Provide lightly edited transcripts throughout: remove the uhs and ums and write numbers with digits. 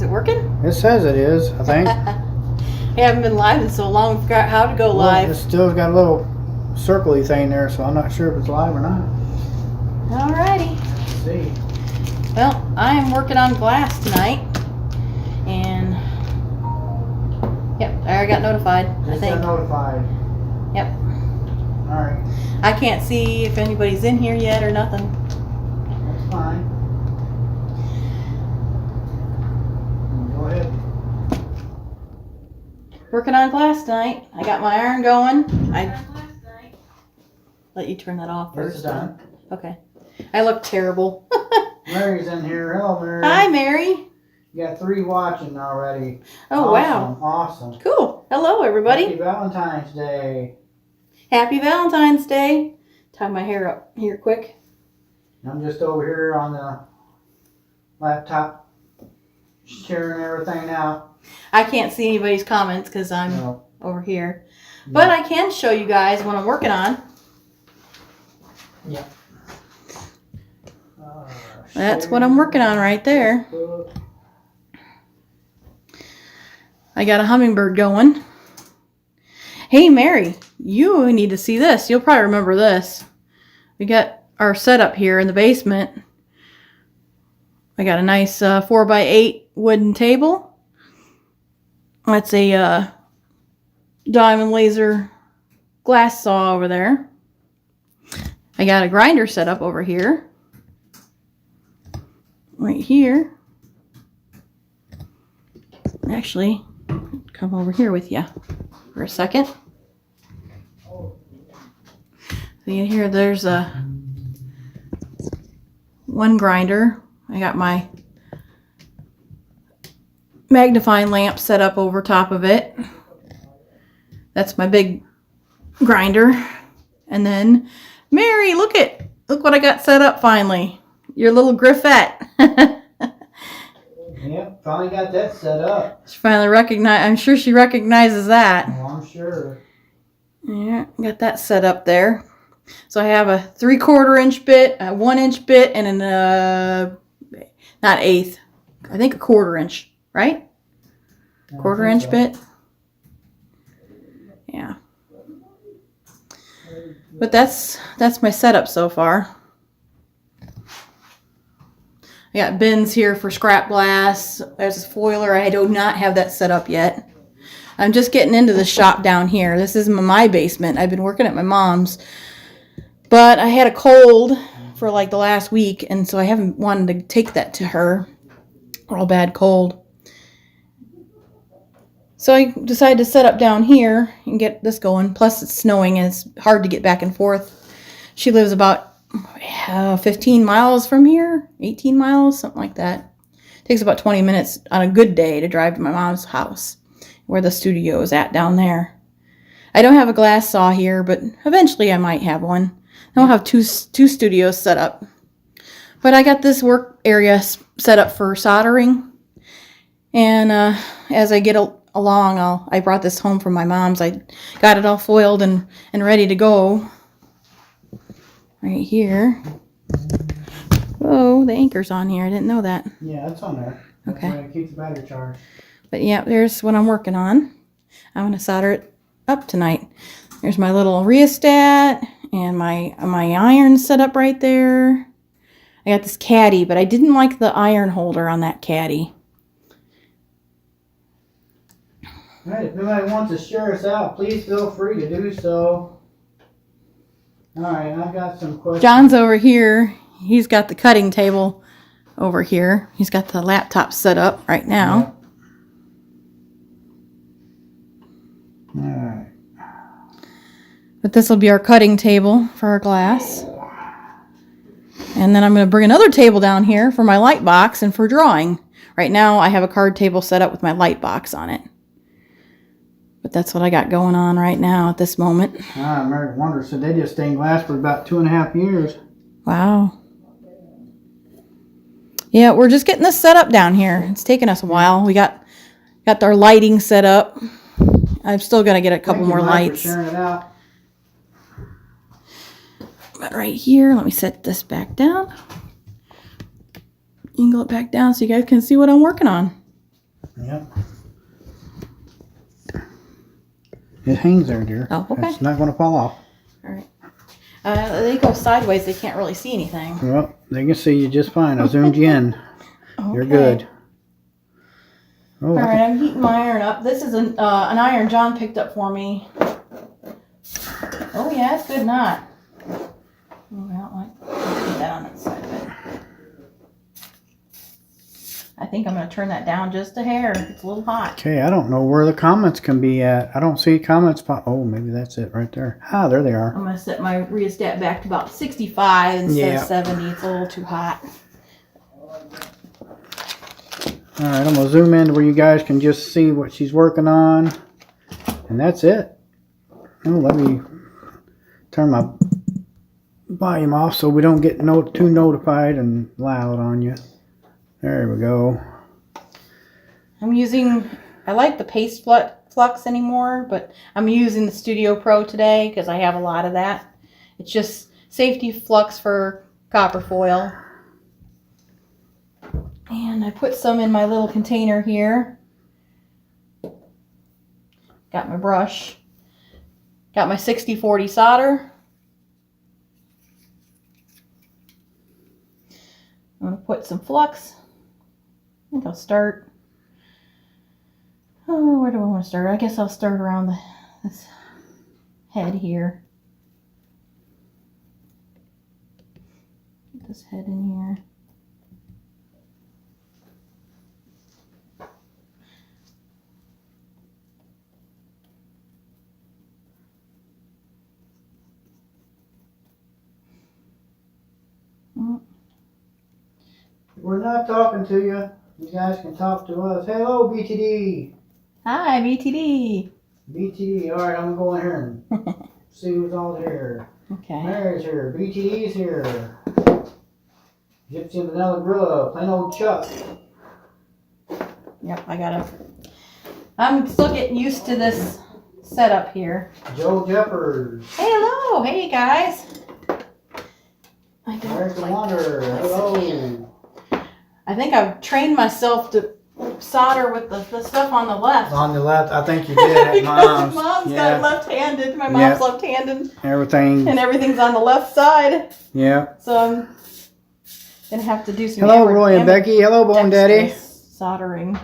Is it working? It says it is, I think. Hey, I haven't been live in so long, we forgot how to go Well, live. it's still got a little circly thing there, so I'm not sure if it's live or not. Alrighty. Let's see. Well, I am working on glass tonight. And yep, I already got notified, I Just think. got notified. Yep. Alright, I can't see if anybody's in here yet or nothing. that's fine. Go ahead. Working on glass tonight. I got my iron going. I let you turn that off It's first. done. Okay. I look terrible. Mary's in here. Hello, Mary. Hi, Mary. You got 3 watching already. Oh, wow. Awesome. Cool. Hello, everybody. Happy Valentine's Day. Happy Valentine's Day. Tie my hair up here quick. I'm just over here on the laptop sharing everything out. I can't see anybody's comments because I'm No. over here. But I can show you guys what I'm working on. Yeah. That's what I'm working on right there. I got a hummingbird going. Hey, Mary, you need to see this. You'll probably remember this. We got our setup here in the basement. I got a nice 4x8 wooden table. That's a diamond laser glass saw over there. I got a grinder set up over here. Right here. Actually, come over here with you for a second. See here, there's one grinder. I got my magnifying lamp set up over top of it. That's my big grinder. And then, Mary, look what I got set up finally. Your little Griffette. Yep, finally got that set up. She finally recognized. I'm sure she recognizes that. Oh, I'm sure. Yeah, got that set up there. So I have a 3/4 inch bit, a 1 inch bit, and an not eighth. I think a 1/4 inch, right? 1/4 inch bit. Yeah. But that's my setup so far. I got bins here for scrap glass. There's a foiler. I do not have that set up yet. I'm just getting into the shop down here. This is my basement. I've been working at my mom's. But I had a cold for like the last week, and so I haven't wanted to take that to her. Real bad cold. So I decided to set up down here and get this going. Plus it's snowing and it's hard to get back and forth. She lives about 15 miles from here, 18 miles, something like that. It takes about 20 minutes on a good day to drive to my mom's house, where the studio is at down there. I don't have a glass saw here, but eventually I might have one. I'll have two studios set up. But I got this work area set up for soldering. And as I get along, I brought this home from my mom's. I got it all foiled and ready to go. Right here. Whoa, the anchor's on here. I didn't know that. Yeah, it's on there. Okay. That's why it keeps the battery charged. But yeah, there's what I'm working on. I'm going to solder it up tonight. There's my little rheostat and my iron set up right there. I got this caddy, but I didn't like the iron holder on that caddy. Alright, if anybody wants to share us out, please feel free to do so. Alright, I've got some questions. John's over here. He's got the cutting table over here. He's got the laptop set up right now. Yep. Alright. But this will be our cutting table for our glass. And then I'm going to bring another table down here for my light box and for drawing. Right now I have a card table set up with my light box on it. But that's what I got going on right now at this moment. American Wonder said they did stained glass for about 2.5 years. Wow. Yeah, we're just getting this set up down here. It's taken us a while. We got our lighting set up. I'm still going to get a couple more lights. For sharing it out. But right here, let me set this back down. Angle it back down so you guys can see what I'm working on. Yep. It hangs there, dear. Oh, okay. It's not going to fall off. All right. They go sideways. They can't really see anything. Well, they can see you just fine. I zoomed you in. Okay. You're good. Oh, All right, I'm heating my iron up. This is an iron John picked up for me. Oh yeah, it's good knot. Oh, well, let's put that on that side of it. I think I'm going to turn that down just a hair. It's a little hot. Okay, I don't know where the comments can be at. I don't see comments. Oh, maybe that's it right there. Ah, there they are. I'm going to set my rheostat back to about 65 instead Yeah. of 70. It's a little too hot. All right, I'm going to zoom in where you guys can just see what she's working on. And that's it. Oh, let me turn my volume off so we don't get too notified and loud on you. There we go. I'm using, I like the paste flux anymore, but I'm using the Studio Pro today because I have a lot of that. It's just safety flux for copper foil. And I put some in my little container here. Got my brush. Got my 60-40 solder. I'm going to put some flux. I think I'll start. Oh, where do I want to start? I guess I'll start around this head here. Get this head in here. We're not talking to you. You guys can talk to us. Hello, BTD. Hi, BTD. BTD. All right, I'm going to go in here and see who's all here. Okay. Mary's here. BTD's here. Gypsy and Vanilla Gorilla. Plain old Chuck. Yep, I'm still getting used to this setup here. Joe Jeffers. Hey, hello. Hey, guys. I don't There's the like Wanderer. that. Hello. I think I've trained myself to solder with the stuff on the left. On the left, I think you did at Because Mom's. got left-handed. My mom's Yeah. left-handed. Everything. And everything's on the left side. Yeah. So I'm going to have to do some Hello, Roy and Becky. Hello, Bone Daddy. soldering.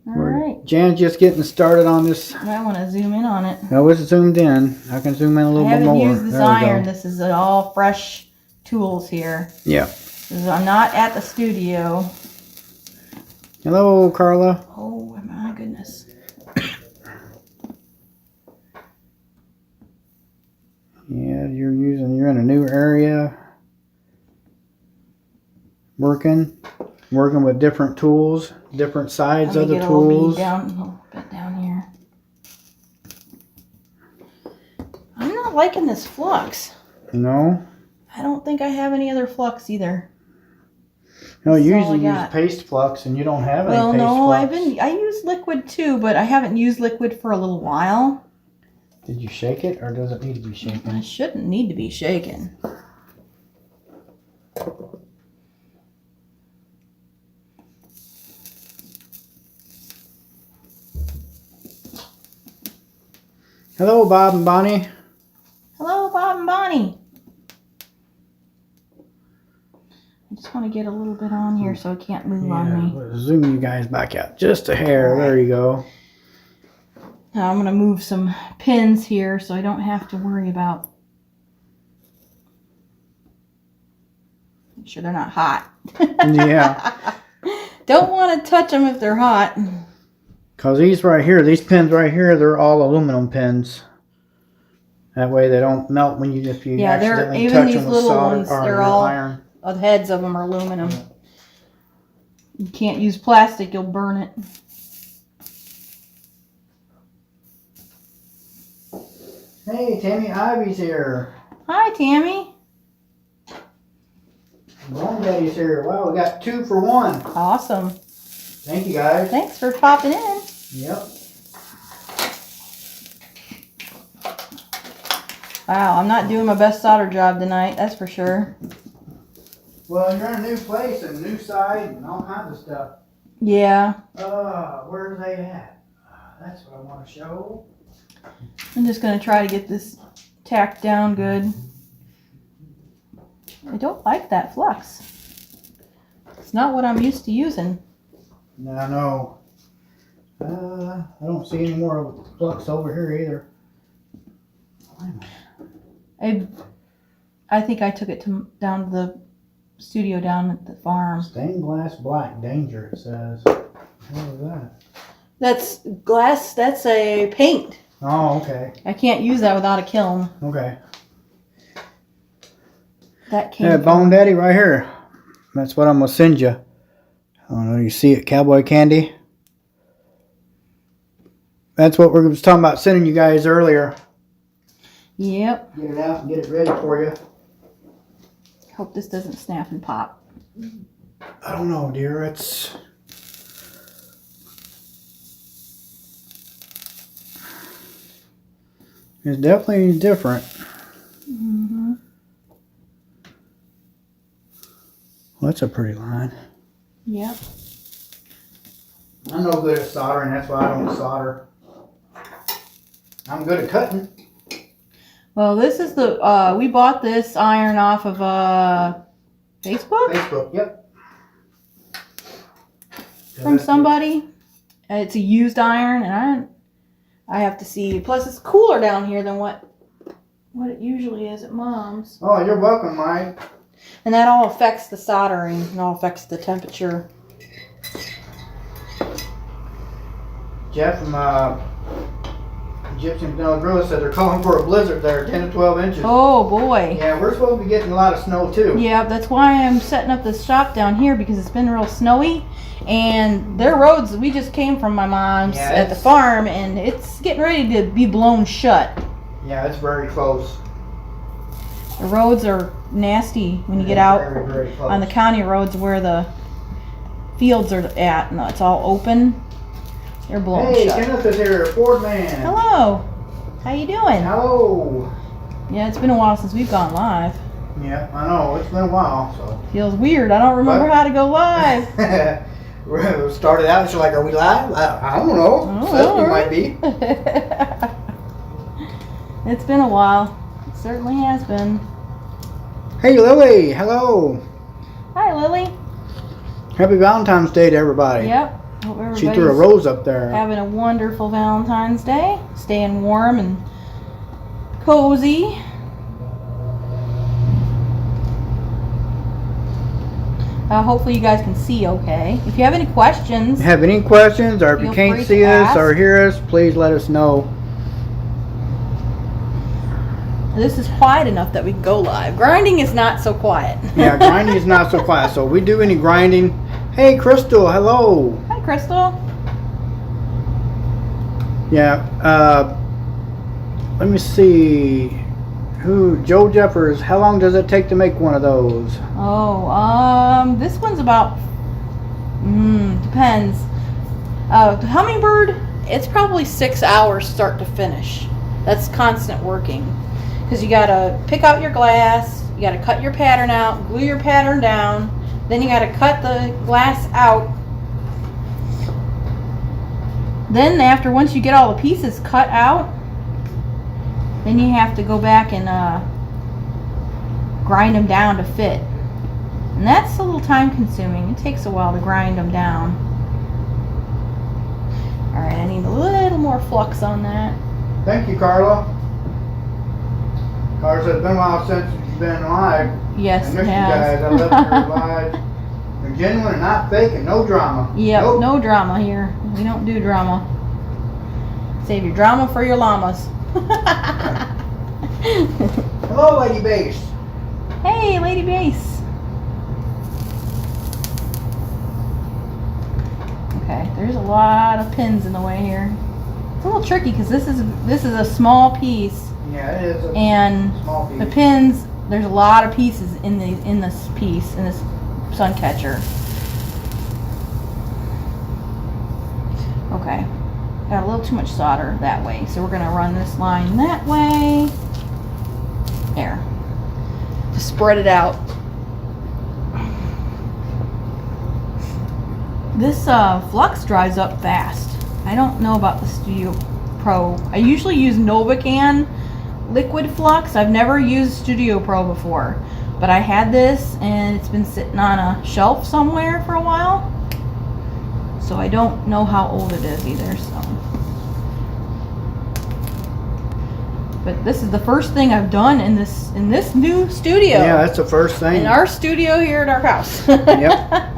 All right. Jan's just getting started on this. I want to zoom in on it. No, it's zoomed in. I can zoom in a I little bit haven't more. used this There we iron. go. This is all fresh tools here. Yeah. I'm not at the studio. Hello, Carla. Oh my goodness. Yeah, you're in a new area. Working with different tools, different sides Let of me the get a little tools. bead down, a little bit down here. I'm not liking this flux. No? I don't think I have any other flux either. No, That's you all usually I use got. paste flux and you don't have any Well, paste no, flux. I use liquid too, but I haven't used liquid for a little while. Did you shake it or does it need to be I shaken? shouldn't need to be shaken. Hello, Bob and Bonnie. Hello, Bob and Bonnie. I just want to get a little bit on here so it can't move on me. We'll zoom you guys back out just a hair. There you go. Now I'm going to move some pins here so I don't have to worry about. Make sure they're not hot. Yeah. Don't want to touch them if they're hot. Because these pins right here, they're all aluminum pins. That way they don't melt when if you Yeah, they're accidentally even touch these them with little solder ones. or They're all iron. the heads of them are aluminum. You can't use plastic; you'll burn it. Hey, Tammy Ivy's here. Hi, Tammy. Bone Daddy's here. Wow, we got 2 for 1. Awesome. Thank you, guys. Thanks for popping in. Yep. Wow, I'm not doing my best solder job tonight. That's for sure. Well, you're in a new place and new side and all kinds of stuff. Yeah. Where's they at? That's what I want to show. I'm just gonna try to get this tacked down good. I don't like that flux. It's not what I'm used to using. No. I don't see any more flux over here either. I think I took it down to the studio down at the farm. Stained glass black danger, it says. What is that? That's glass. That's a paint. Oh, okay. I can't use that without a kiln. Okay. That came. Yeah, Bone Daddy right here. That's what I'm gonna send you. I don't know. You see it, cowboy candy. That's what we was talking about sending you guys earlier. Yep. Get it out and get it ready for you. Hope this doesn't snap and pop. I don't know, dear. It's definitely different. Mm-hmm. Well, that's a pretty line. Yep. I'm no good at soldering. That's why I don't solder. I'm good at cutting. Well, this is the we bought this iron off of Facebook Facebook, yep. from somebody. It's a used iron, and I have to see. Plus, it's cooler down here than what it usually is at Mom's. Oh, you're welcome, Mike. And that all affects the soldering and all affects the temperature. Jeff from Egyptian Vanilla Gorilla said they're calling for a blizzard there, 10 to 12 inches. Oh boy. Yeah, we're supposed to be getting a lot of snow too. Yeah, that's why I'm setting up this shop down here, because it's been real snowy. And their roads, we just came from my mom's at the farm, and it's getting ready to be blown shut. Yeah, it's very close. The roads are nasty when you get out very, very close. on the county roads where the fields are at, and it's all open. They're blown Hey, shut. Kenneth is here, Ford Man. Hello. How you doing? Hello. Yeah, it's been a while since we've gone live. Yeah, I know. It's been a while, so. Feels weird. I don't remember how to go live. We started out, and she's like, are we live? I don't know. Stephanie might be. It's been a while. It certainly has been. Hey, Lily. Hello. Hi, Lily. Happy Valentine's Day to everybody. Yep. Hope everybody's She threw a rose up there. having a wonderful Valentine's Day. Staying warm and cozy. Hopefully you guys can see okay. If you have any questions, Have any questions, or if you Feel can't free see to us ask. or hear us, please let us know. this is quiet enough that we can go live. Grinding is not so quiet. Yeah, grinding is not so quiet. So if we do any grinding. Hey, Crystal. Hello. Hi, Crystal. Yeah. Let me see. Joe Jeffers. How long does it take to make one of those? Oh, this one's about, depends. The Hummingbird, it's probably 6 hours start to finish. That's constant working. Because you gotta pick out your glass, you gotta cut your pattern out, glue your pattern down, then you gotta cut the glass out. Then once you get all the pieces cut out, then you have to go back and grind them down to fit. And that's a little time consuming. It takes a while to grind them down. Alright, I need a little more flux on that. Thank you, Carla. Carla said it's been a while since you've been live. Yes, I it miss you has. guys. I love your lives. They're genuine and not fake and no drama. Yep, Nope. no drama here. We don't do drama. Save your drama for your llamas. Hello, Lady Bass. Hey, Lady Bass. Okay, there's a lot of pins in the way here. It's a little tricky because this is a small piece, Yeah, it is a and small piece. the pins, there's a lot of pieces in this piece, in this sun catcher. Okay, got a little too much solder that way, so we're gonna run this line that way. There. To spread it out. This flux dries up fast. I don't know about the Studio Pro. I usually use Novacan liquid flux. I've never used Studio Pro before, but I had this and it's been sitting on a shelf somewhere for a while, so I don't know how old it is either. So, but this is the first thing I've done in this new studio. Yeah, that's the first thing. In our studio here at our house. Yep.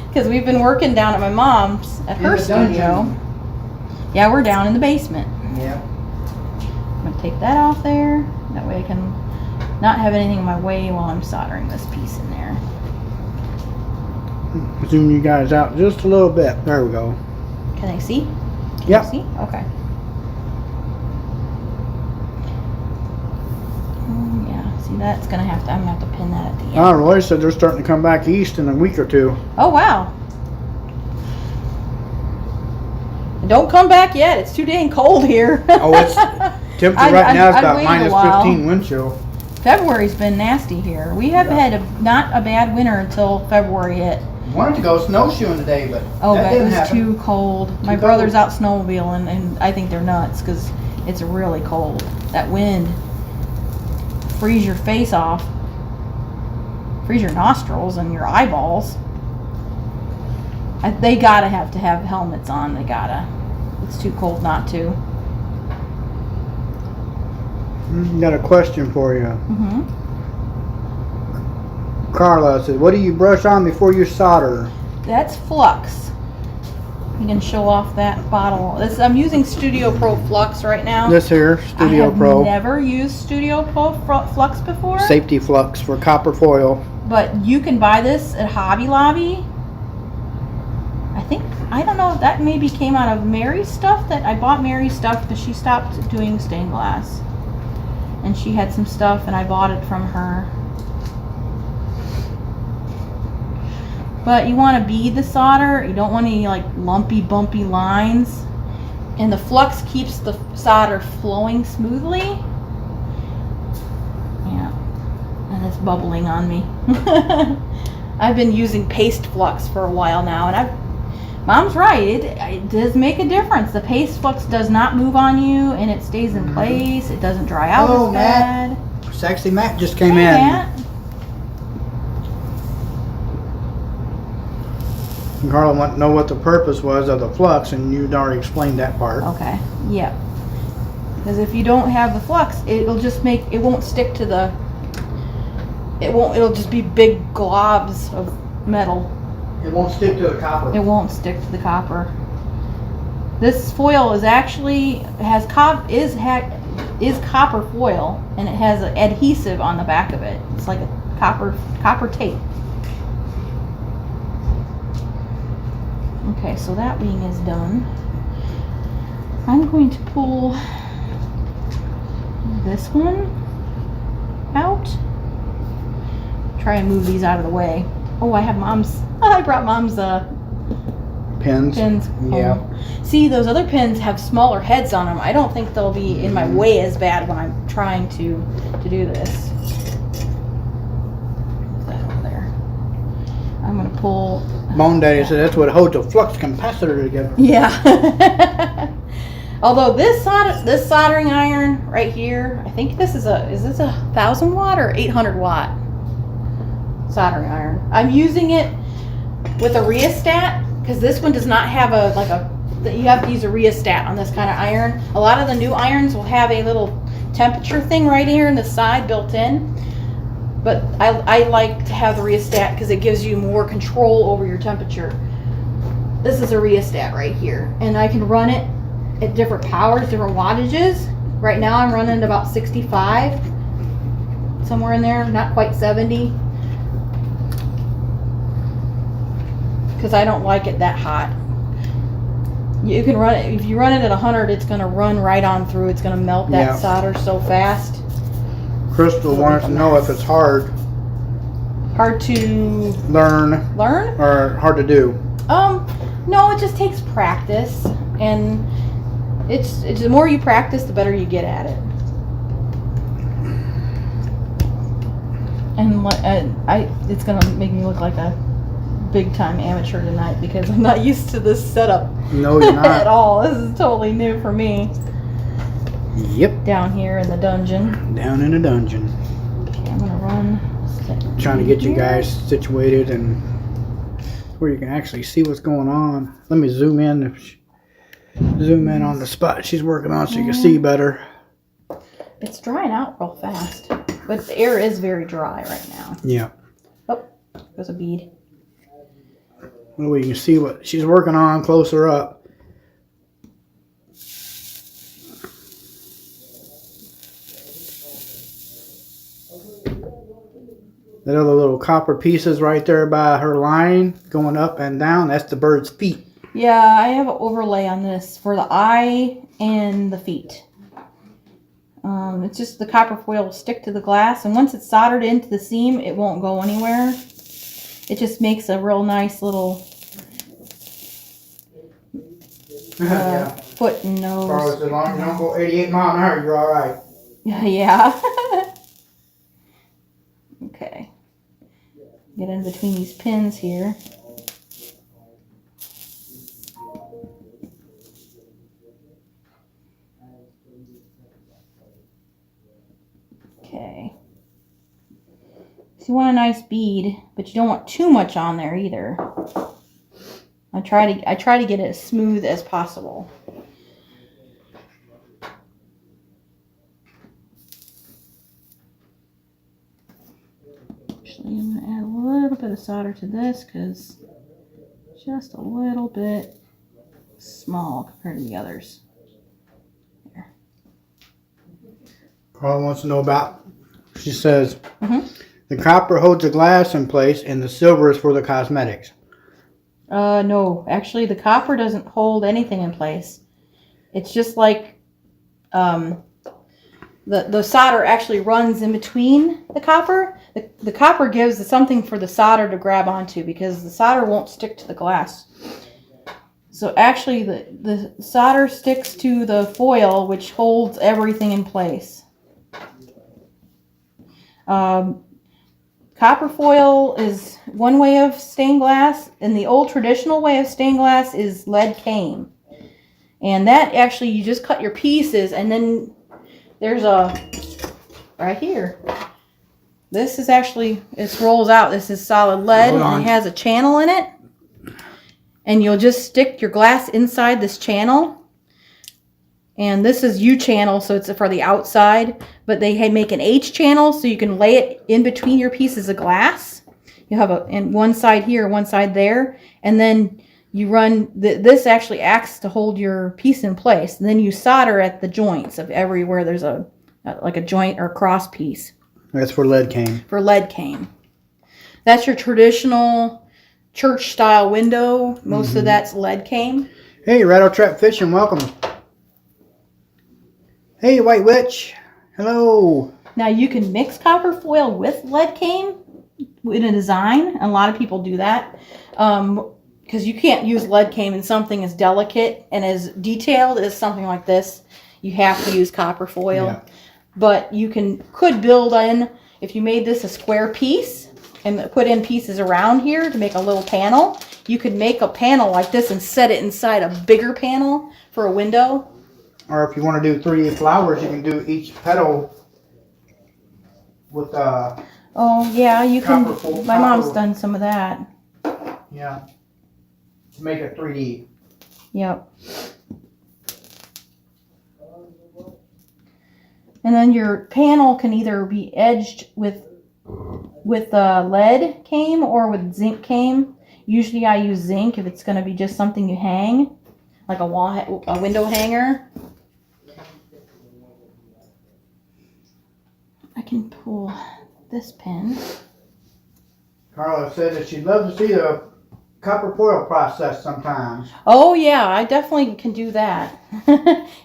Because we've been working down at my mom's at her the studio. dungeon. Yeah, we're down in the basement. Yep. I'm gonna take that off there. That way I can not have anything in my way while I'm soldering this piece in there. Zoom you guys out just a little bit. There we go. Can I see? Can Yep. you see? Okay. Yeah, see that's gonna have to, I'm gonna have to pin that at the end. Roy said they're starting to come back east in a week or two. Oh wow. And don't come back yet. It's too dang cold here. Oh, it's temperature right now is I'd about waited a minus while. 15 wind chill. February's been nasty here. We have had not a bad winter until February hit. Wanted to go snowshoeing today, but Oh, that but it didn't was happen. too cold. My cold. brother's out snowmobiling, and I think they're nuts because it's really cold. That wind freeze your face off, freeze your nostrils and your eyeballs. They gotta have to have helmets on. They gotta. It's too cold not to. Got a question for you. Mm-hmm. Carla said, what do you brush on before you solder? That's flux. You can show off that bottle. I'm using Studio Pro Flux right now. This here, Studio I have Pro. never used Studio Pro Flux before. Safety flux for copper foil. But you can buy this at Hobby Lobby. I don't know if that maybe came out of Mary's stuff. That I bought Mary's stuff because she stopped doing stained glass. And she had some stuff and I bought it from her. But you want to bead the solder. You don't want any like lumpy, bumpy lines. And the flux keeps the solder flowing smoothly. Yeah. And it's bubbling on me. I've been using paste flux for a while now, and Mom's right. It does make a difference. The paste flux does not move on you, and it stays in place. It doesn't dry out Hello, as bad. Sexy Matt just came Hey, in. Matt. And Carla wanted to know what the purpose was of the flux, and you'd already explained that part. Okay. Yep. Because if you don't have the flux, it'll just it won't stick to the. It'll just be big globs of metal. It won't stick to the copper. It won't stick to the copper. This foil is actually is copper foil, and it has an adhesive on the back of it. It's like a copper tape. Okay, so that wing is done. I'm going to pull this one out. Try and move these out of the way. Oh, I have Mom's. I brought Mom's Pins. pins home. Yeah. See, those other pins have smaller heads on them. I don't think they'll be in my way as bad when I'm trying to do this. Put that over there. I'm gonna pull. Bone Daddy said that's what holds a flux capacitor together. Yeah. Although this soldering iron right here, I think this is this a 1,000 watt or 800 watt soldering iron. I'm using it with a rheostat because this one does not have you have to use a rheostat on this kind of iron. A lot of the new irons will have a little temperature thing right here in the side built in. But I like to have the rheostat because it gives you more control over your temperature. This is a rheostat right here, and I can run it at different powers, different wattages. Right now I'm running at about 65, somewhere in there, not quite 70. Because I don't like it that hot. You can run it, if you run it at 100, it's going to run right on through. It's going to melt that solder so fast. Crystal wants to know if it's hard Hard to learn or hard to do. No, it just takes practice, and it's the more you practice, the better you get at it. And it's gonna make me look like a big time amateur tonight because I'm not used to this setup No, you're not. at all. This is totally new for me. Yep. Down here in the dungeon. Down in a dungeon. Okay, I'm gonna run. Trying to get you here. guys situated and where you can actually see what's going on. Let me zoom in. Zoom in on the spot she's working on so you can see better. It's drying out real fast, but the air is very dry right now. Yeah. Oh, there's a bead. Well, you can see what she's working on closer up. That other little copper pieces right there by her line going up and down, that's the bird's feet. Yeah, I have an overlay on this for the eye and the feet. It's just the copper foil will stick to the glass, and once it's soldered into the seam, it won't go anywhere. It just makes a real nice little foot and nose. As long as you don't go 88 miles an hour, you're all right. Yeah. Okay. Get in between these pins here. Okay. So you want a nice bead, but you don't want too much on there either. I try to get it as smooth as possible. Actually, I'm going to add a little bit of solder to this because it's just a little bit small compared to the others. There. Carla wants to know about, she says, the copper holds the glass in place and the silver is for the cosmetics. No, actually the copper doesn't hold anything in place. It's just like the solder actually runs in between the copper. The copper gives something for the solder to grab onto because the solder won't stick to the glass. So actually the solder sticks to the foil, which holds everything in place. Copper foil is one way of stained glass, and the old traditional way of stained glass is lead cane. And that actually, you just cut your pieces, and then there's a, right here. This is actually, it rolls out. This is solid lead, and it has a channel in it. And you'll just stick your glass inside this channel. And this is U channel, so it's for the outside. But they make an H channel, so you can lay it in between your pieces of glass. You have one side here, one side there. And then you run, this actually acts to hold your piece in place. And then you solder at the joints of everywhere there's like a joint or cross piece. That's for lead cane. For lead cane. That's your traditional church style window. Most of that's lead cane. Hey, Rattle Trap Fishing, welcome. Hey, White Witch. Hello. Now you can mix copper foil with lead cane in a design. A lot of people do that. Because you can't use lead cane in something as delicate and as detailed as something like this. You have to use copper foil. Yeah. But you could build in, if you made this a square piece and put in pieces around here to make a little panel, you could make a panel like this and set it inside a bigger panel for a window. Or if you want to do 3D flowers, you can do each petal with Oh yeah, you can. My mom's done some of that. Yeah. To make it 3D. Yep. And then your panel can either be edged with lead cane or with zinc cane. Usually I use zinc if it's going to be just something you hang, like a window hanger. I can pull this pin. Carla said that she'd love to see the copper foil process sometimes. Oh yeah, I definitely can do that.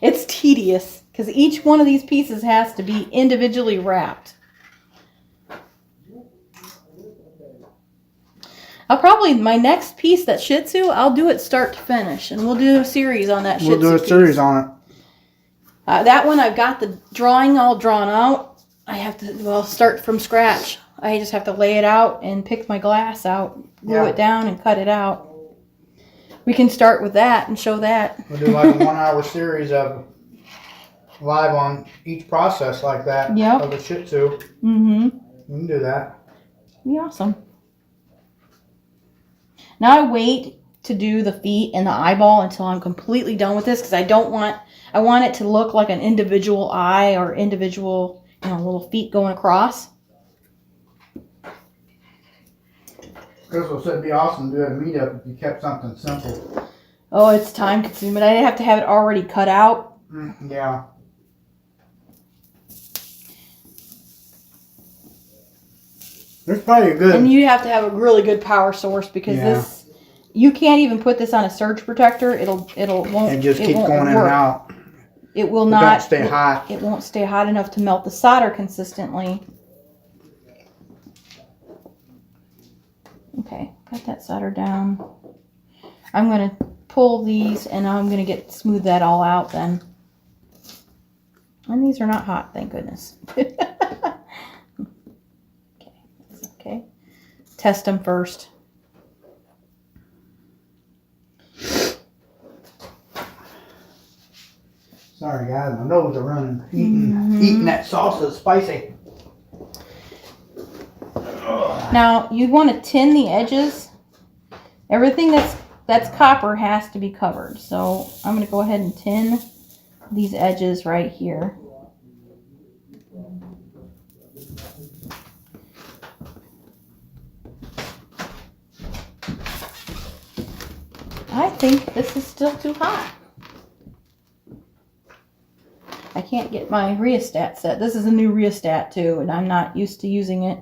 It's tedious because each one of these pieces has to be individually wrapped. My next piece, that Shih Tzu, I'll do it start to finish, and we'll do a series on that Shih Tzu. We'll do a series on it. That one, I've got the drawing all drawn out. I have to, start from scratch I just have to lay it out and pick my glass out, glue it down, and cut it out. We can start with that and show that. We'll do like a 1 hour series of live on each process like that. Yep. Of the Shih Tzu. Mm-hmm. We can do that. Be awesome. Now I wait to do the feet and the eyeball until I'm completely done with this because I want it to look like an individual eye or individual, little feet going across. Crystal said it'd be awesome to do a meetup if you kept something simple. Oh, it's time consuming. I have to have it already cut out. Yeah. There's probably a good... And you have to have a really good power source because you can't even put this on a surge protector. It won't And just keep won't going in and work. out. It will It not don't stay hot. It won't stay hot enough to melt the solder consistently. Okay, got that solder down. I'm going to pull these and I'm going to smooth that all out then. And these are not hot, thank goodness. Okay. Test them first. Sorry guys, my nose are running. Eating that salsa is spicy. Now you want to tin the edges. Everything that's copper has to be covered. So I'm going to go ahead and tin these edges right here. I think this is still too hot. I can't get my rheostat set. This is a new rheostat too, and I'm not used to using it.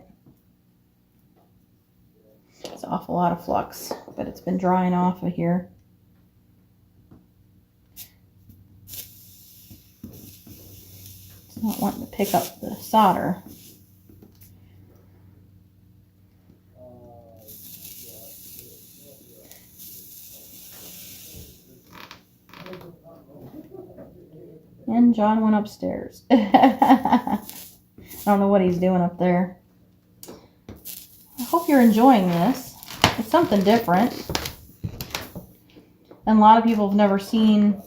It's an awful lot of flux, but it's been drying off of here. It's not wanting to pick up the solder. And John went upstairs. I don't know what he's doing up there. I hope you're enjoying this. It's something different. And a lot of people have never seen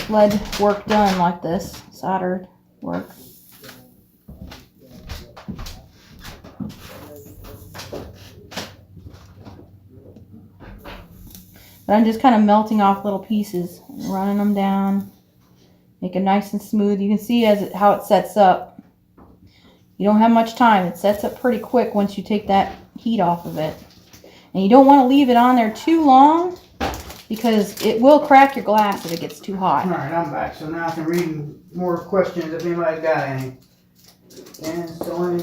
lead work done like this, soldered work. But I'm just kind of melting off little pieces, running them down, make it nice and smooth. You can see how it sets up. You don't have much time. It sets up pretty quick once you take that heat off of it. And you don't want to leave it on there too long because it will crack your glass if it gets too hot. Alright, I'm back. So now I can read more questions if anybody's got any. And so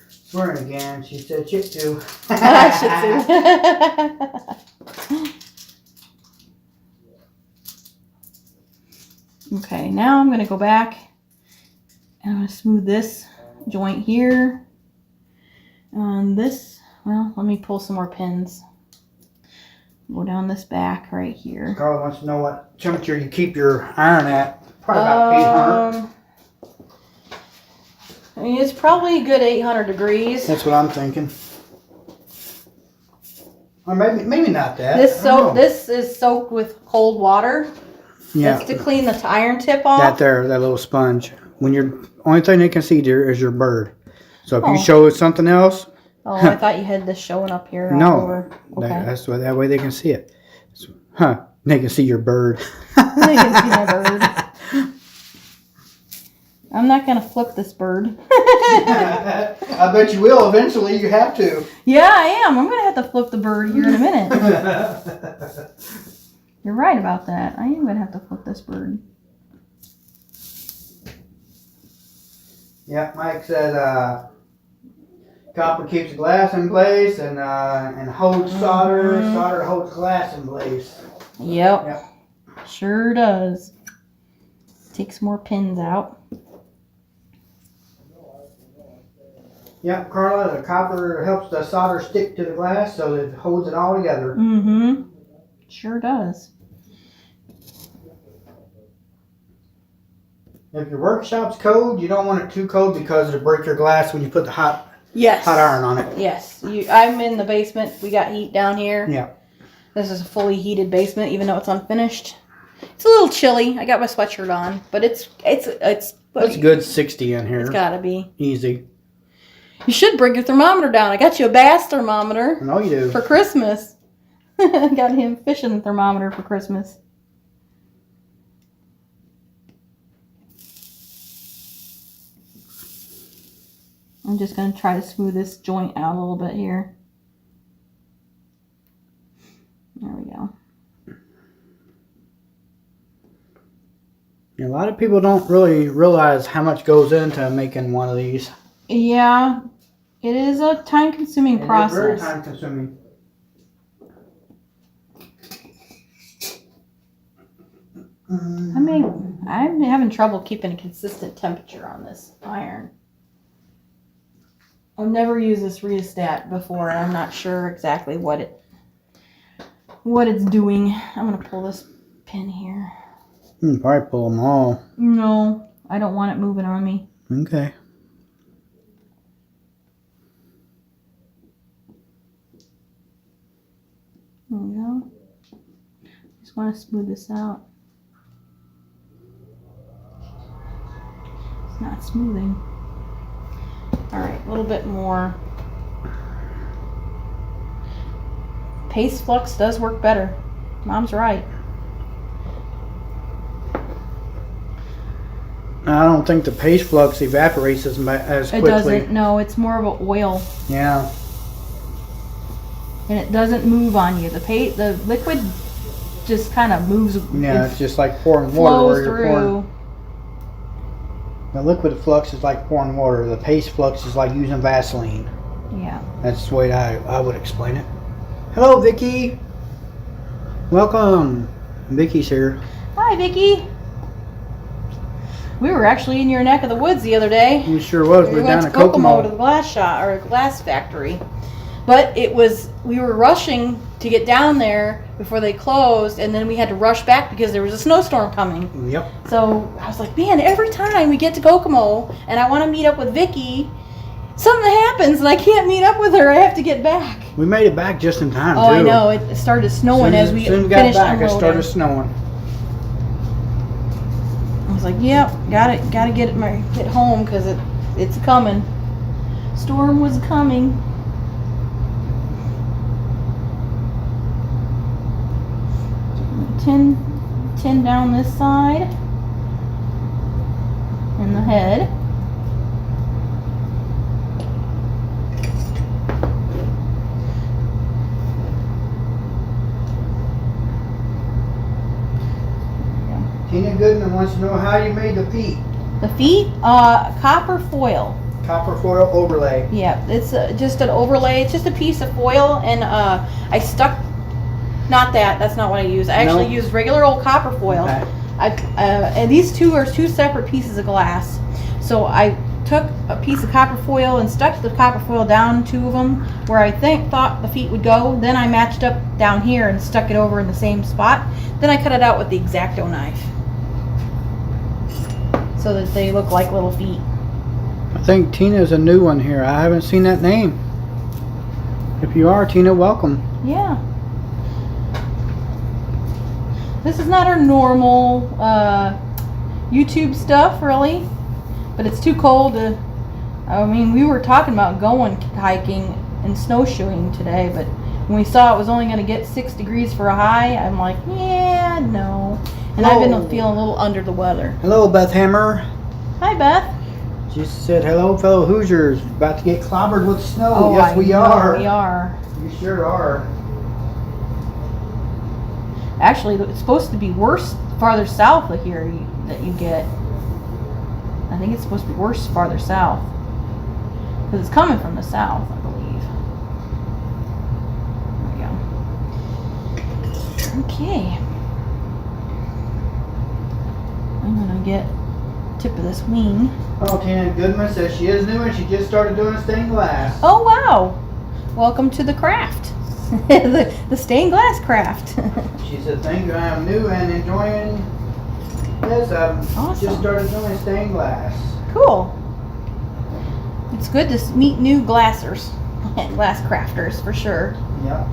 swearing again. She said Shih Tzu. Okay, now I'm going to go back and I'm going to smooth this joint here. And this, well, let me pull some more pins. Go down this back right here. Carla wants to know what temperature you keep your iron at. Probably about 800. I mean, it's probably a good 800 degrees. That's what I'm thinking. Or maybe not that. This is soaked with cold water. Yeah. That's to clean the iron tip off. That little sponge. When only thing they can see there is your bird. So if you Oh. show it something else. Oh, I thought you had this showing up here. All No. over. Okay. That's why that way they can see it. They can see your bird. They can see my bird. I'm not going to flip this bird. I bet you will eventually. You have to. Yeah, I am. I'm going to have to flip the bird here in a minute. You're right about that. I am going to have to flip this bird. Yeah, Mike said copper keeps the glass in place and holds solder. Solder holds glass in place. Yep. Sure does. Take some more pins out. Yep, Carla, the copper helps the solder stick to the glass so that it holds it all together. Mm-hmm. Sure does. If your workshop's cold, you don't want it too cold because it'll break your glass when you put the hot Yes. iron on it. Yes. I'm in the basement. We got heat down here. Yeah. This is a fully heated basement, even though it's unfinished. It's a little chilly. I got my sweatshirt on, but it's It's good 60 in here. It's gotta be. Easy. You should bring your thermometer down. I got you a bass thermometer. I know you do. For Christmas. I got him fishing thermometer for Christmas. I'm just going to try to smooth this joint out a little bit here. There we go. A lot of people don't really realize how much goes into making one of these. Yeah, it is a time-consuming process. It's very time-consuming. I'm having trouble keeping a consistent temperature on this iron. I've never used this rheostat before, and I'm not sure exactly what it's doing. I'm gonna pull this pin here. You can probably pull them all. No, I don't want it moving on me. Okay. There we go. Just want to smooth this out. It's not smoothing. Alright, a little bit more. Paste flux does work better. Mom's right. I don't think the paste flux evaporates as quickly. It doesn't. No, it's more of an oil. Yeah. And it doesn't move on you. The liquid just kind of moves. Yeah, it's just like pouring water where you're through. pouring. The liquid flux is like pouring water. The paste flux is like using Vaseline. Yeah. That's the way I would explain it. Hello, Vicky. Welcome. Vicky's here. Hi, Vicky. We were actually in your neck of the woods the other day. We sure was. We We're went down to at Kokomo to Kokomo. the glass shop or glass factory, but we were rushing to get down there before they closed, and then we had to rush back because there was a snowstorm coming. Yep. So I was like, man, every time we get to Kokomo and I want to meet up with Vicky, something happens and I can't meet up with her. I have to get back. We made it back just in time, Oh, too. I know. It started snowing as we soon got finished back, unloading. it started snowing. I was like, yep, gotta get home because it's coming. Storm was coming. Tin down this side and the head. Tina Goodman wants to know how you made the feet. The feet, copper foil. Copper foil overlay. Yeah, it's just an overlay. It's just a piece of foil, and I stuck. Not that. That's not what I use. I actually used regular old copper foil. Okay. And these two are two separate pieces of glass. So I took a piece of copper foil and stuck the copper foil down two of them where I thought the feet would go. Then I matched up down here and stuck it over in the same spot. Then I cut it out with the X-Acto knife so that they look like little feet. I think Tina's a new one here. I haven't seen that name. If you are, Tina, welcome. Yeah. This is not our normal YouTube stuff, really. But it's too cold to... I mean, we were talking about going hiking and snowshoeing today, but when we saw it was only going to get 6 degrees for a high, I'm like, yeah, no. And I've been feeling a little under the weather. Hello, Beth Hammer. Hi, Beth. She said, hello, fellow Hoosiers. About to get clobbered with snow. Oh, Yes, we are. We are. You sure are. Actually, it's supposed to be worse farther south of here that you get. I think it's supposed to be worse farther south. Because it's coming from the south, I believe. There we go. Okay. I'm going to get tip of this wing. Oh, Tina Goodman says she is new and she just started doing stained glass. Oh, wow. Welcome to the craft. the stained glass craft. She said, thank you, I am new and enjoying Yes, Awesome. just started doing stained glass. Cool. It's good to meet new glassers, glass crafters for sure. Yep.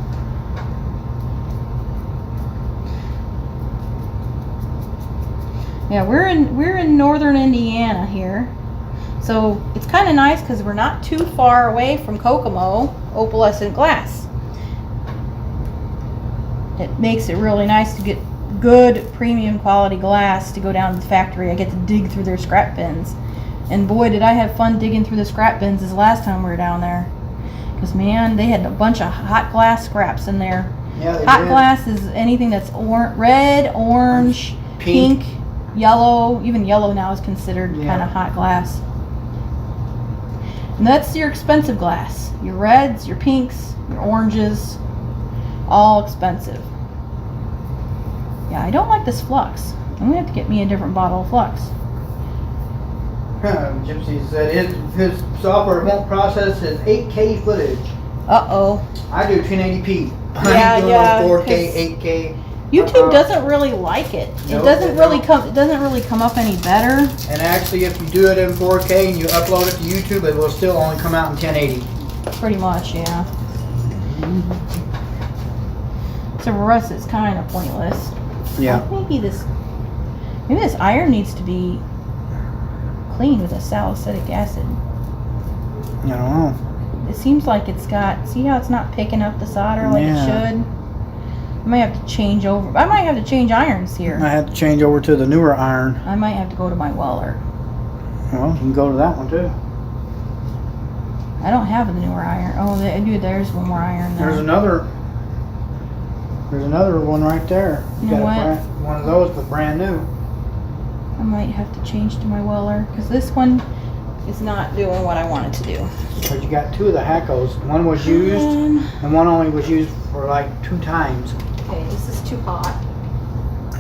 Yeah, we're in northern Indiana here, so it's kind of nice because we're not too far away from Kokomo opalescent glass. It makes it really nice to get good premium quality glass to go down to the factory. I get to dig through their scrap bins, and boy, did I have fun digging through the scrap bins this last time we were down there. Because man, they had a bunch of hot glass scraps in there. Yeah, they Hot did. glass is anything that's red, orange, Pink. pink, yellow. Even yellow now is considered Yeah. kind of hot glass. And that's your expensive glass. Your reds, your pinks, your oranges, all expensive. Yeah, I don't like this flux. I'm gonna have to get me a different bottle of flux. Gypsy said his software won't process his 8K footage. Uh-oh. I do 1080p. Yeah, I do yeah, 4K, 'cause 8K. YouTube doesn't really like it. It Nope, doesn't they really don't. come up any better. And actually, if you do it in 4K and you upload it to YouTube, it will still only come out in 1080. Pretty much, yeah. So for us, it's kind of pointless. Yeah. Maybe this iron needs to be cleaned with a salicylic acid. I don't know. It seems like it's got. See how it's not picking up the solder like it Yeah. should. I might have to change over. I might have to change irons here. I had to change over to the newer iron. I might have to go to my Weller. Well, you can go to that one too. I don't have the newer iron. Oh, I do. There's one more iron there. There's another one right there. You know what? One of those, but brand new. I might have to change to my Weller because this one is not doing what I want it to do. Because you got two of the Hackos. One was used, and one only was used for like 2 times. Okay, this is too hot.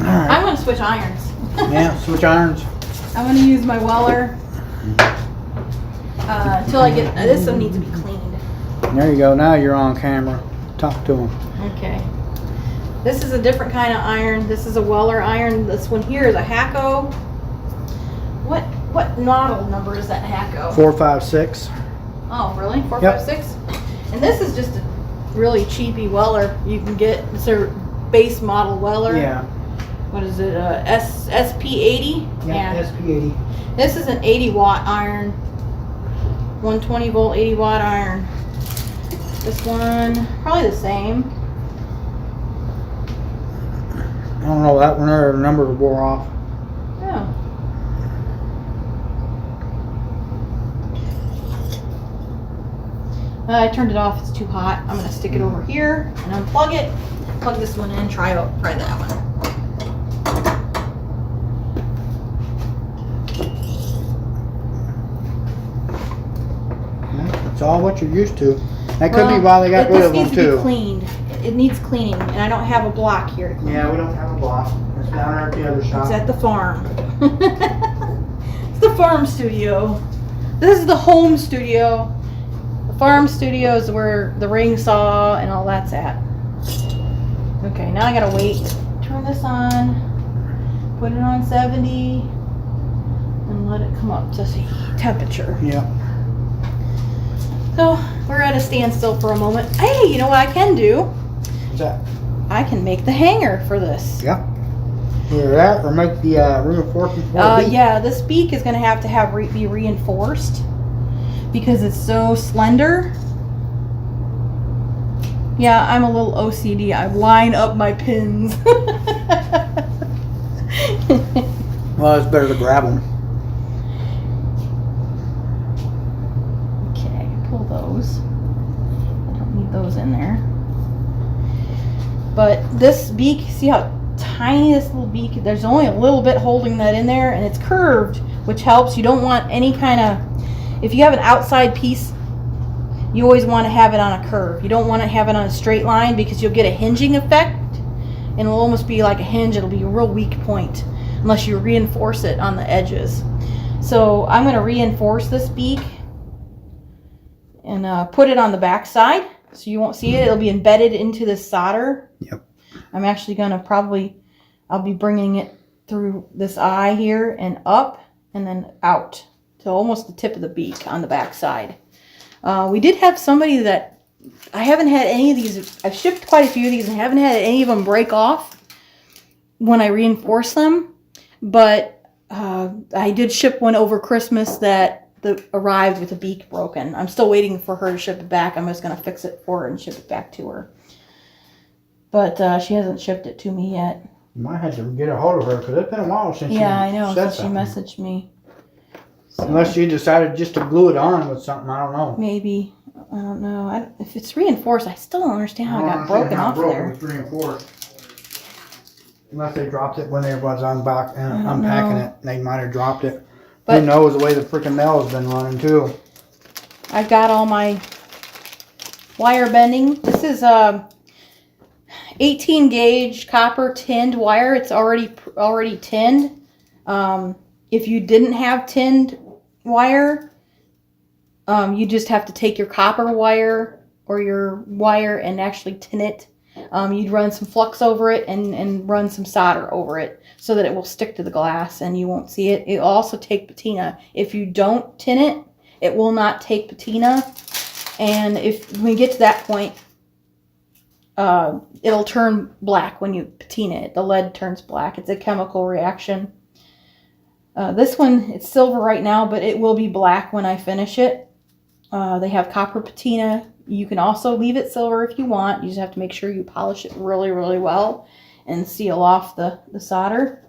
Alright. I'm gonna switch irons. Yeah, switch irons. I'm gonna use my Weller until I get. This one needs to be cleaned. There you go. Now you're on camera. Talk to him. Okay. This is a different kind of iron. This is a Weller iron. This one here is a Hacko. What model number is that Hacko? 456. Oh, really? 4, Yep. 5, 6? And this is just a really cheapy Weller you can get. It's a base model Weller. Yeah. What is it? SP80? Yeah. SP80. This is an 80 watt iron. 120 volt 80 watt iron. This one, probably the same. I don't know. That one there, the number wore off. Oh. I turned it off. It's too hot. I'm gonna stick it over here and unplug it. Plug this one in. Try that one. It's all what you're used to. That could be why they got rid of them This needs to be too. cleaned. It needs cleaning, and I don't have a block here to clean. Yeah, we don't have a block. It's down there at the other shop. It's at the farm. It's the farm studio. This is the home studio. The farm studio is where the ring saw and all that's at. Okay, now I gotta wait. Turn this on. Put it on 70. And let it come up to see temperature. Yeah. So, we're at a standstill for a moment. Hey, you know what I can do? What's that? I can make the hanger for this. Yeah. Either that or make the reinforcement for the beak. Yeah, this beak is going to have be reinforced because it's so slender. Yeah, I'm a little OCD. I line up my pins. Well, it's better to grab them. Okay, pull those. I don't need those in there. But this beak, see how tiny this little beak, there's only a little bit holding that in there, and it's curved, which helps. You don't want any kind of, if you have an outside piece, you always want to have it on a curve. You don't want to have it on a straight line because you'll get a hinging effect, and it'll almost be like a hinge. It'll be a real weak point unless you reinforce it on the edges. So I'm going to reinforce this beak and put it on the back side so you won't see it. It'll be embedded into the solder. Yep. I'm actually going to I'll be bringing it through this eye here and up and then out to almost the tip of the beak on the back side. We did have somebody that, I haven't had any of these, I've shipped quite a few of these and haven't had any of them break off when I reinforce them, but I did ship one over Christmas that arrived with the beak broken. I'm still waiting for her to ship it back. I'm just going to fix it for her and ship it back to her. But she hasn't shipped it to me yet. You might have to get a hold of her because it's been a while since I know, said since she something. messaged me. So, Unless you decided just to glue it on with something, I don't know. maybe. I don't know. If it's reinforced, I still don't understand how it got broken off there. It's reinforced. Unless they dropped it when they was unpacking know. it. They might have dropped it. But who knows the way the freaking mail has been running too. I've got all my wire bending. This is 18 gauge copper tinned wire. It's already tinned. If you didn't have tinned wire, you just have to take your copper wire or your wire and actually tin it. You'd run some flux over it and run some solder over it so that it will stick to the glass and you won't see it. It'll also take patina. If you don't tin it, it will not take patina. And if we get to that point, it'll turn black when you patina it. The lead turns black. It's a chemical reaction. This one, it's silver right now, but it will be black when I finish it. They have copper patina. You can also leave it silver if you want. You just have to make sure you polish it really, really well and seal off the solder.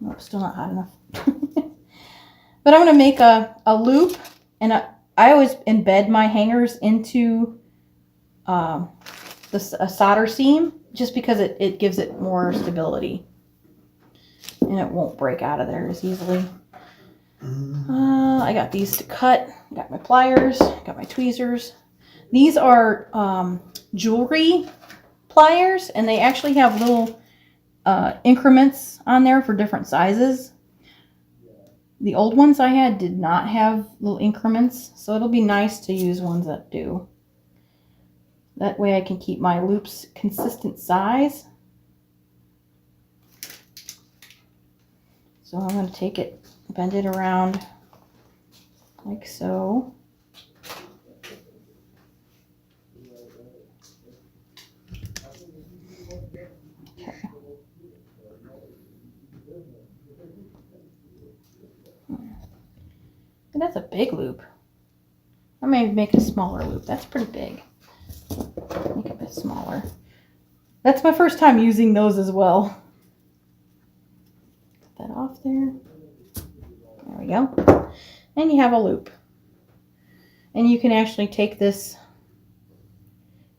Nope, still not hot enough. But I'm going to make a loop, and I always embed my hangers into a solder seam just because it gives it more stability. And it won't break out of there as easily. I got these to cut. Got my pliers. Got my tweezers. These are jewelry pliers, and they actually have little increments on there for different sizes. The old ones I had did not have little increments, so it'll be nice to use ones that do. That way I can keep my loops consistent size. So I'm going to take it, bend it around like so. Okay. And that's a big loop. I may make a smaller loop. That's pretty big. Make it a bit smaller. That's my first time using those as well. Put that off there. There we go. And you have a loop. And you can actually take this,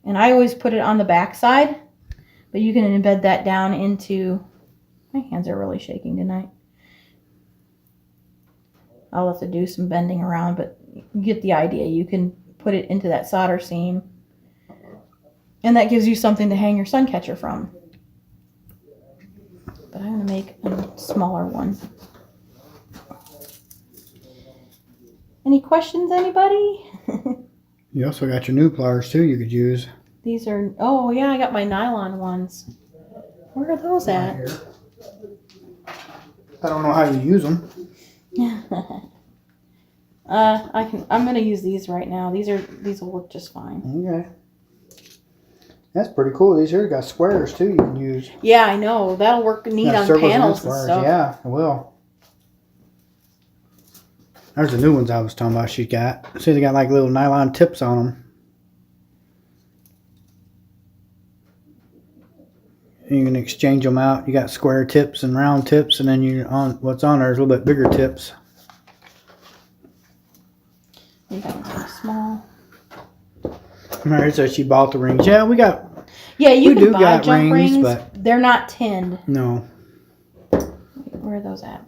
and I always put it on the back side, but you can embed that down into, my hands are really shaking tonight. I'll have to do some bending around, but you get the idea. You can put it into that solder seam, and that gives you something to hang your sun catcher from. But I'm going to make a smaller one. Any questions, anybody? You also got your new pliers too you could use. These are, oh yeah, I got my nylon ones. Where are those at? Right here. I don't know how you use them. I'm gonna use these right now. These will work just fine. Okay. That's pretty cool. These here got squares too you can use. Yeah, I know. That'll work neat on panels and stuff. Yeah, it will. There's the new ones I was talking about she got. See, they got like little nylon tips on them. You can exchange them out. You got square tips and round tips, and then what's on there is a little bit bigger tips. You got them small. Mary said she bought the rings. Yeah, we got. Yeah, you can do buy got jump rings, but they're not tinned. no. Where are those at?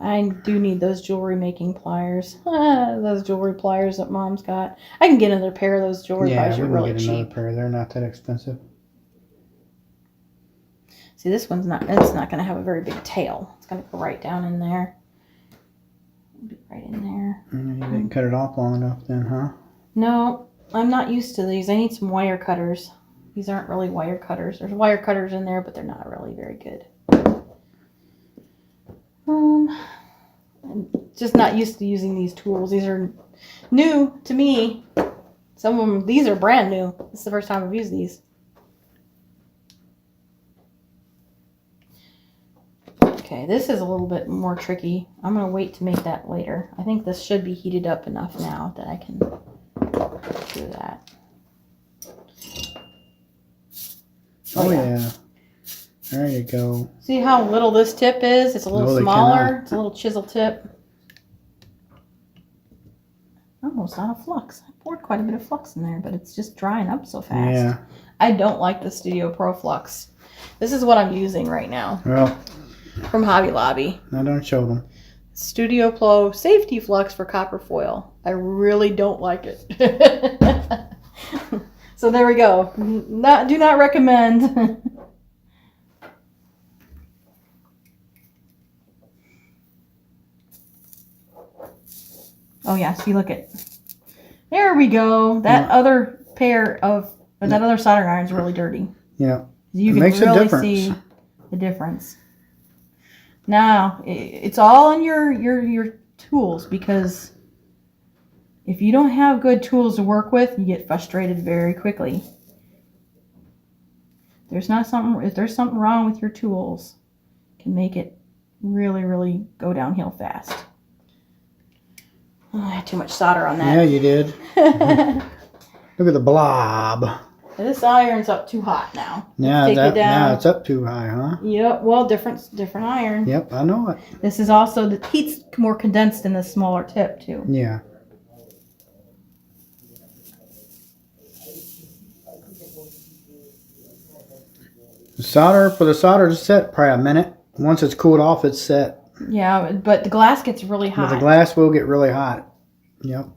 I do need those jewelry making pliers. Those jewelry pliers that Mom's got. I can get another pair of those jewelry pliers. Yeah, They're we can really get cheap. another pair. They're not that expensive. See, this one's not. It's not going to have a very big tail. It's going to go right down in there. Be right in there. You didn't cut it off long enough, then, huh? No, I'm not used to these. I need some wire cutters. These aren't really wire cutters. There's wire cutters in there, but they're not really very good. I'm just not used to using these tools. These are new to me. Some of them, these are brand new. This is the first time I've used these. Okay, this is a little bit more tricky. I'm going to wait to make that later. I think this should be heated up enough now that I can do that. Oh yeah. There you go. See how little this tip is? It's a little No, they smaller. cannot. It's a little chisel tip. Almost out of flux. I poured quite a bit of flux in there, but it's just drying up so fast. Yeah. I don't like the Studio Pro Flux. This is what I'm using right now Well, from Hobby Lobby. I don't show them. Studio Pro Safety Flux for copper foil. I really don't like it. So there we go. Do not recommend. Oh yeah, see, look at. There we go. That other that other soldering iron is really dirty. Yeah. You It can makes a really difference. see the difference. Now, it's all in your tools, because if you don't have good tools to work with, you get frustrated very quickly. If there's something wrong with your tools, it can make it really, really go downhill fast. Oh, I had too much solder on Yeah, that. you did. Look at the blob. This iron's up too hot now. Now Take it down. now it's up too high, huh? Yep, well, different iron. Yep, I know it. This is also, the heat's more condensed in the smaller tip too. Yeah. The solder to set probably a minute. Once it's cooled off, it's set. Yeah, but the glass gets really hot. But the glass will get really hot. Yep.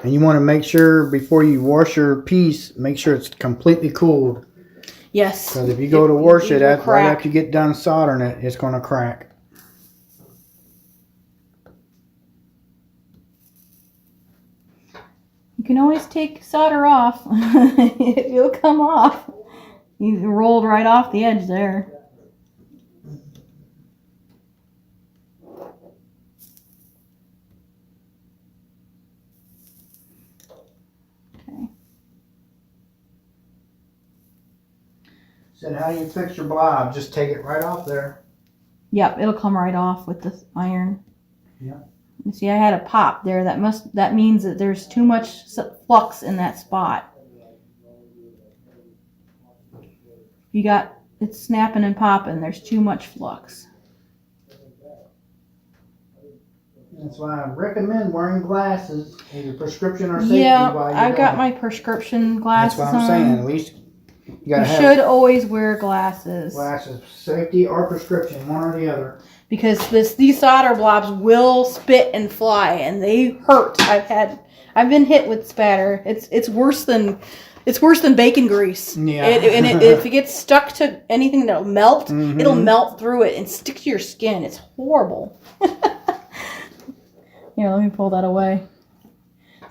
And you want to make sure before you wash your piece, make sure it's completely cooled. Yes. Because if you go to wash it, will right crack. after you get done soldering it, it's going to crack. You can always take solder off. It'll come off. You rolled right off the edge there. Okay. Said, how do you fix your blob? Just take it right off there. Yep, it'll come right off with the iron. Yeah. You see, I had a pop there. That means that there's too much flux in that spot. You got it's snapping and popping. There's too much flux. That's why I recommend wearing glasses, either prescription or safety. Yeah, while you're I've got going. my prescription glasses That's what I'm on. saying. At least you You gotta have should always wear glasses glasses, safety or prescription, one or the other. because these solder blobs will spit and fly, and they hurt. I've been hit with spatter. It's worse than bacon grease. Yeah. If it gets stuck to anything that'll melt, Mhm. it'll melt through it and stick to your skin. It's horrible. Here, let me pull that away.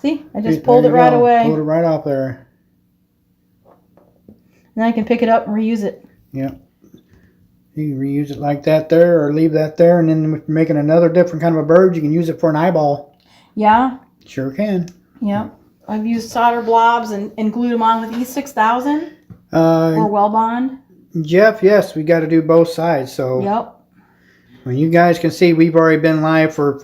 See, I just pulled it There you right go. away. Pulled it right off there. And I can pick it up and reuse it. Yep. You can reuse it like that there, or leave that there, and then if you're making another different kind of a bird, you can use it for an eyeball. Yeah, Sure can. yeah. I've used solder blobs and glued them on with E6000 or Uh, Wellbond. Jeff, yes, we got to do both sides. So Yep. when you guys can see, we've already been live for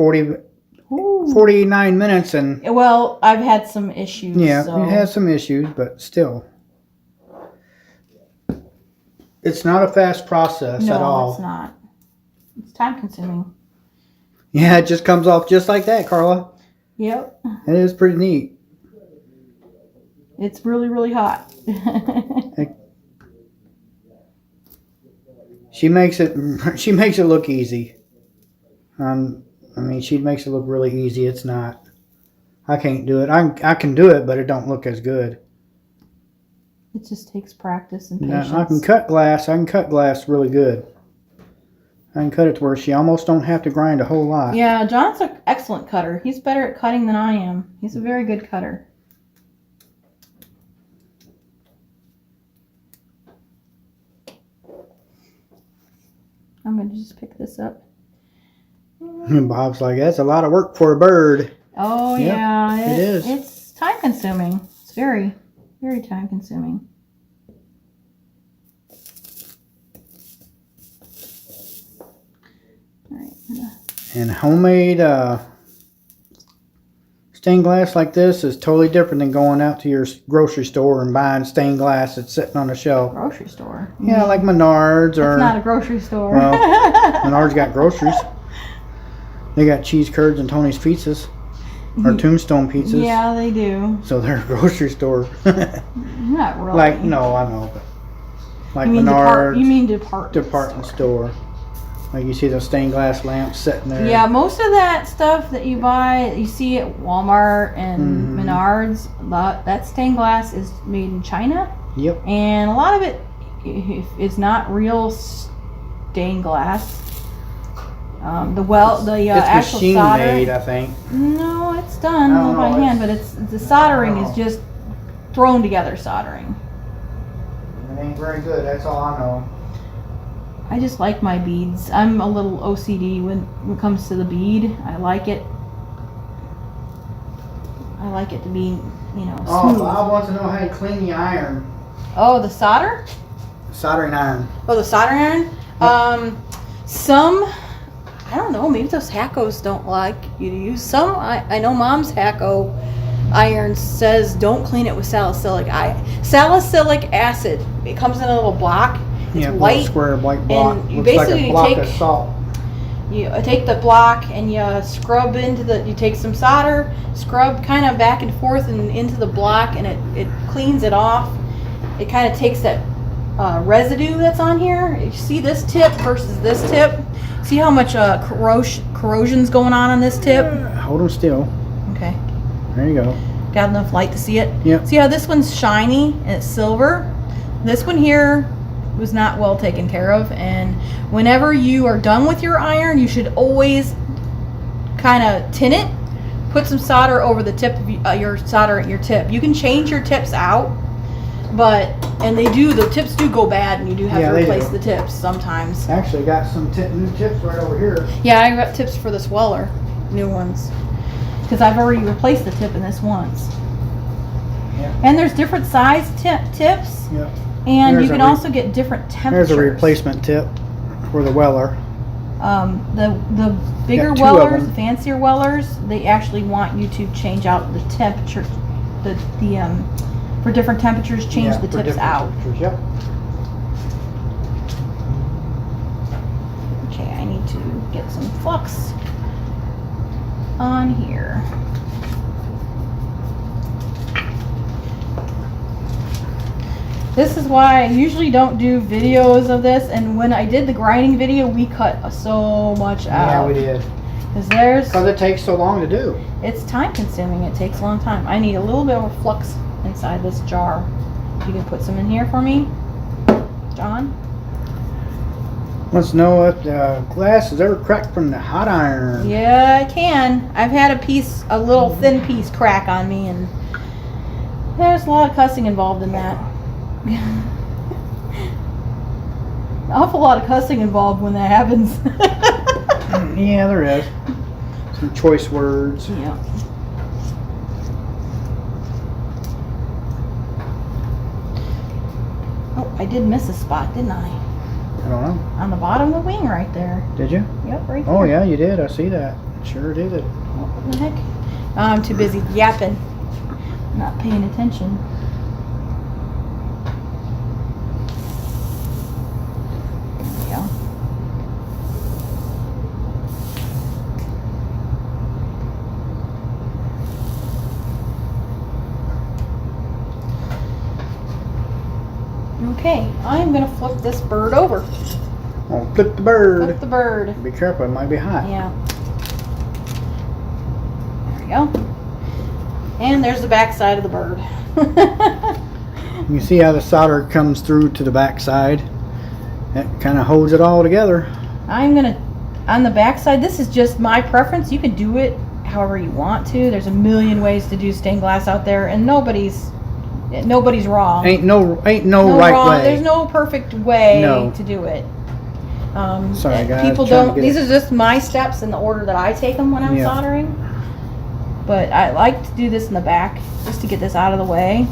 Ooh. 49 minutes, and Well, I've had some issues. yeah, so. it has some issues, but still. It's not a fast process No, at all. it's not. It's time consuming. Yeah, it just comes off just like that, Carla. Yep. It is pretty neat. It's really, really hot. She makes it look easy. I mean, she makes it look really easy. It's not. I can't do it. I can do it, but it don't look as good. It just takes practice and Now, patience. I can cut glass. I can cut glass really good. I can cut it to where she almost don't have to grind a whole lot. Yeah, John's an excellent cutter. He's better at cutting than I am. He's a very good cutter. I'm gonna just pick this up. And Bob's like, that's a lot of work for a bird. Oh Yep, yeah, it is. It's time consuming. It's very, very time consuming. All right. And homemade stained glass like this is totally different than going out to your grocery store and buying stained glass that's sitting on a shelf. Grocery store. Yeah, like Menards or... It's not a grocery store. Well, Menards got groceries. They got cheese curds and Tony's pizzas. Or Tombstone pizzas. Yeah, they do. So they're a grocery store. Not really. Like, no, I know. But like you mean Menards. You mean department store. Like you see those stained glass lamps sitting there. Yeah, most of that stuff that you buy, you see at Walmart and Menards, that stained glass is made in China. Yep. And a lot of it is not real stained glass. It's actual machine solder, made, I think. No, it's done I don't by know, hand, but it's the soldering is just thrown together soldering. It ain't very good. That's all I know. I just like my beads. I'm a little OCD when it comes to the bead. I like it. I like it to be, smooth. Oh, Bob wants to know how you clean the iron. Oh, the solder? Soldering iron. Oh, the soldering iron? I don't know, maybe those Hackos don't like you to use some. I know Mom's Hacko iron says don't clean it with salicylic acid. It comes in a little block. It's white. Little square white block. And you Looks like basically a block take of salt. You take the block and you scrub you take some solder, scrub kind of back and forth and into the block, and it cleans it off. It kind of takes that residue that's on here. You see this tip versus this tip? See how much corrosion's going on this tip? Hold them still. Okay. There you go. Got enough light to see it? Yep. See how this one's shiny and it's silver? This one here was not well taken care of, and whenever you are done with your iron, you should always kind of tin it. Put some solder over the tip of your tip. You can change your tips out, the tips do go bad, and you do have to replace the tips sometimes. Actually, got some new tips right over here. Yeah, I got tips for this Weller, new ones, because I've already replaced the tip in this once. Yeah. And there's different size tips. Yep. And you can also get different temperatures. There's a replacement tip for the Weller. The bigger Wellers, the fancier Wellers, they actually want you to change out the temperature, for different temperatures, change the tips out. Yep. Okay, I need to get some flux on here. This is why I usually don't do videos of this, and when I did the grinding video, we cut so much out. Yeah, we did. Because it takes so long to do. It's time consuming. It takes a long time. I need a little bit of flux inside this jar. You can put some in here for me, John? Wants to know if the glass is ever cracked from the hot iron. Yeah, I can. I've had a little thin piece crack on me, and there's a lot of cussing involved in that. An awful lot of cussing involved when that happens. Yeah, there is. Some choice words. Yeah. Oh, I did miss a spot, didn't I? I don't know. On the bottom of the wing right there. Did you? Yep, right there. Oh, yeah, you did. I see that. Sure did. What the heck? I'm too busy yapping. Not paying attention. There we go. Okay, I'm gonna flip this bird over. Oh, flip the bird. Flip the bird. Be careful, it might be hot. Yeah. There we go. And there's the back side of the bird. You see how the solder comes through to the back side? That kind of holds it all together. I'm gonna, on the back side, this is just my preference. You can do it however you want to. There's a million ways to do stained glass out there, and nobody's wrong. Ain't no right wrong. way. There's no perfect way No. to do it. Sorry, guys, People trying to don't. get These it. are just my steps in the order that I take them when I'm Yeah. soldering. But I like to do this in the back just to get this out of the way.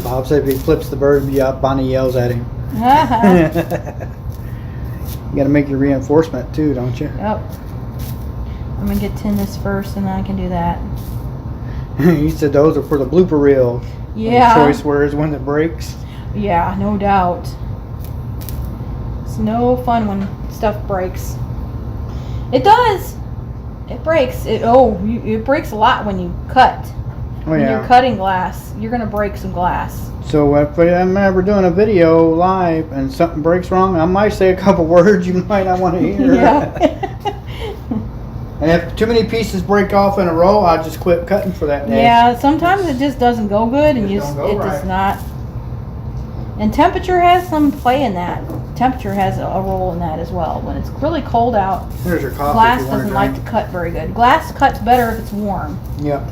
Bob said if he flips the bird up, Bonnie yells at him. You got to make your reinforcement too, don't you? Yep. I'm gonna get tin this first, and then I can do that. He said those are for the blooper reel. Yeah. The choice words when it breaks. Yeah, no doubt. It's no fun when stuff breaks. It does. It breaks. It breaks a lot when you cut. Oh When yeah. you're cutting glass, you're gonna break some glass. So if I'm ever doing a video live and something breaks wrong, I might say a couple words you might not want to hear. Yeah. And if too many pieces break off in a row, I'll just quit cutting for that day. Yeah, sometimes it just doesn't go good, and Just don't go it does right. not. And temperature has some play in that. Temperature has a role in that as well. When it's really cold out, Here's your coffee. glass if you want doesn't to like drink. to cut very good. Glass cuts better if it's warm. Yep.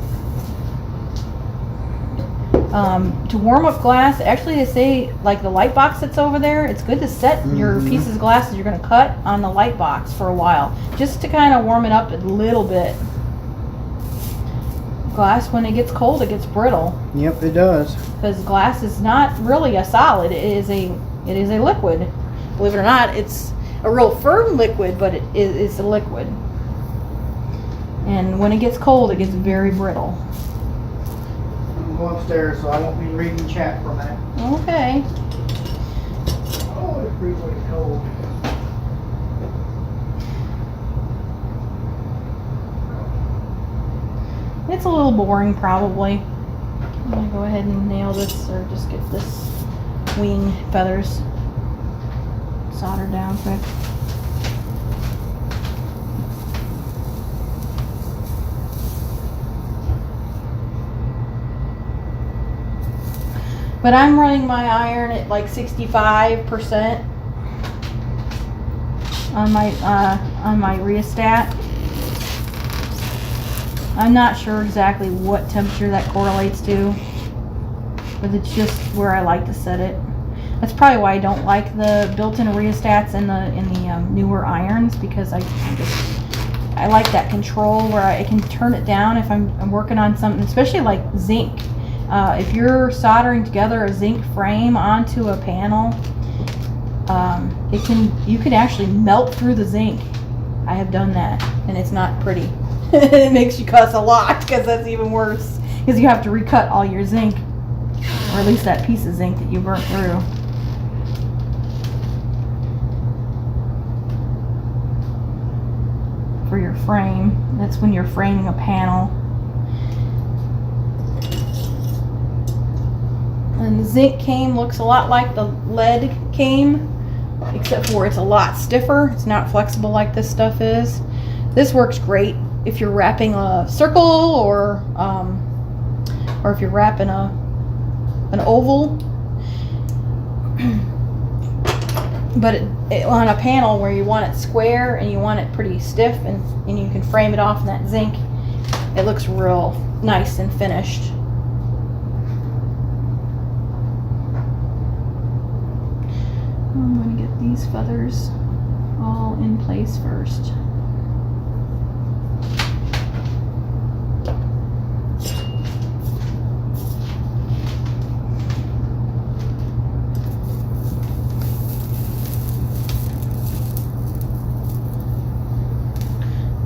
To warm up glass, actually they say, like the light box that's over there, it's good to set your Mhm. pieces of glass that you're going to cut on the light box for a while, just to kind of warm it up a little bit. Glass, when it gets cold, it gets brittle, Yep, it does. because glass is not really a solid. It is a liquid. Believe it or not, it's a real firm liquid, but it's a liquid. And when it gets cold, it gets very brittle. I'm going upstairs, so I won't be reading chat for a minute. Okay. Oh, it's freezing cold. It's a little boring, probably. I'm gonna go ahead and nail this, or just get this wing feathers soldered down quick. But I'm running my iron at like 65% on my rheostat. I'm not sure exactly what temperature that correlates to, but it's just where I like to set it. That's probably why I don't like the built-in rheostats in the newer irons, because I like that control where I can turn it down if I'm working on something, especially like zinc. If you're soldering together a zinc frame onto a panel, you can actually melt through the zinc. I have done that, and it's not pretty. It makes you cuss a lot, because that's even worse, because you have to recut all your zinc, or at least that piece of zinc that you burnt through. For your frame, that's when you're framing a panel. And the zinc cane looks a lot like the lead cane, except for it's a lot stiffer. It's not flexible like this stuff is. This works great if you're wrapping a circle, or if you're wrapping an oval. But on a panel where you want it square and you want it pretty stiff, and you can frame it off in that zinc, it looks real nice and finished. I'm going to get these feathers all in place first.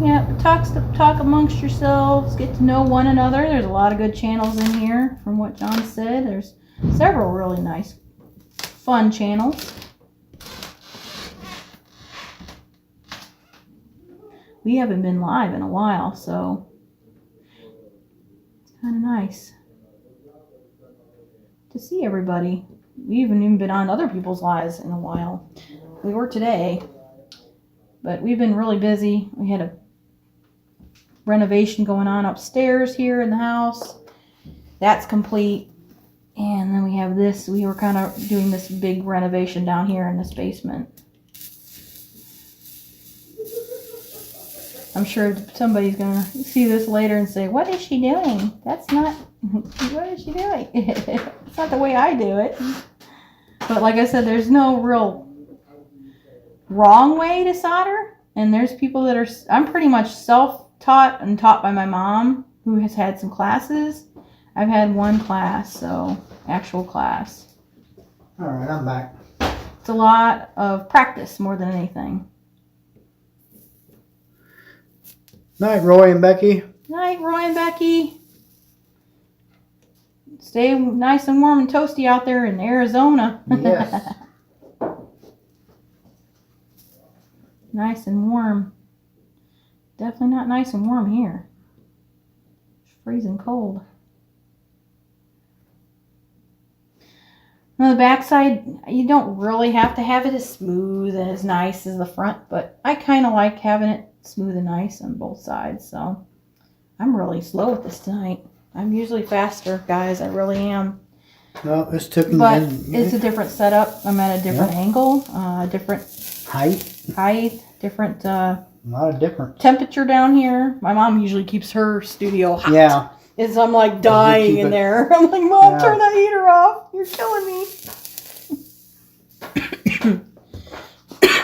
Yeah, talk amongst yourselves, get to know one another. There's a lot of good channels in here, from what John said. There's several really nice, fun channels. We haven't been live in a while, so it's kind of nice to see everybody. We haven't even been on other people's lives in a while. We were today, but we've been really busy. We had a renovation going on upstairs here in the house. That's complete. And then we have this. We were kind of doing this big renovation down here in this basement. I'm sure somebody's gonna see this later and say, "What is she doing? That's not, what is she doing?" It's not the way I do it. But like I said, there's no real wrong way to solder, and there's people that are. I'm pretty much self-taught and taught by my mom, who has had some classes. I've had one class, so actual class. All right, I'm back. It's a lot of practice more than anything. Night, Roy and Becky. Night, Roy and Becky. Stay nice and warm and toasty out there in Arizona. Yes. Nice and warm. Definitely not nice and warm here. It's freezing cold. On the backside, you don't really have to have it as smooth and as nice as the front, but I kind of like having it smooth and nice on both sides, so I'm really slow with this tonight. I'm usually faster, guys. I really am. No, this took me. But it's a different setup. I'm at a different angle, different height, different a lot of different. temperature down here. My mom usually keeps her studio hot. Yeah. Is I'm like dying in there. I'm like, Mom, turn that heater off. You're killing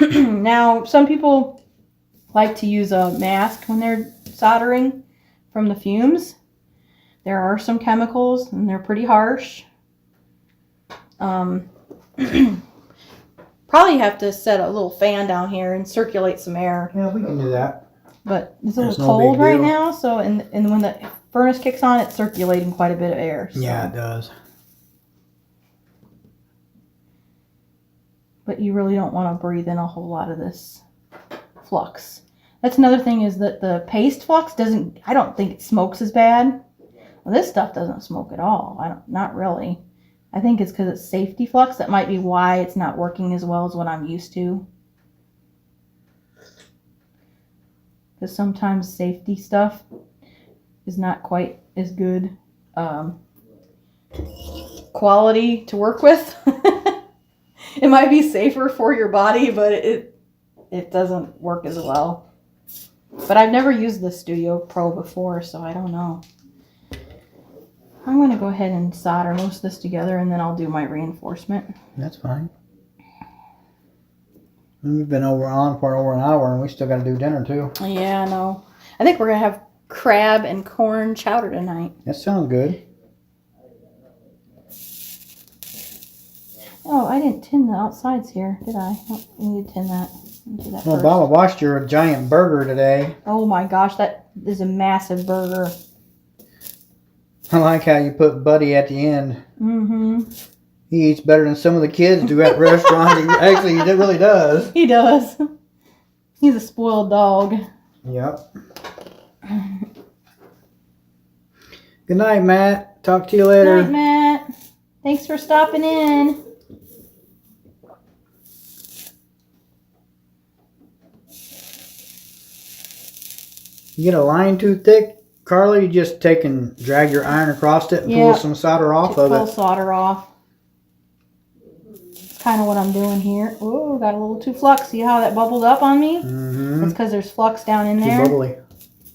me. Now, some people like to use a mask when they're soldering from the fumes. There are some chemicals, and they're pretty harsh. Probably have to set a little fan down here and circulate some air. Yeah, we can do that. But it's a little That's no cold big right deal. now, so and when the furnace kicks on, it's circulating quite a bit of air. So. Yeah, it does. But you really don't want to breathe in a whole lot of this flux. That's another thing, is that the paste flux doesn't, I don't think it smokes as bad. Well, this stuff doesn't smoke at all. Not really. I think it's because it's safety flux. That might be why it's not working as well as what I'm used to. Because sometimes safety stuff is not quite as good quality to work with. It might be safer for your body, but it doesn't work as well. But I've never used the Studio Pro before, so I don't know. I'm going to go ahead and solder most of this together, and then I'll do my reinforcement. That's fine. We've been on for over an hour, and we still got to do dinner too. Yeah, I know. I think we're going to have crab and corn chowder tonight. That sounds good. Oh, I didn't tin the outsides here, did I? Oh, we need to tin that. I'll do that Well, first. Baba watched your giant burger today. Oh my gosh, that is a massive burger. I like how you put Buddy at the end. Mm-hmm. He eats better than some of the kids do at restaurants. He really does. He does. He's a spoiled dog. Yep. Good night, Matt. Talk to you later. Night, Matt. Thanks for stopping in. You get a line too thick, Carly, you just take and drag your iron across it and pull some solder off of Pull it. solder off. That's kind of what I'm doing here. Oh, got a little too flux. See how that bubbled up on me? Mm-hmm. It's because there's flux down in Too there. bubbly.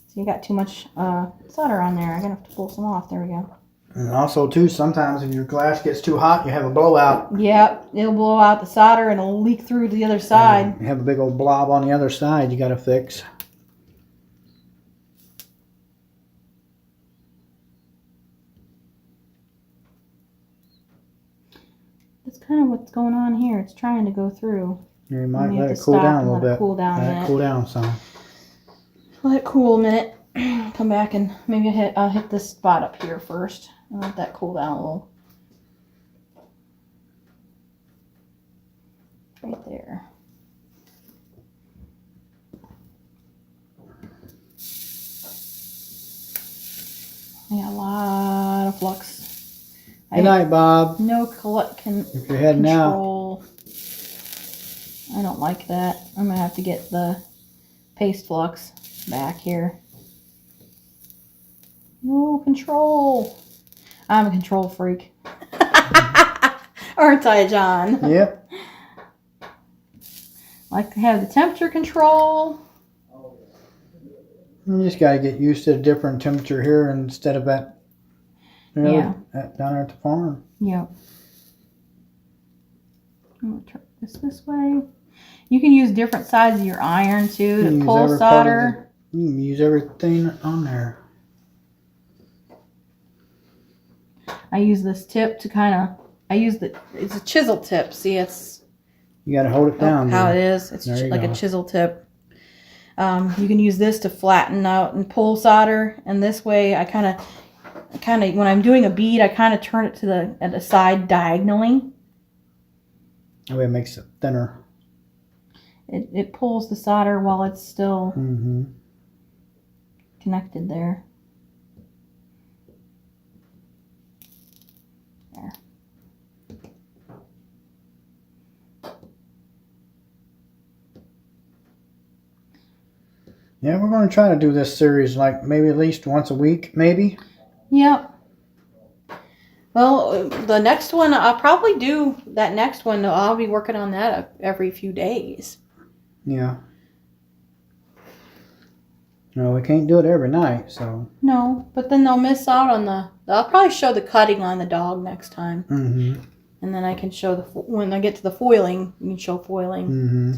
So you got too much solder on there. I'm going to have to pull some off. There we go. And also, too, sometimes if your glass gets too hot, you have a blowout. Yep, it'll blow out the solder and it'll leak through to the other side. You have a big old blob on the other side you got to fix. That's kind of what's going on here. It's trying to go through. You might You let have it to cool stop down a and little let it bit. cool down a Let it minute. cool down some. Let it cool a minute. Come back and maybe I'll hit this spot up here first and let that cool down a little. Right there. I got a lot of flux. Good night, Bob. No If you're heading out. control. I don't like that. I'm gonna have to get the paste flux back here. No control. I'm a control freak. Aren't I, John? Yep. Like to have the temperature control. You just got to get used to a different temperature here instead of at, down there at the farm. Yep. I'm gonna turn this way. You can use different sides of your iron too You to use pull every part of solder. You can use everything on there. I use this tip to kind of. It's a chisel tip. See, it's You got to hold it down. how it dude. is. It's There you like go. a chisel tip. You can use this to flatten out and pull solder, and this way I kind of when I'm doing a bead, I kind of turn it to the side diagonally. That way it makes it thinner. It pulls the solder while it's still Mm-hmm. connected there. There. Yeah, we're going to try to do this series like maybe at least once a week, maybe. Yep. Well, the next one, I'll probably do that next one. I'll be working on that every few days. Yeah. No, we can't do it every night, so. No, but then they'll miss out on I'll probably show the cutting on the dog next time. Mm-hmm. And then I can show when I get to the foiling, you can show foiling. Mm-hmm.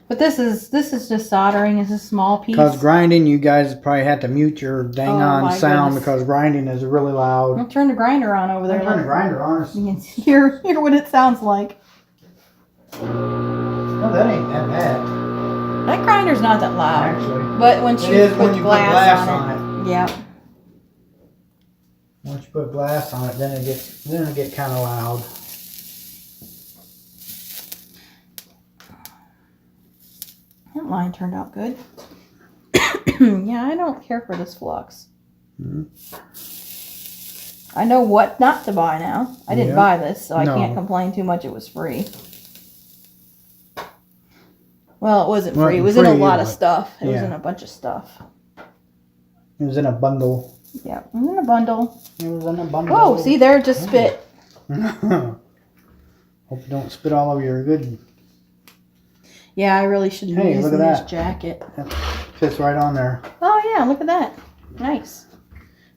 But this is just soldering. It's a small piece. Because grinding, you guys probably had to mute your dang on my sound goodness. because grinding is really loud. I'll turn the grinder on over there. Turn the grinder on. You can hear what it sounds like. No, that ain't that bad, That grinder's not that loud. actually. But once It you is put when you put glass glass on it. Yeah. Once you put glass on it, then it get kind of loud. That line turned out good. Yeah, I don't care for this flux. Mm-hmm. I know what not to buy now. I didn't Yeah. buy this, so I No. can't complain too much. It was free. Well, it wasn't Well, free. It was in a free, lot of but- stuff. It was yeah. in a bunch of stuff. It was in a bundle. Yeah, it was in a bundle. It was in a bundle. Whoa, see there, it just spit. Hope you don't spit all over your good. Yeah, I really should be Hey, look using at this that. jacket. Fits right on there. Oh yeah, look at that. Nice.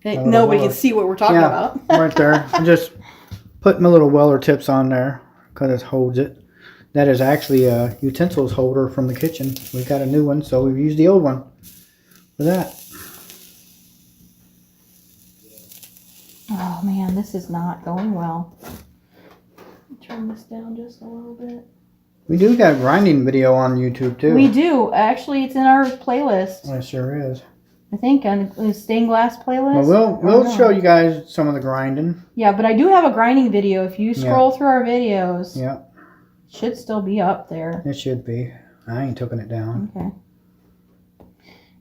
little Nobody Weller. can see what we're talking about. Right there. I just put my little Weller tips on there because it holds it. That is actually a utensils holder from the kitchen. We got a new one, so we've used the old one for that. Oh man, this is not going well. Turn this down just a little bit. We do got a grinding video on YouTube too. We do. Actually, it's in our playlist. It sure is. I think on the stained glass playlist. Well, we'll show you guys some of the grinding. Yeah, but I do have a grinding video. If you scroll through our videos, Yeah, it should still be up there. it should be. I ain't taking it down. Okay.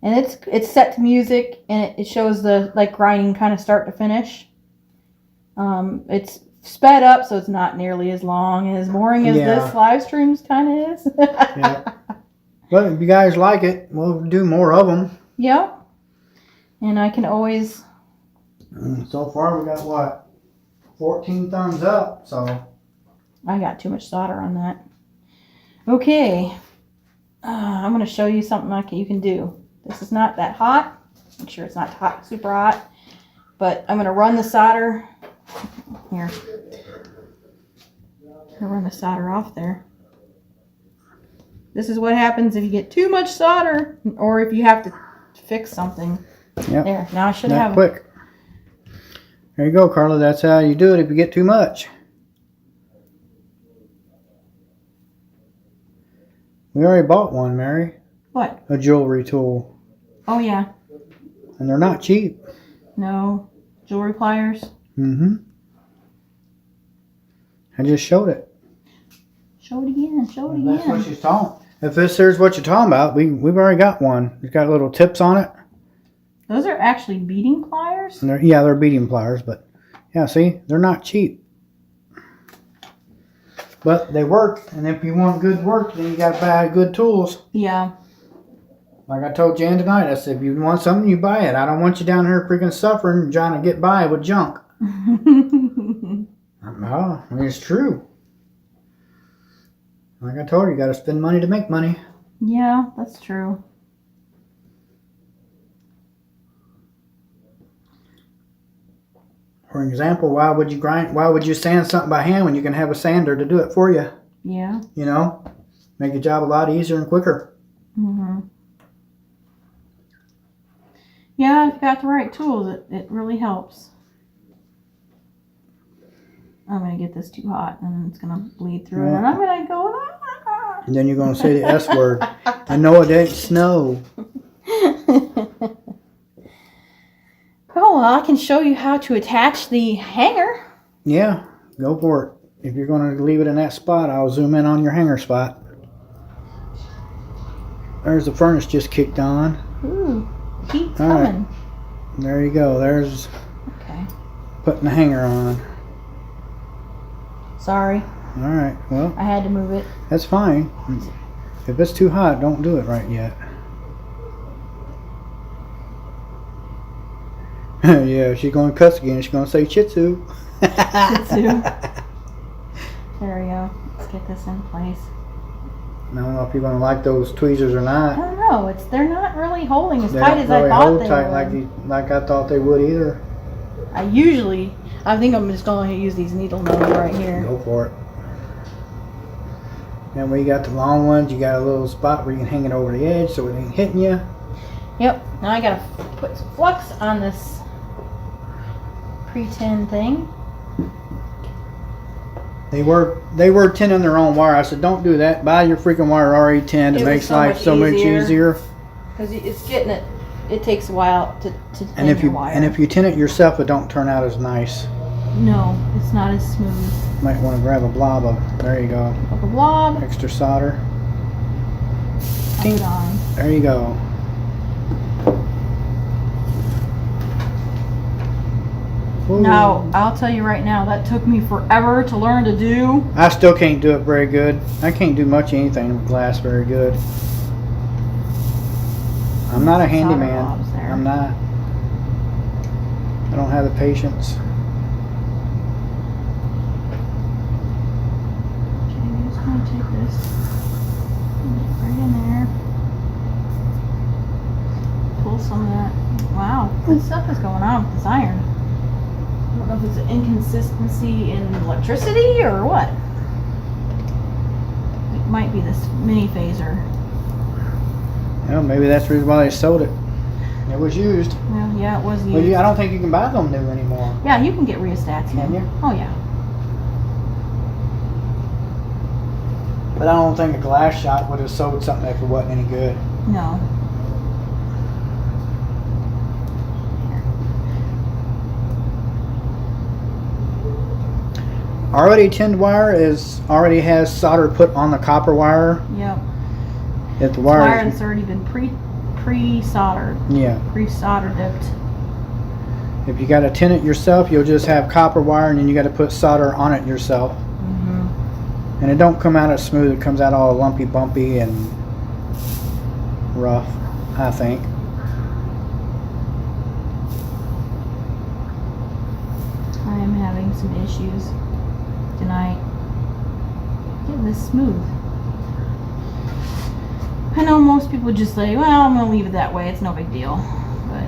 And it's set to music, and it shows the grinding kind of start to finish. It's sped up, so it's not nearly as long and as boring as this live streams kind of is. Yeah. But if you guys like it, we'll do more of them. Yep. And I can always. So far, we got what? 14 thumbs up. So I got too much solder on that. Okay. I'm going to show you something you can do. This is not that hot. Make sure it's not hot, super hot. But I'm going to run the solder. Here. I'm going to run the solder off there. This is what happens if you get too much solder or if you have to fix something. Yep. There. Now I should that have. quick. There you go, Carla. That's how you do it if you get too much. We already bought one, Mary. What? A jewelry tool. Oh, yeah. And they're not cheap. No. Jewelry pliers. Mm-hmm. I just showed it. Show it again. Show it That's what again. she's talking. If this here's what you're talking about, we've already got one. It's got little tips on it. Those are actually beading pliers? And they're beading pliers, but yeah, see, they're not cheap. But they work, and if you want good work, then you gotta buy good tools. Yeah. Like I told Jan tonight, I said, if you want something, you buy it. I don't want you down here freaking suffering trying to get by with junk. Oh, I mean, it's true. Like I told her, you gotta spend money to make money. Yeah, that's true. For example, why would you sand something by hand when you can have a sander to do it for you? Yeah. You know? Make your job a lot easier and quicker. Mm-hmm. Yeah, if you got the right tools, it really helps. I'm gonna get this too hot and it's gonna bleed through, and I'm gonna go. And then you're gonna say the S word. I know it ain't snow. Oh, well, I can show you how to attach the hanger. Yeah, go for it. If you're gonna leave it in that spot, I'll zoom in on your hanger spot. There's the furnace just kicked on. Ooh, heat's All right. coming. There you go. There's Okay. putting the hanger on. Sorry, All right. Well, I had to move it. that's fine. If it's too hot, don't do it right yet. Yeah, she's going to cuss again. She's going to say Shih Tzu. Shih Tzu. There we go. Let's get this in place. I don't know if you're going to like those tweezers or I not. don't know. They're not really holding as They tight don't as I really thought hold they tight would. like I thought they would either. I think I'm just going to use these needle nose right here. Go for it. And where you got the long ones, you got a little spot where you can hang it over the edge so it ain't hitting you. Yep. Now I gotta put some flux on this pretend thing. They were tinning their own wire. I said, don't do that. Buy your freaking wire already tinned. It It was makes so life much so much easier. easier. Because it's getting it. It takes a while to And thin your wire. if you tin it yourself, it don't turn out as nice. No, it's not as smooth. Might want to grab a blob of. There you go. Like a blob. Extra solder. Put it on. There you go. Ooh. Now, I'll tell you right now, that took me forever to learn to do. I still can't do it very good. I can't do much anything with glass very good. I'm not a Solder handyman. blobs there. I'm not. I don't have the patience. Okay, I'm just gonna take this and get right in there. Pull some of that. Wow, good stuff is going on with this iron. I don't know if it's an inconsistency in electricity or what. It might be this mini phaser. Well, maybe that's the reason why they sold it. It was used. Well, yeah, it was Well, used. I don't think you can buy them new anymore. Yeah, you can get rheostats. Can you? Oh yeah. But I don't think a glass shop would have sold something if it wasn't any good. No. Already tinned wire already has solder put on the copper wire. Yep. If the Wire wire, has already been pre-soldered, yeah. pre-solder dipped. If you got to tin it yourself, you'll just have copper wire, and then you got to put solder on it yourself. Mm-hmm. And it don't come out as smooth. It comes out all lumpy, bumpy, and rough, I think. I am having some issues tonight. Getting this smooth. I know most people just say, well, I'm gonna leave it that way, it's no big deal. But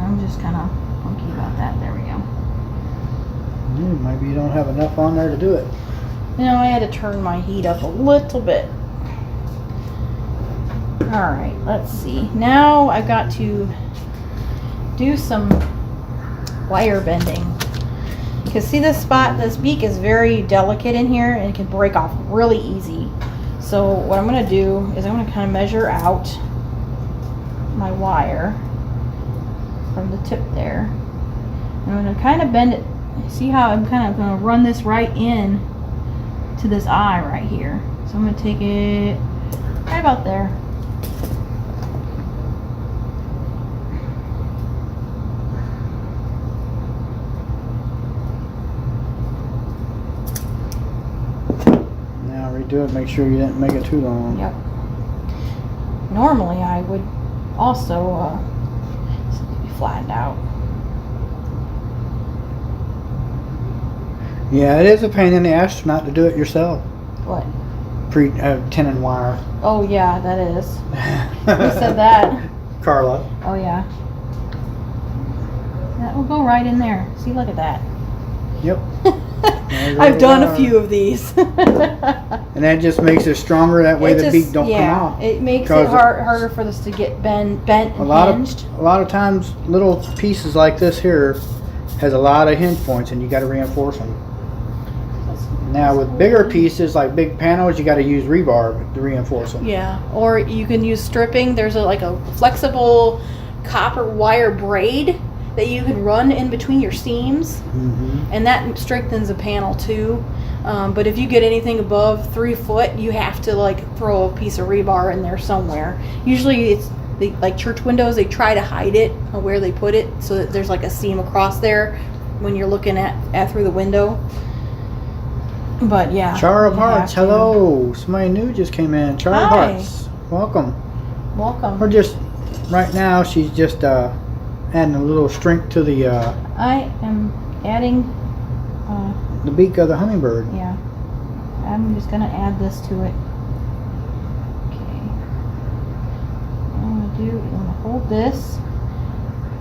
I'm just kinda funky about that. There we go. Maybe you don't have enough on there to do it. You know, I had to turn my heat up a little bit. Alright, let's see. Now I've got to do some wire bending. Because see this spot, this beak is very delicate in here and it can break off really easy. So what I'm going to do is I'm going to kind of measure out my wire from the tip there. And I'm going to kind of bend it. See how I'm kind of going to run this right in to this eye right here. So I'm going to take it right about there. Now redo it. Make sure you didn't make it too long. Yep. Normally I would also be flattened out. Yeah, it is a pain in the ass not to do it yourself. What? Tin and wire. Oh yeah, that is. Who said that? Carla. Oh yeah. That will go right in there. See, look at that. Yep. I've done a few of these. And that just makes it stronger. That way the beak don't come off. It makes it harder for this to get bent and hinged. A lot of times, little pieces like this here has a lot of hinge points, and you got to reinforce them. Now with bigger pieces like big panels, you got to use rebar to reinforce them. Yeah, or you can use stripping. There's like a flexible copper wire braid that you can run in between your seams, and that strengthens a panel too. But if you get anything above 3 foot, you have to like throw a piece of rebar in there somewhere. Usually it's like church windows, they try to hide it where they put it so that there's like a seam across there when you're looking at through the window. But yeah. Char of Hearts, hello. Somebody new just came in. Char of Hearts, welcome. Welcome. We're just, right now, she's just adding a little strength to the I am adding the beak of the hummingbird. Yeah. I'm just gonna add this to it. Okay. What I'm gonna do is I'm gonna hold this.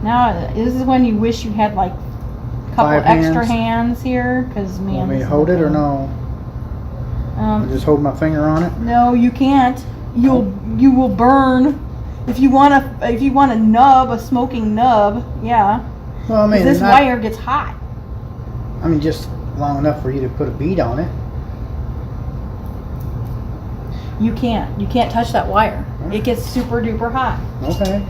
Now this is when you wish you had like a couple extra hands here, because man. Want me to hold it or no? I'll just hold my finger on it. No, you can't. You will burn. If you want a nub, a smoking nub, yeah. Well, I mean, this wire gets hot. I mean, just long enough for you to put a bead on it. You can't touch that wire. It gets super duper hot. Okay.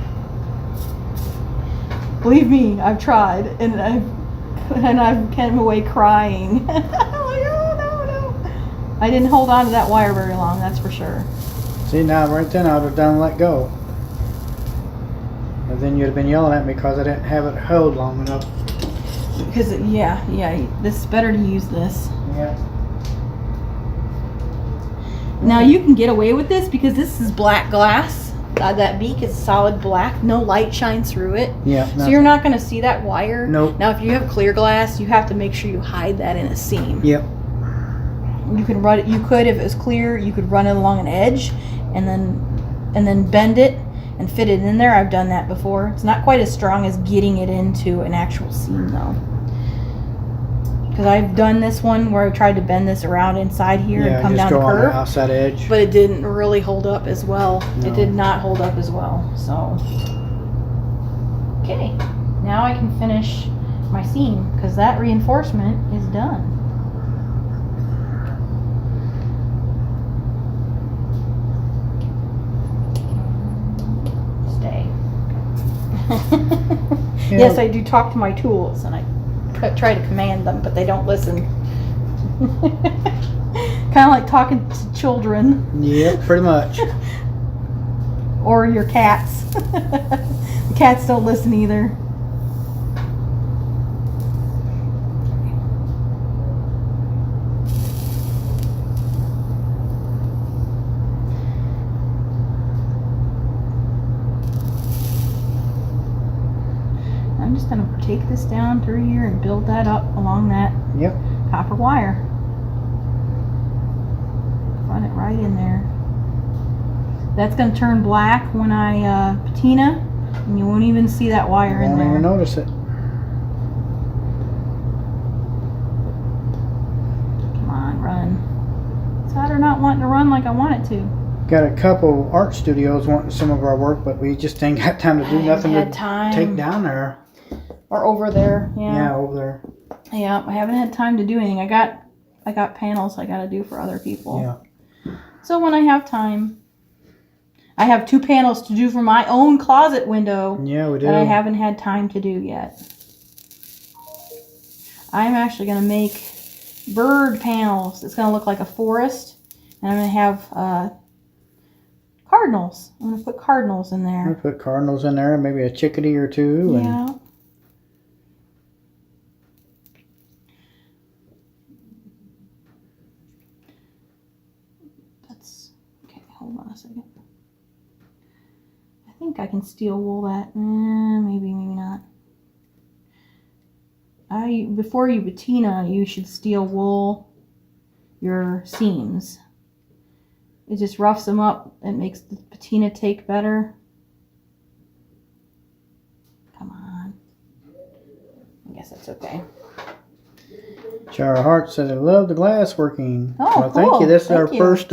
Believe me, I've tried, and I've came away crying. I'm like, oh no. I didn't hold on to that wire very long, that's for sure. See, now right then I would have done let go. But then you'd have been yelling at me because I didn't have it held long enough. Because yeah, this is better to use this. Yeah. Now you can get away with this because this is black glass. That beak is solid black. No light shines through it. Yeah. So you're not going to see that wire. Nope. Now if you have clear glass, you have to make sure you hide that in a seam. Yep. You can run it. You could, if it was clear, you could run it along an edge, and then bend it and fit it in there. I've done that before. It's not quite as strong as getting it into an actual seam though. Because I've done this one where I tried to bend this around inside here and come down the curve. On the outside edge. But it didn't really hold up as well. No. It did not hold up as well. So, okay. Now I can finish my seam because that reinforcement is done. Yes, I do talk to my tools and I try to command them, but they don't listen. Kind of like talking to children. Yeah, pretty much. Or your cats. The cats don't listen either. I'm just going to take this down through here and build that up along that copper wire. Run it right in there. That's going to turn black when I patina, and you won't even see that wire in there. Won't even notice it. Come on, run. It's hot or not wanting to run like I want it to. Got a couple art studios wanting some of our work, but we just ain't got time to do nothing to take down there. Or over there, yeah. Yeah, over there. Yeah, I haven't had time to do anything. I got panels I got to do for other people. Yeah. So when I have time, I have 2 panels to do for my own closet window. Yeah, we do. That I haven't had time to do yet. I'm actually going to make bird panels. It's going to look like a forest, and I'm going to have cardinals. I'm going to put cardinals in there. We'll put cardinals in there, maybe a chickadee or 2. Yeah. And Okay, hold on a second. I think I can steel wool that. Maybe not. Before you patina, you should steel wool your seams. It just roughs them up. It makes the patina take better. Come on. I guess that's okay. Chara Hart says, I love the glass working. Oh, well, thank cool. you. This is Thank our you. first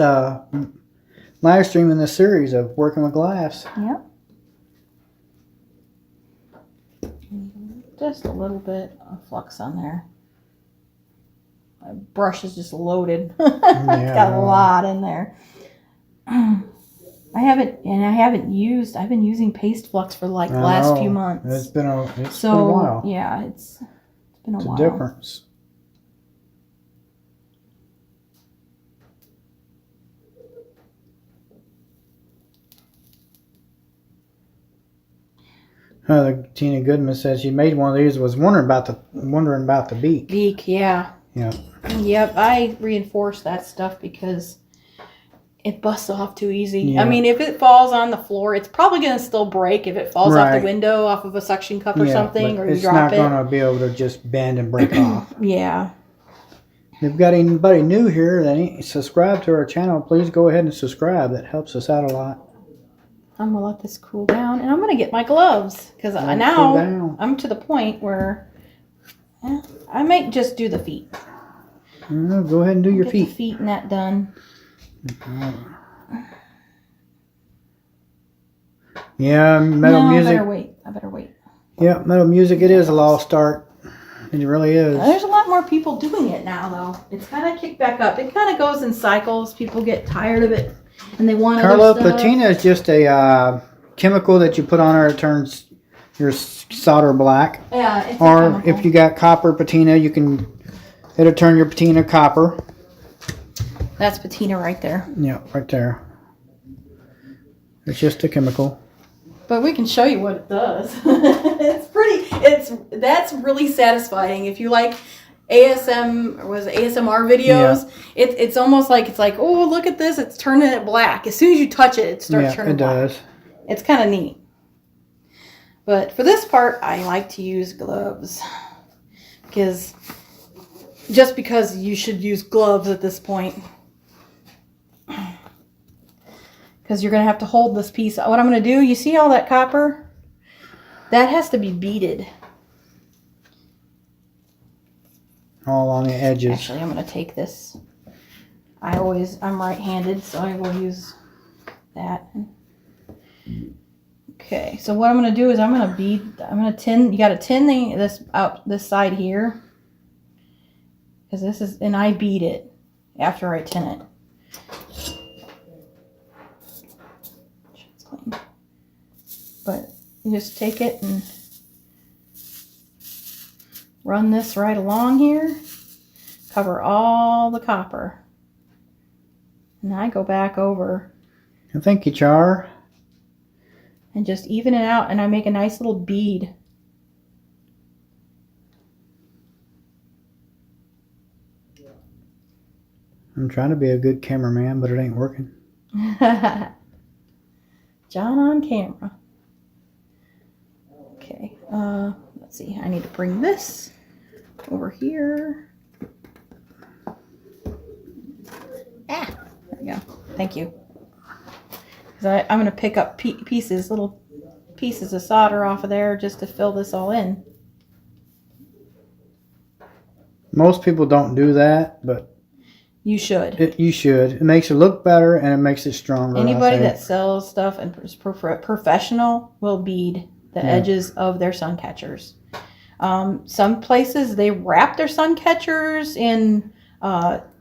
live stream in this series of working with glass. Yep. Just a little bit of flux on there. My brush is just loaded. It's got a lot in there. I've been using paste flux for like the last few months. It's been a while. Yeah, it's been a while. It's a difference. Tina Goodman says she made one of these. Was wondering about the beak. Beak, yeah. Yeah. Yep, I reinforce that stuff because it busts off too easy. Yeah. I mean, if it falls on the floor, it's probably going to still break if it falls off the window, off of a suction cup or something, or you drop it. It's not going to be able to just bend and break off. Yeah. If you've got anybody new here that ain't subscribed to our channel, please go ahead and subscribe. That helps us out a lot. I'm going to let this cool down, and I'm going to get my gloves, because now I'm to the point where I might just do the feet. Go ahead and do your feet. Get the feet and that done. Yeah, metal music. I better wait. Yeah, metal music. It is a lost art. It really is. There's a lot more people doing it now, though. It's kind of kicked back up. It kind of goes in cycles. People get tired of it, and they want Carlo, other stuff. patina is just a chemical that you put on her. It turns your solder black. Yeah, it's or if you got copper patina, it'll turn your patina copper. That's patina right there. Yeah, right there. It's just a chemical. But we can show you what it does. That's really satisfying. If you like ASMR videos, it's almost like oh, look at this, it's turning it black. As soon as you touch it, it starts turning black. It does. It's kind of neat. But for this part, I like to use gloves. Because you should use gloves at this point. Because you're going to have to hold this piece. What I'm going to do, you see all that copper? That has to be beaded. All on the edges. Actually, I'm going to take this. I'm right-handed, so I will use that. Okay, so what I'm going to do is I'm going to tin, you got to tin this out this side here. Because and I beat it after I tin it. It's clean. But you just take it and run this right along here. Cover all the copper. And I go back over. Thank you, Char. And just even it out, and I make a nice little bead. I'm trying to be a good cameraman, but it ain't working. John on camera. Okay, let's see. I need to bring this over here. There we go. Thank you. Because I'm going to pick up little pieces of solder off of there just to fill this all in. Most people don't do that, but you should. You should. It makes it look better and it makes it stronger. Anybody that sells stuff and is professional will bead the edges of their sun catchers. Some places they wrap their sun catchers in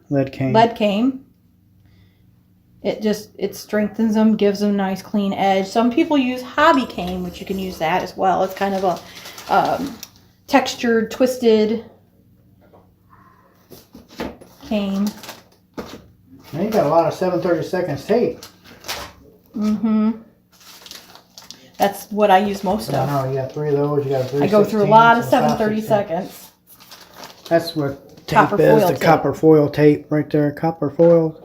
lead cane. It strengthens them, gives them a nice clean edge. Some people use hobby cane, which you can use that as well. It's kind of a textured, twisted cane. Now you got a lot of 7/32 tape. Mm-hmm. That's what I use most of. I know, you got 3 of those. You got 3. I go through a lot of 7/32. That's what tape is. The copper foil tape right there. Copper foil.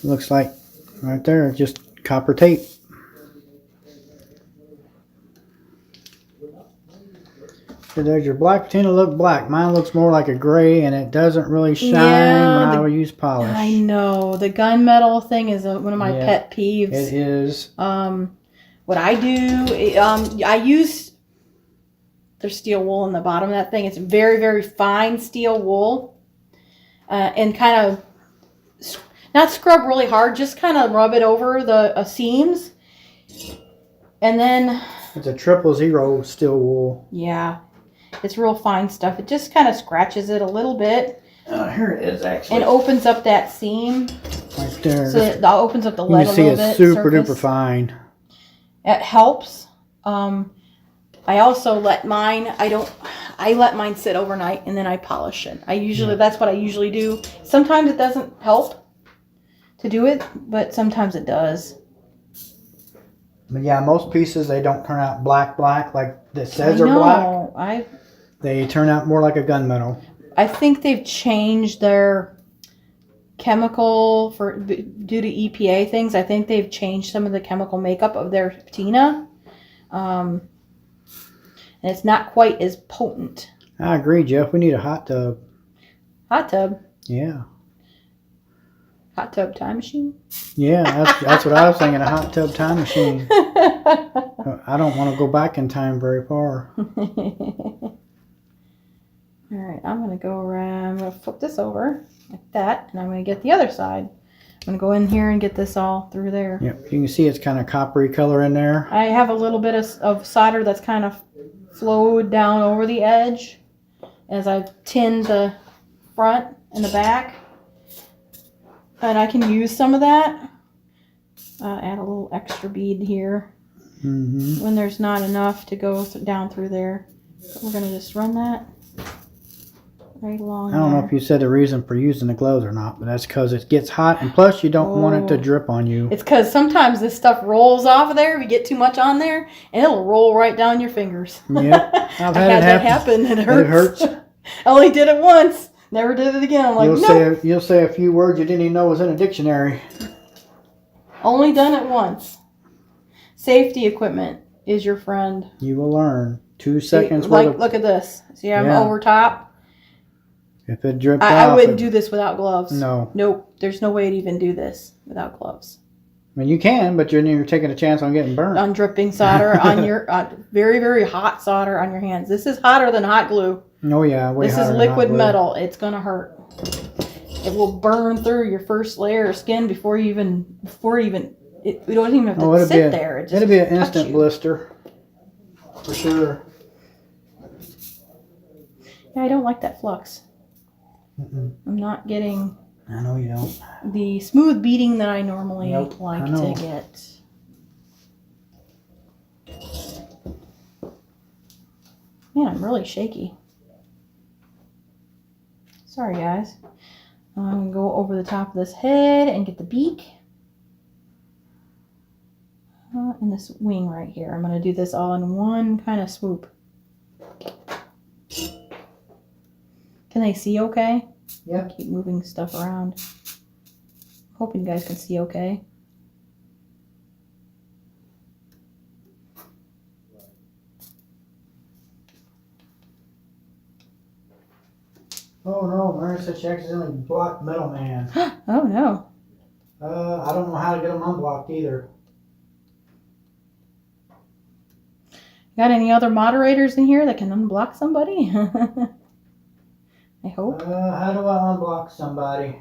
Looks like right there, just copper tape. So there's your black patina. Look black. Mine looks more like a gray, and it doesn't really shine when I use polish. I know the gunmetal thing is one of my pet peeves. It is. What I do, I use There's steel wool in the bottom of that thing. It's very, very fine steel wool. And kind of, not scrub really hard, just kind of rub it over the seams. And then... It's a 000 steel wool. Yeah. It's real fine stuff. It just kind of scratches it a little bit. Here it is, actually. And opens up that seam. Right there. So it opens up the You lead can a see little bit. it's super surface. duper fine. It helps. I also let mine, I let mine sit overnight and then I polish it. That's what I usually do. Sometimes it doesn't help to do it, but sometimes it does. But yeah, most pieces, they don't turn out black like that says they're black. They turn out more like a gunmetal. I think they've changed their chemical due to EPA things. I think they've changed some of the chemical makeup of their patina. And it's not quite as potent. I agree, Jeff. We need a hot tub. Hot tub? Yeah. Hot tub time machine? Yeah, that's what I was thinking, a hot tub time machine. I don't want to go back in time very far. Alright, I'm going to go around, I'm going to flip this over like that, and I'm going to get the other side. I'm going to go in here and get this all through there. Yep, you can see it's kind of coppery color in there. I have a little bit of solder that's kind of flowed down over the edge as I tinned the front and the back. And I can use some of that. Add a little extra bead here when there's not enough to go down through there. So we're going to just run that right along I don't know if you said the reason for using the gloves or not, but that's because it gets hot, and plus you don't want it to drip on you. It's because sometimes this stuff rolls off of there if you get too much on there, and it'll roll right down your fingers. Yep, I've had that happen, and it hurts. It hurts. I only did it once. Never did it again. I'm like, you'll say a few words you didn't even know was in a dictionary. Only done it once. Safety equipment is your friend. You will learn. 2 seconds. Look at this. See, I'm over top. If it dripped I wouldn't do this without gloves. No. Nope. There's no way to even do this without gloves. I mean, you can, but you're taking a chance on getting burnt. On dripping solder on your very, very hot solder on your hands. This is hotter than hot glue. Oh yeah, this is liquid metal. It's gonna hurt. It will burn through your first layer of skin before you even. We don't even have to sit there. It'll be an instant blister, for sure. Yeah, I don't like that flux. I'm not getting. I know you don't. The smooth beating that I normally like to get. Man, I'm really shaky. Sorry, guys. I'm going to go over the top of this head and get the beak. And this wing right here. I'm going to do this all in one kind of swoop. Can they see okay? Yeah. Keep moving stuff around. Hoping you guys can see okay. Oh no, Mary said she accidentally blocked Metal Man. Oh no. I don't know how to get them unblocked either. Got any other moderators in here that can unblock somebody? I hope. How do I unblock somebody?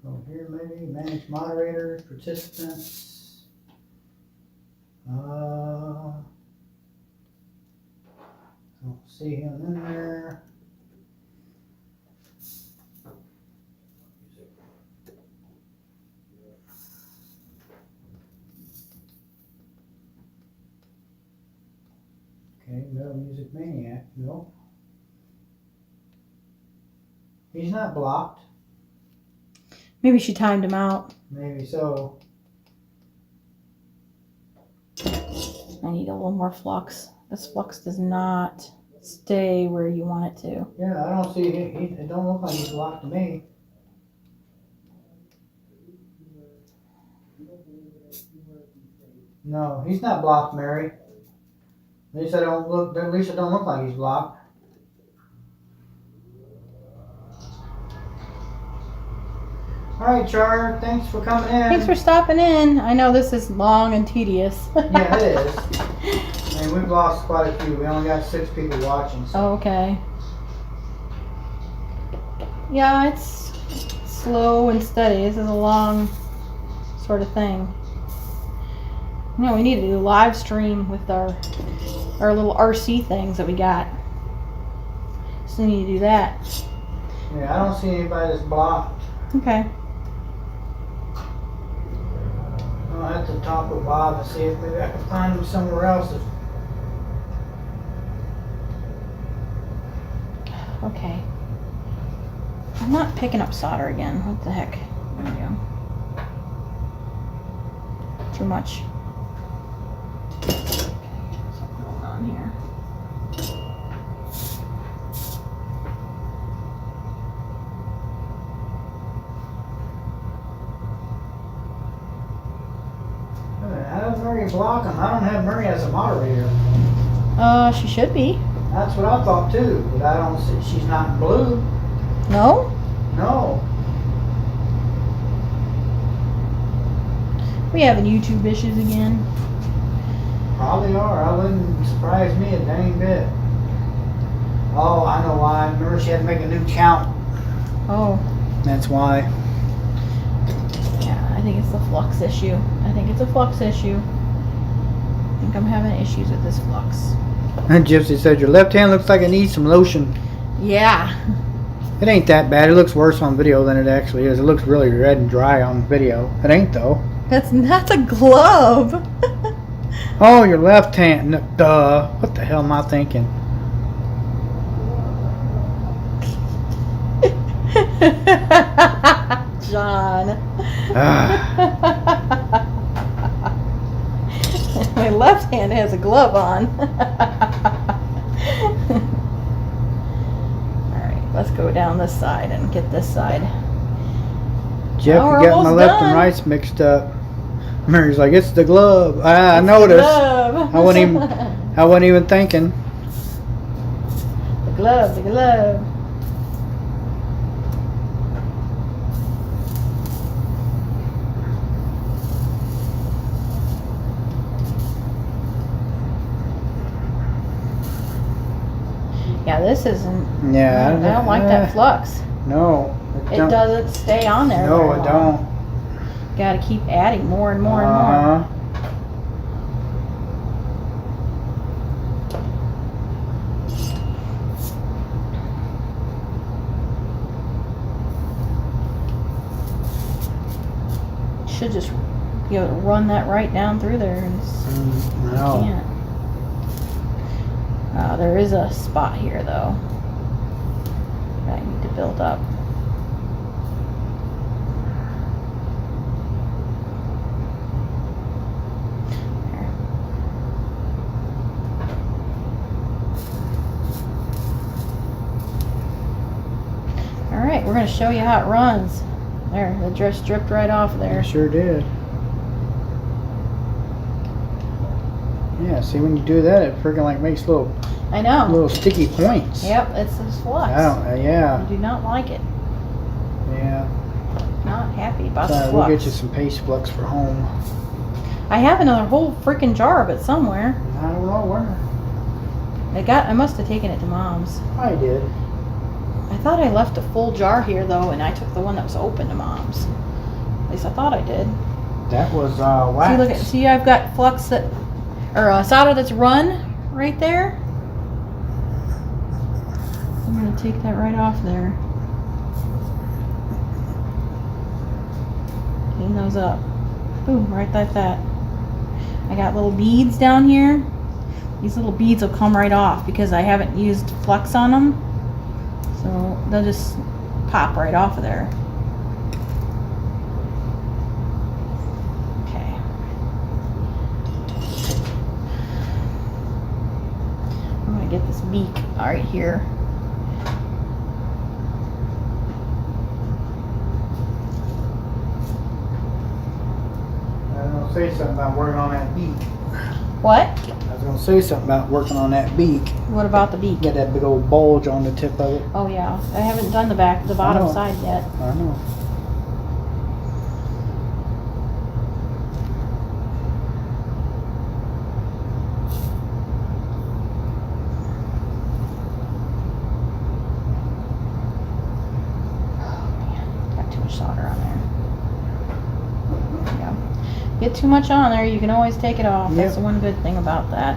Go here maybe, manage moderators, participants. Don't see him in there. Okay, no Music Maniac, no. He's not blocked. Maybe she timed him out. Maybe so. I need a little more flux. This flux does not stay where you want it to. Yeah, I don't see it don't look like he's blocked to me. No, he's not blocked, Mary. At least it don't look like he's blocked. All right, Char. Thanks for coming in. Thanks for stopping in. I know this is long and tedious. Yeah, it is. And we've lost quite a few. We only got 6 people watching. So. Oh, okay. Yeah, it's slow and steady. This is a long sort of thing. No, we need to do a live stream with our little RC things that we got. So we need to do that. Yeah, I don't see anybody that's blocked. Okay. I'll have to talk with Bob and see if maybe I can find him somewhere else. Okay. I'm not picking up solder again. What the heck? There we go. Too much. Okay, something going on here. How does Murray block him? I don't have Murray as a moderator. She should be. That's what I thought too, but I don't see. She's not in blue. No? No. We having YouTube issues again. Probably are. I wouldn't surprise me a dang bit. Oh, I know why. Remember she had to make a new count. Oh. That's why. Yeah, I think it's the flux issue. I think I'm having issues with this flux. And Gypsy said your left hand looks like it needs some lotion. Yeah. It ain't that bad. It looks worse on video than it actually is. It looks really red and dry on video. It ain't though. That's a glove. Oh, your left hand. Duh. What the hell am I thinking? John. Ah. My left hand has a glove on. Alright, let's go down this side and get this side. Jeff, Oh, we're you got my almost left done. and rights mixed up. Mary's like, it's the glove. I It's noticed. the glove. I wasn't even thinking. The glove, the glove. Yeah, this isn't. Yeah. I don't like that flux. No. It doesn't stay on there. No, very it long. don't. Got to keep adding more and more and more. Uh-huh. Should just be able to run that right down through there. And No. can't. There is a spot here though that I need to build up. There. All right, we're going to show you how it runs. There, the dress dripped right off there. It sure did. Yeah, see when you do that, it freaking like makes little I know. sticky points. Yep, it's this flux. I don't. I Yeah. do not like it. Yeah. Not happy about the Sorry, flux. we'll get you some paste flux for home. I have another whole freaking jar of it somewhere. I don't know where. I must have taken it to Mom's. I did. I thought I left a full jar here though, and I took the one that was open to Mom's. At least I thought I did. That was wax. See, I've got flux or solder that's run right there. I'm gonna take that right off there. Clean those up. Boom, right like that. I got little beads down here. These little beads will come right off because I haven't used flux on them. So they'll just pop right off of there. Okay. I'm gonna get this beak right here. I was gonna say something about working on that beak. What? I was gonna say something about working on that beak. What about the beak? Get that big old bulge on the tip of it. Oh yeah, I haven't done the bottom know. side yet. I know. much solder on there. Yeah. Get too much on there, you can always take it off. That's Yep. the one good thing about that.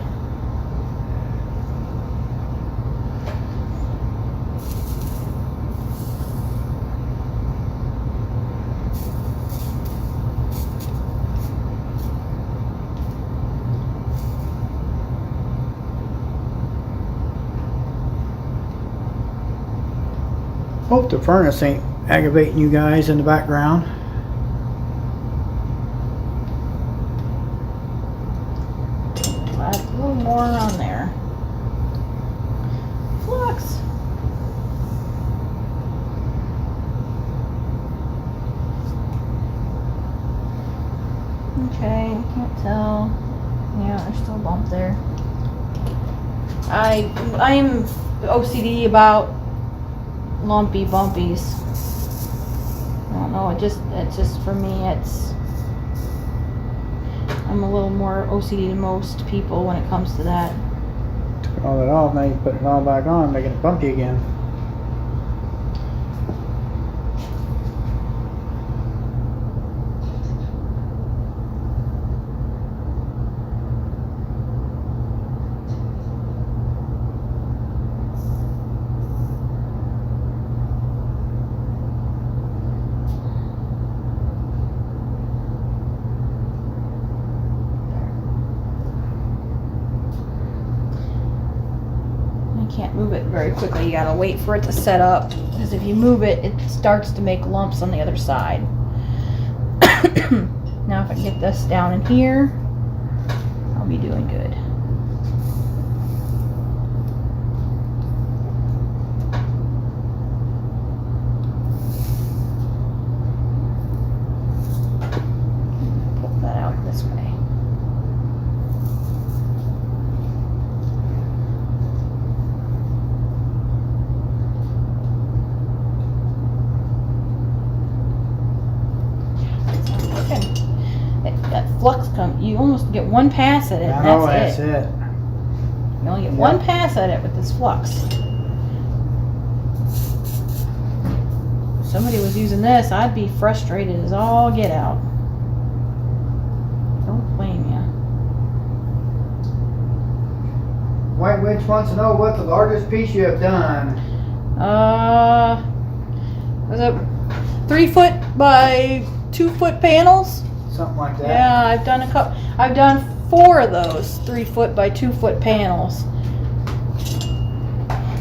Hope the furnace ain't aggravating you guys in the background. Add a little more on there. Flux. Okay, I can't tell. Yeah, there's still a bump there. I'm OCD about lumpy bumpies. I don't know, it's just for me, I'm a little more OCD than most people when it comes to that. Took all that off, now you put it all back on, making it bumpy again. Can't move it very quickly. You gotta wait for it to set up, because if you move it, it starts to make lumps on the other side. Now if I get this down in here, I'll be doing good. Pull that out this way. That flux you almost get one pass at it, and Oh, that's that's it. it. You only get one pass at it with this flux. If somebody was using this, I'd be frustrated as all get out. Don't blame ya. White Witch wants to know what the largest piece you have done. Was it 3 foot by 2 foot panels? Something like that. Yeah, I've done a couple. I've done 4 of those 3 foot by 2 foot panels,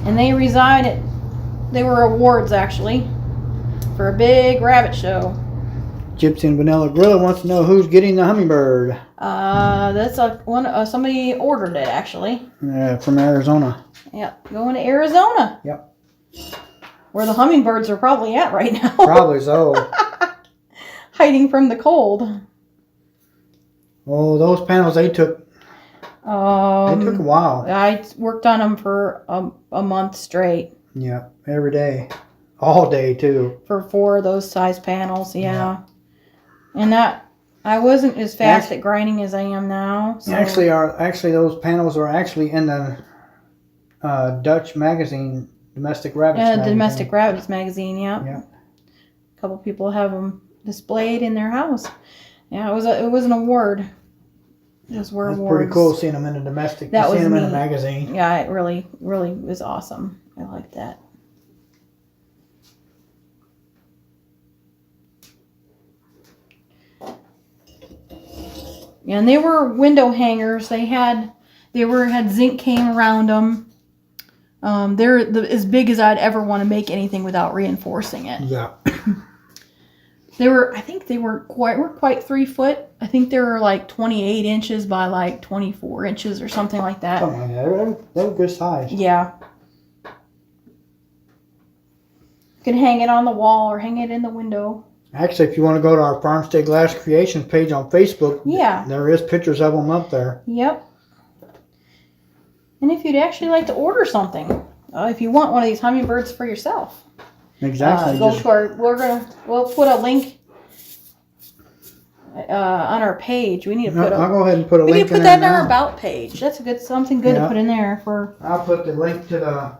and they they were awards actually for a big rabbit show. Gypsy and Vanilla Gorilla wants to know who's getting the hummingbird. That's somebody ordered it actually. From Arizona. Yep, going to Arizona. Yep. Where the hummingbirds are probably at right now. Probably so. Hiding from the cold. Oh, those panels they took a while. I worked on them for a month straight. Yeah, every day, all day too. For 4 of those size panels, yeah. And that I wasn't as fast at grinding as I am now. So. Actually, those panels are actually in the Dutch magazine, Domestic Rabbits. Yeah, magazine. Domestic Rabbits magazine. Yeah. Yeah. A couple people have them displayed in their house. Yeah, it was an award. Those were It's awards. pretty cool seeing them in the domestic. That was seeing them in a neat. magazine. Yeah, it really, really was awesome. I like that. Yeah, and they were window hangers. They had zinc cane around them. They're as big as I'd ever want to make anything without reinforcing it. Yeah. I think they weren't quite 3 foot. I think they were like 28 inches by like 24 inches or something like that. Something like that. They were good size. Yeah. You can hang it on the wall or hang it in the window. Actually, if you want to go to our Farmstead Glass Creations page on Facebook, Yeah. there is pictures of them up there. Yep. And if you'd actually like to order something, if you want one of these hummingbirds for yourself, Exactly. we'll put a link on our page. We need to put I'll go ahead and put a we link need to put in that there in our now. about page. That's something good to put in there for. I'll put the link to the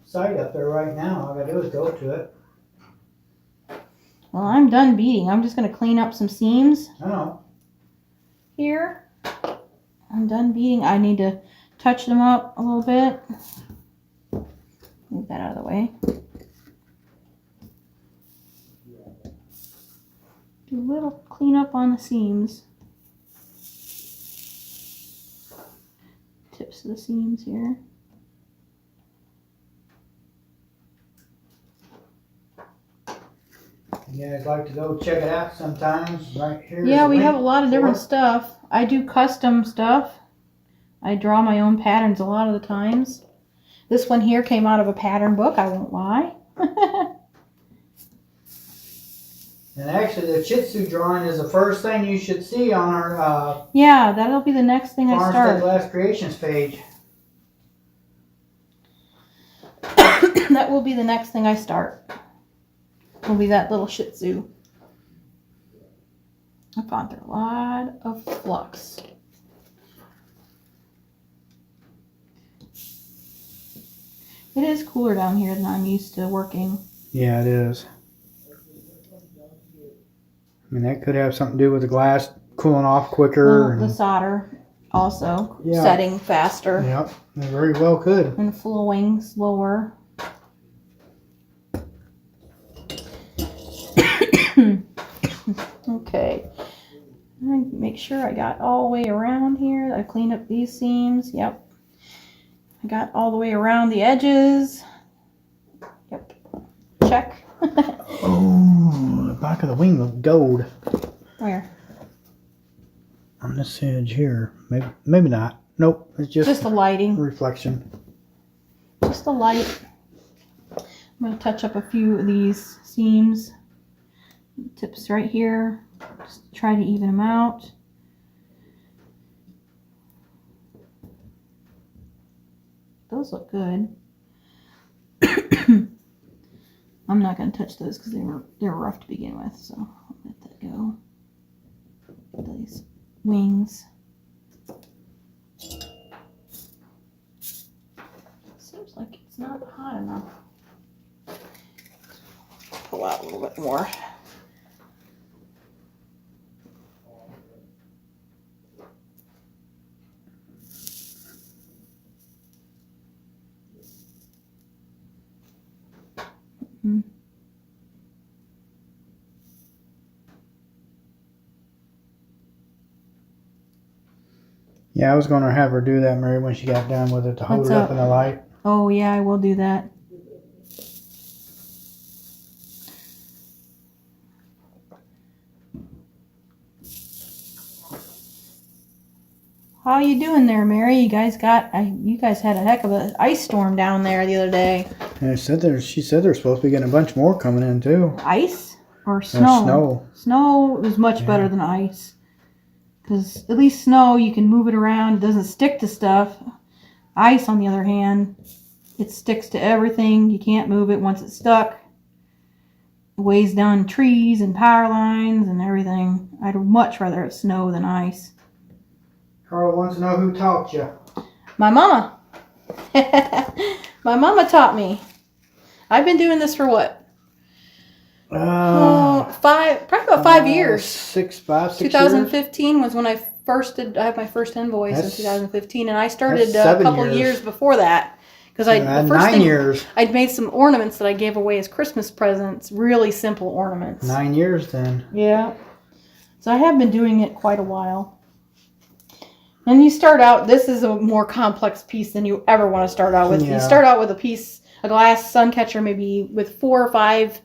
site up there right now. All I gotta do is go to it. Well, I'm done beading. I'm just going to clean up some seams I know. here. I'm done beading. I need to touch them up a little bit. Move that out of the way. Do a little cleanup on the seams. Tips of the seams here. You guys like to go check it out sometimes, right here. Yeah, we have a lot of different stuff. I do custom stuff. I draw my own patterns a lot of the times. This one here came out of a pattern book, I won't lie. And actually, the Shih Tzu drawing is the first thing you should see on our Yeah, that'll be the next thing I Farmstead start. Glass Creations page. That will be the next thing I start. Will be that little Shih Tzu. I've gone through a lot of flux. It is cooler down here than I'm used to working. Yeah, it is. I mean, that could have something to do with the glass cooling off quicker. Well, the solder also Yeah. setting faster Yep, it very well could. and flowing slower. Okay. I make sure I got all the way around here. I cleaned up these seams. Yep. I got all the way around the edges. Yep. Check. Oh, the back of the wing looked gold Where? on this edge here. Maybe not. Nope, it's Just the lighting. reflection. Just the light. I'm going to touch up a few of these seams. Tips right here. Just try to even them out. Those look good. I'm not going to touch those because they're rough to begin with, so I'll let that go. These wings. Seems like it's not hot enough. Pull out a little bit more. Yeah, I was going to have her do that, Mary, when she got done with it, to hold What's it up up? in the light. Oh yeah, I will do that. How you doing there, Mary? You guys had a heck of an ice storm down there the other day. And she said they're supposed to be getting a bunch more coming in too. Ice or snow? Snow. Snow is much better than ice. Because at least snow, you can move it around. It doesn't stick to stuff. Ice, on the other hand, it sticks to everything. You can't move it once it's stuck. It weighs down trees and power lines and everything. I'd much rather have snow than ice. Carl wants to know who taught you. My mama. My mama taught me. I've been doing this for what? Probably about 5 years. 6 years. 2015 was when I had my first invoice in That's- 2015, and I started that's a 7 couple years. years before that because the first 9 thing years. I'd made some ornaments that I gave away as Christmas presents. Really simple ornaments. 9 years then. Yeah. So I have been doing it quite a while. And you start out, this is a more complex piece than you ever want to start out with. Yeah. You start out with a glass sun catcher, maybe with 4 or 5,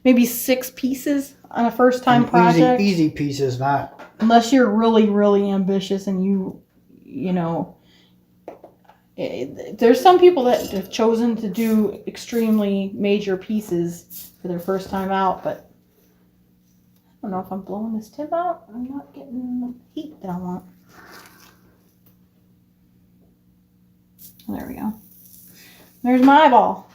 maybe 6 pieces on a first time And project. Easy pieces, not. Unless you're really, really ambitious and you know, there's some people that have chosen to do extremely major pieces for their first time out, but I don't know if I'm blowing this tip out. I'm not getting the heat that I want. There we go. There's my eyeball.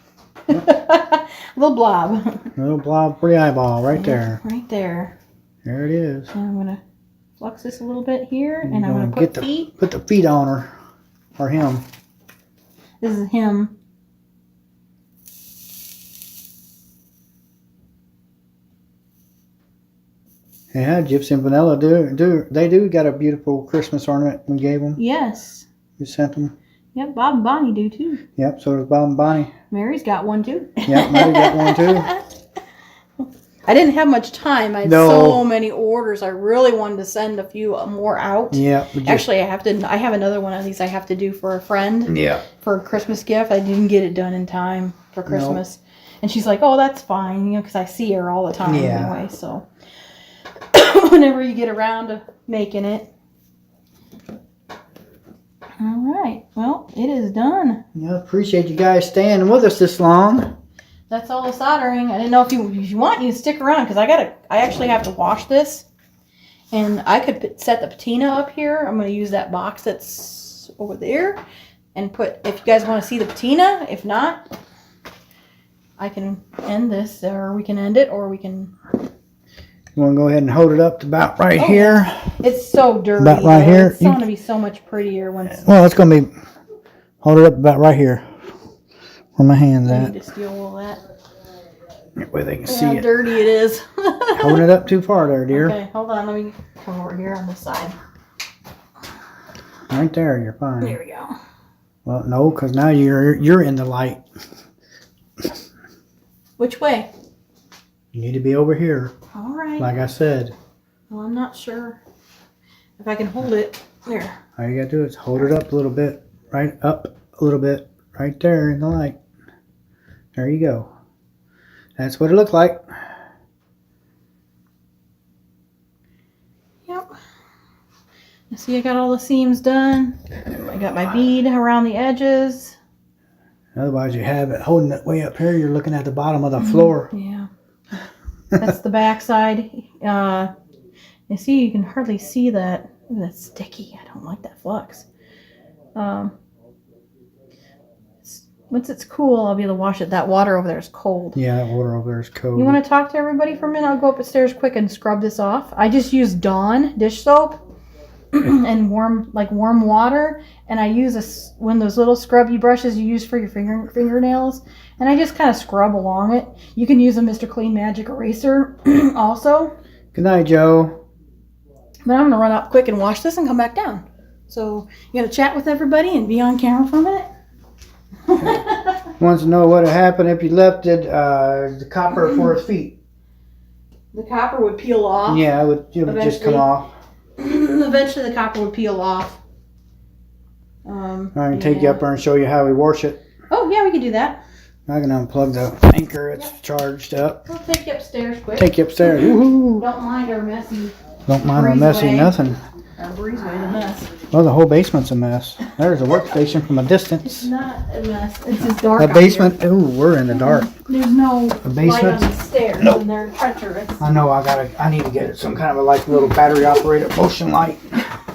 Little blob. Little blob, pretty eyeball right there. Right there. There it is. And I'm going to flux this a little bit here, and You're I'm going gonna to put feet. Put the feet on her. Or him. This is him. Yeah, Gypsy and Vanilla do got a beautiful Christmas ornament we gave them. Yes. You sent them. Yep, Bob and Bonnie do too. Yep, so does Bob and Bonnie. Mary's got one too. Yep, Mary got one too. I didn't have much time. I had so many orders. I really wanted to send a few more out. Yeah. Actually, I have another one of these I have to do for a friend. Yeah. For a Christmas gift. I didn't get it done in time for Christmas. Nope. And she's like, "Oh, that's fine," you know, because I see her all the time anyway. So whenever you get around to making it. All right. Well, it is done. Yeah, appreciate you guys staying with us this long. That's all the soldering. I didn't know if you want, you stick around because I actually have to wash this, and I could set the patina up here. I'm going to use that box that's over there, and if you guys want to see the patina. If not, I can end this, or we can end it, or we can. You want to go ahead and hold it up to about right here? It's so dirty. About right here. It's going to be so much prettier once. Well, it's going to be. Hold it up about right here. Where my hand's I at. need to steal all that. That way they can see how it. dirty it is. Holding it up too far there, dear. Okay, hold on. Let me come over here on this side. Right there, you're fine. There we go. Well, no, because now you're in the light. Which way? You need to be over here. All right. Like I said. Well, I'm not sure if I can hold it. There. All you gotta do is hold it up a little bit. Right up a little bit. Right there in the light. There you go. That's what it looked like. Yep. See, I got all the seams done. I got my bead around the edges. Otherwise, you have it holding it way up here. You're looking at the bottom of the floor. Yeah. That's the back side. You see, you can hardly see that. Ooh, that's sticky. I don't like that flux. Once it's cool, I'll be able to wash it. That water over there is cold. Yeah, that water over there is cold. You want to talk to everybody for a minute? I'll go upstairs quick and scrub this off. I just use Dawn dish soap and warm water. And I use one of those little scrubby brushes you use for your fingernails. And I just kind of scrub along it. You can use a Mr. Clean Magic eraser also. Good night, Joe. But I'm going to run up quick and wash this and come back down. So you got to chat with everybody and be on camera for a minute? Wants to know what would happen if you left the copper for his feet. The copper would peel off. Yeah, it would just come off. Eventually the copper would peel off. I can take you up there and show you how we wash it. Oh, yeah, we can do that. I can unplug the anchor. It's charged up. We'll take you upstairs quick. Take you upstairs. Woohoo! Don't mind our messy. Don't mind our messy nothing. Our breezeway, the mess. Well, the whole basement's a mess. There's a workstation from a distance. It's not a mess. It's just dark. The basement. Ooh, we're in the dark. There's no light on the stairs. Nope. And they're treacherous. I know. I need to get some kind of a little battery operated motion light.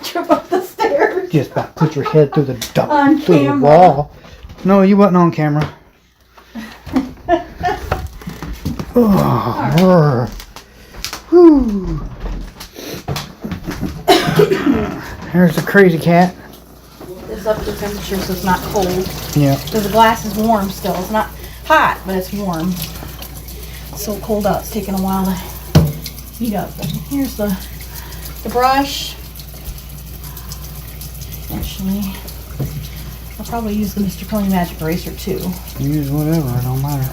Trip up the stairs. Just about put your head through the On through camera. the wall. No, you wasn't on camera. Oh, whew. There's the crazy cat. It's up to temperature so it's not cold. Yeah. Because the glass is warm still. It's not hot, but it's warm. It's so cold out, it's taking a while to heat up. But here's the brush. Actually, I'll probably use the Mr. Clean Magic Eraser too. Use whatever, it don't matter.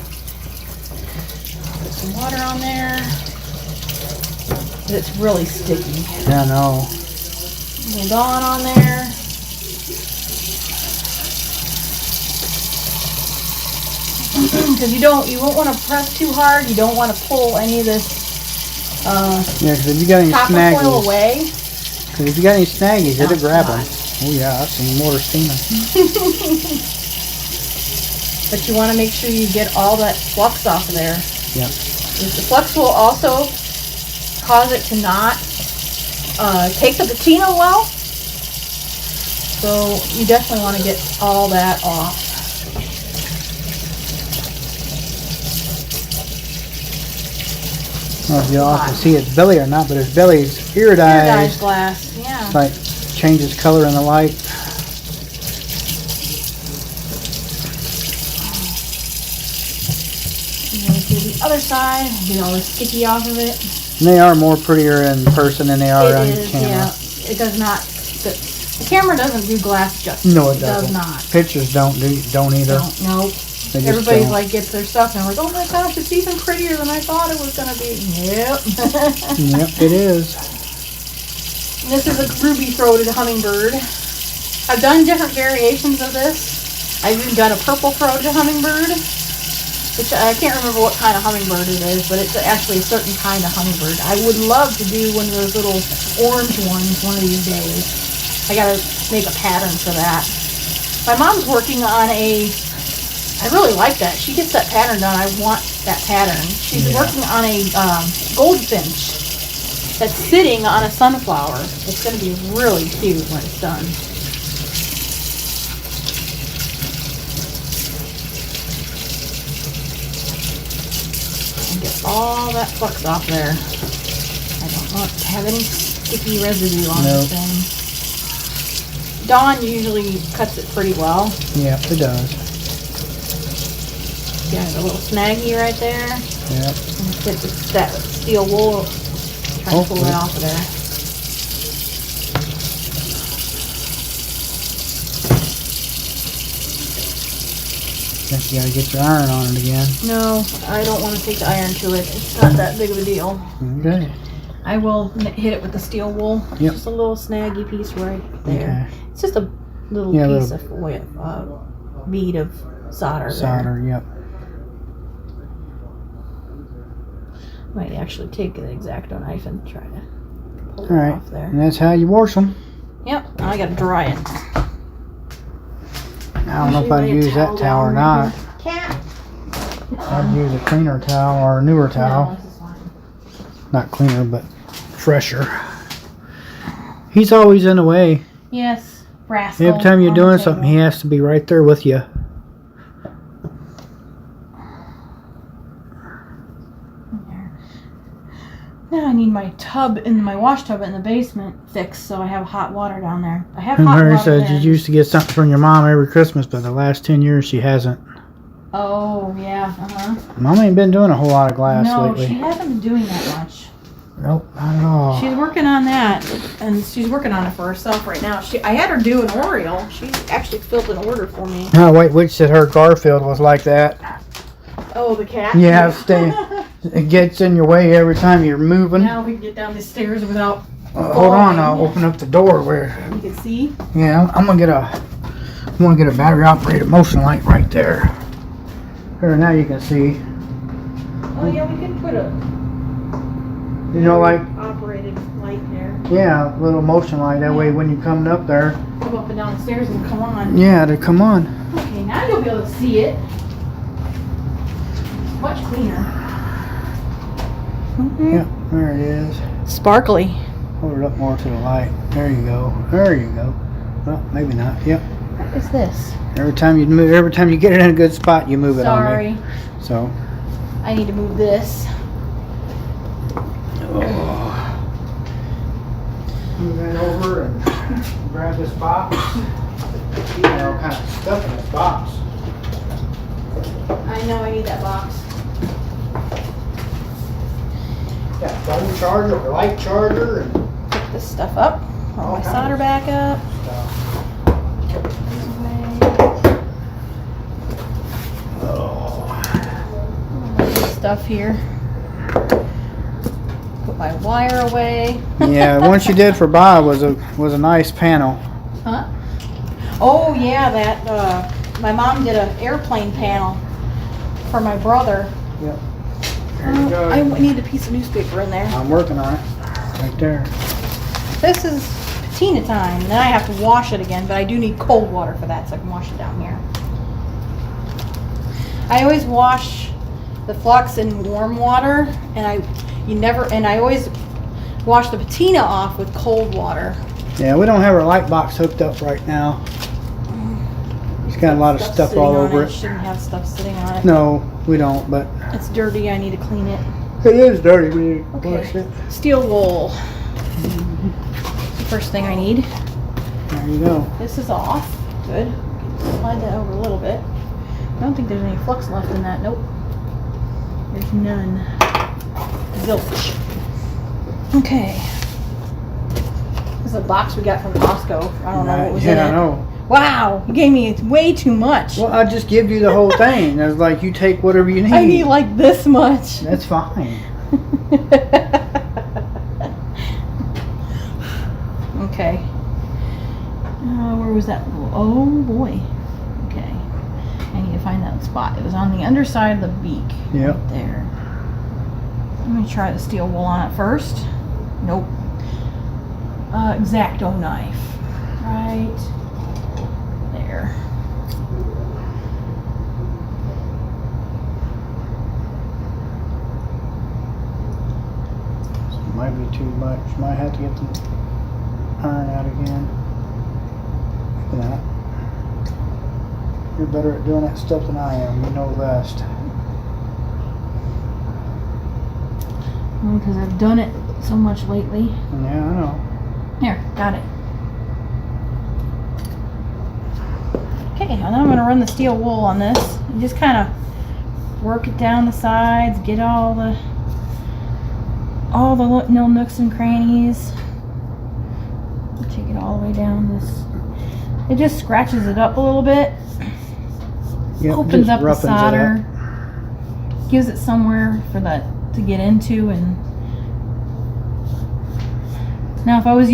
Put some water on there. It's really sticky. Yeah, I know. A little Dawn on there. Because you won't want to press too hard. You don't want to pull any of this Yeah, because if you got any copper foil snaggies. away. Because if you got any snaggies, it'll grab them. Oh yeah, I've seen water steaming. But you want to make sure you get all that flux off of there. Yeah. The flux will also cause it to not take the patina well. So you definitely want to get all that off. I don't know if y'all can see its belly or not, but its belly's iridized. Iridized glass, yeah. It's like changes color in the light. And then do the other side, get all the sticky off of it. And they are more prettier in person than they are It on is, camera. yeah. It does not. The camera doesn't do glass justice. No, it does doesn't. not. Pictures don't either. Nope. They just Everybody's don't. like gets their stuff and we're like, oh my gosh, it's even prettier than I thought it was gonna be. Yep. Yep, it is. This is a ruby throated hummingbird. I've done different variations of this. I've even done a purple throated hummingbird, which I can't remember what kind of hummingbird it is, but it's actually a certain kind of hummingbird. I would love to do one of those little orange ones one of these days. I gotta make a pattern for that. My mom's working on I really like that. She gets that pattern done. I want that pattern. She's working on a goldfinch that's sitting on a sunflower. It's going to be really cute when it's done. And get all that flux off there. I don't want to have any sticky residue on this thing. Dawn usually cuts it pretty well. Yep, it does. Got a little snaggy right there. Yep. And get that steel wool. Try to pull that off of there. Guess you gotta get your iron on it again. No, I don't want to take the iron to it. It's not that big of a deal. Okay. I will hit it with the steel wool. Yep. Just a little snaggy piece right there. Okay. It's just a little piece of bead of solder. Solder, yep. Might actually take an X-Acto knife and try to pull it Alright. off there. And that's how you wash them. Yep. Now I gotta dry it. I don't know if I'd use that towel or not. Cat. I'd use a cleaner towel or a newer towel. No, this is fine. Not cleaner, but fresher. He's always in the way. Yes, rascal. Every time you're on the doing table. something, he has to be right there with you. Now I need my tub in my wash tub in the basement fixed, so I have hot water down there. I have hot Mary water says there. you used to get something from your mom every Christmas, but the last 10 years she hasn't. Oh yeah, Mom ain't been doing a whole lot of glass No, lately. she hasn't been doing that much. Nope, not at all. She's working on that, and she's working on it for herself right now. I had her do an Oriole. She actually filled an order for me. Oh, wait, Witch said her Garfield was like that. Oh, the cat? Yeah, it gets in your way every time you're moving. Now we can get down the stairs without Hold on, I'll open up the door where. you can see. Yeah, I'm gonna get a battery operated motion light right there. There, now you can see. Oh yeah, we can put a You know, like, operated light there. yeah, little motion light. That way when you're coming up there, Go up and down the stairs and come on. yeah, to come on. Okay, now you'll be able to see it. Much cleaner. Yep, there it is. Sparkly. Hold it up more to the light. There you go. There you go. Well, maybe not. Yep. What is this? Every time you get it in a good spot, you move it on me. Sorry. So. I need to move this. Oh. Move that over and grab this box. You know, kind of stuff in this box. I know I need that box. Got a phone charger, a light charger, and Pick this stuff up. Roll my solder back up. stuff. This way. Oh. Stuff here. Put my wire away. Yeah, the one she did for Bob was a nice panel. Huh? Oh yeah, that my mom did an airplane panel for my brother. Yep. There you go. I need a piece of newspaper in there. I'm working on it. Right there. This is patina time. Then I have to wash it again, but I do need cold water for that, so I can wash it down here. I always wash the flux in warm water, and I always wash the patina off with cold water. Yeah, we don't have our light box hooked up right now. It's got a lot of stuff sitting all on over it. it. Shouldn't have stuff sitting on it. No, we don't, but It's dirty. I need to clean it. it is dirty. We need to wash Okay. it. Steel wool. First thing I need. There you go. This is off. Good. Slide that over a little bit. I don't think there's any flux left in that. Nope. There's none. Zilch. Okay. This is a box we got from Costco. I don't know what was in Yeah, I it. know. Wow, you gave me way too much. Well, I just give you the whole thing. It's like you take whatever you need. I need like this much. That's fine. Okay. Where was that? Oh boy. Okay. I need to find that spot. It was on the underside of the beak. Yep. Right there. Let me try the steel wool on it first. Nope. X-Acto knife. Right there. Might be too much. Might have to get the iron out again. Look at that. You're better at doing that stuff than I am. You know best. Because I've done it so much lately. Yeah, I know. Here, got it. Okay, now I'm going to run the steel wool on this. And just kind of work it down the sides, get all the little nooks and crannies. Take it all the way down this. It just scratches it up a little bit. Yep, Opens just up the roughens it up. solder. Gives it somewhere for that to get into. And now if I would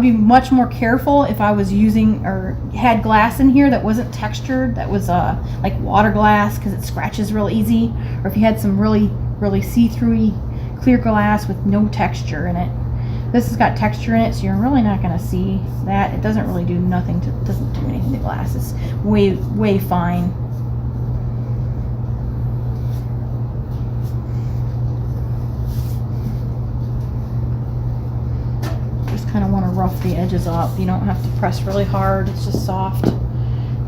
be much more careful if I was using or had glass in here that wasn't textured, that was like water glass, because it scratches real easy. Or if you had some really, really see-through clear glass with no texture in it. This has got texture in it, so you're really not going to see that. It doesn't really do nothing to, doesn't do anything to glass. It's way, way fine. Just kind of want to rough the edges up. You don't have to press really hard. It's just soft.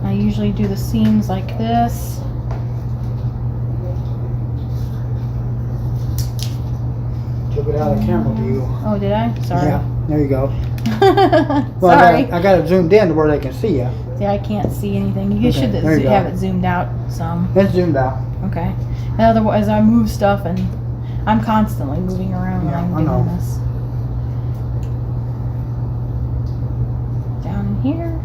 I usually do the seams like this. Took it out of camera view. Oh, did I? Sorry. Yeah, there you go. Well, Sorry. I got it zoomed in to where they can see you. See, I can't see anything. You Okay, should there you go. have it zoomed out some. It's zoomed out. Okay. And otherwise, I move stuff, and I'm constantly moving around when Yeah, I'm I doing know. this. Down in here.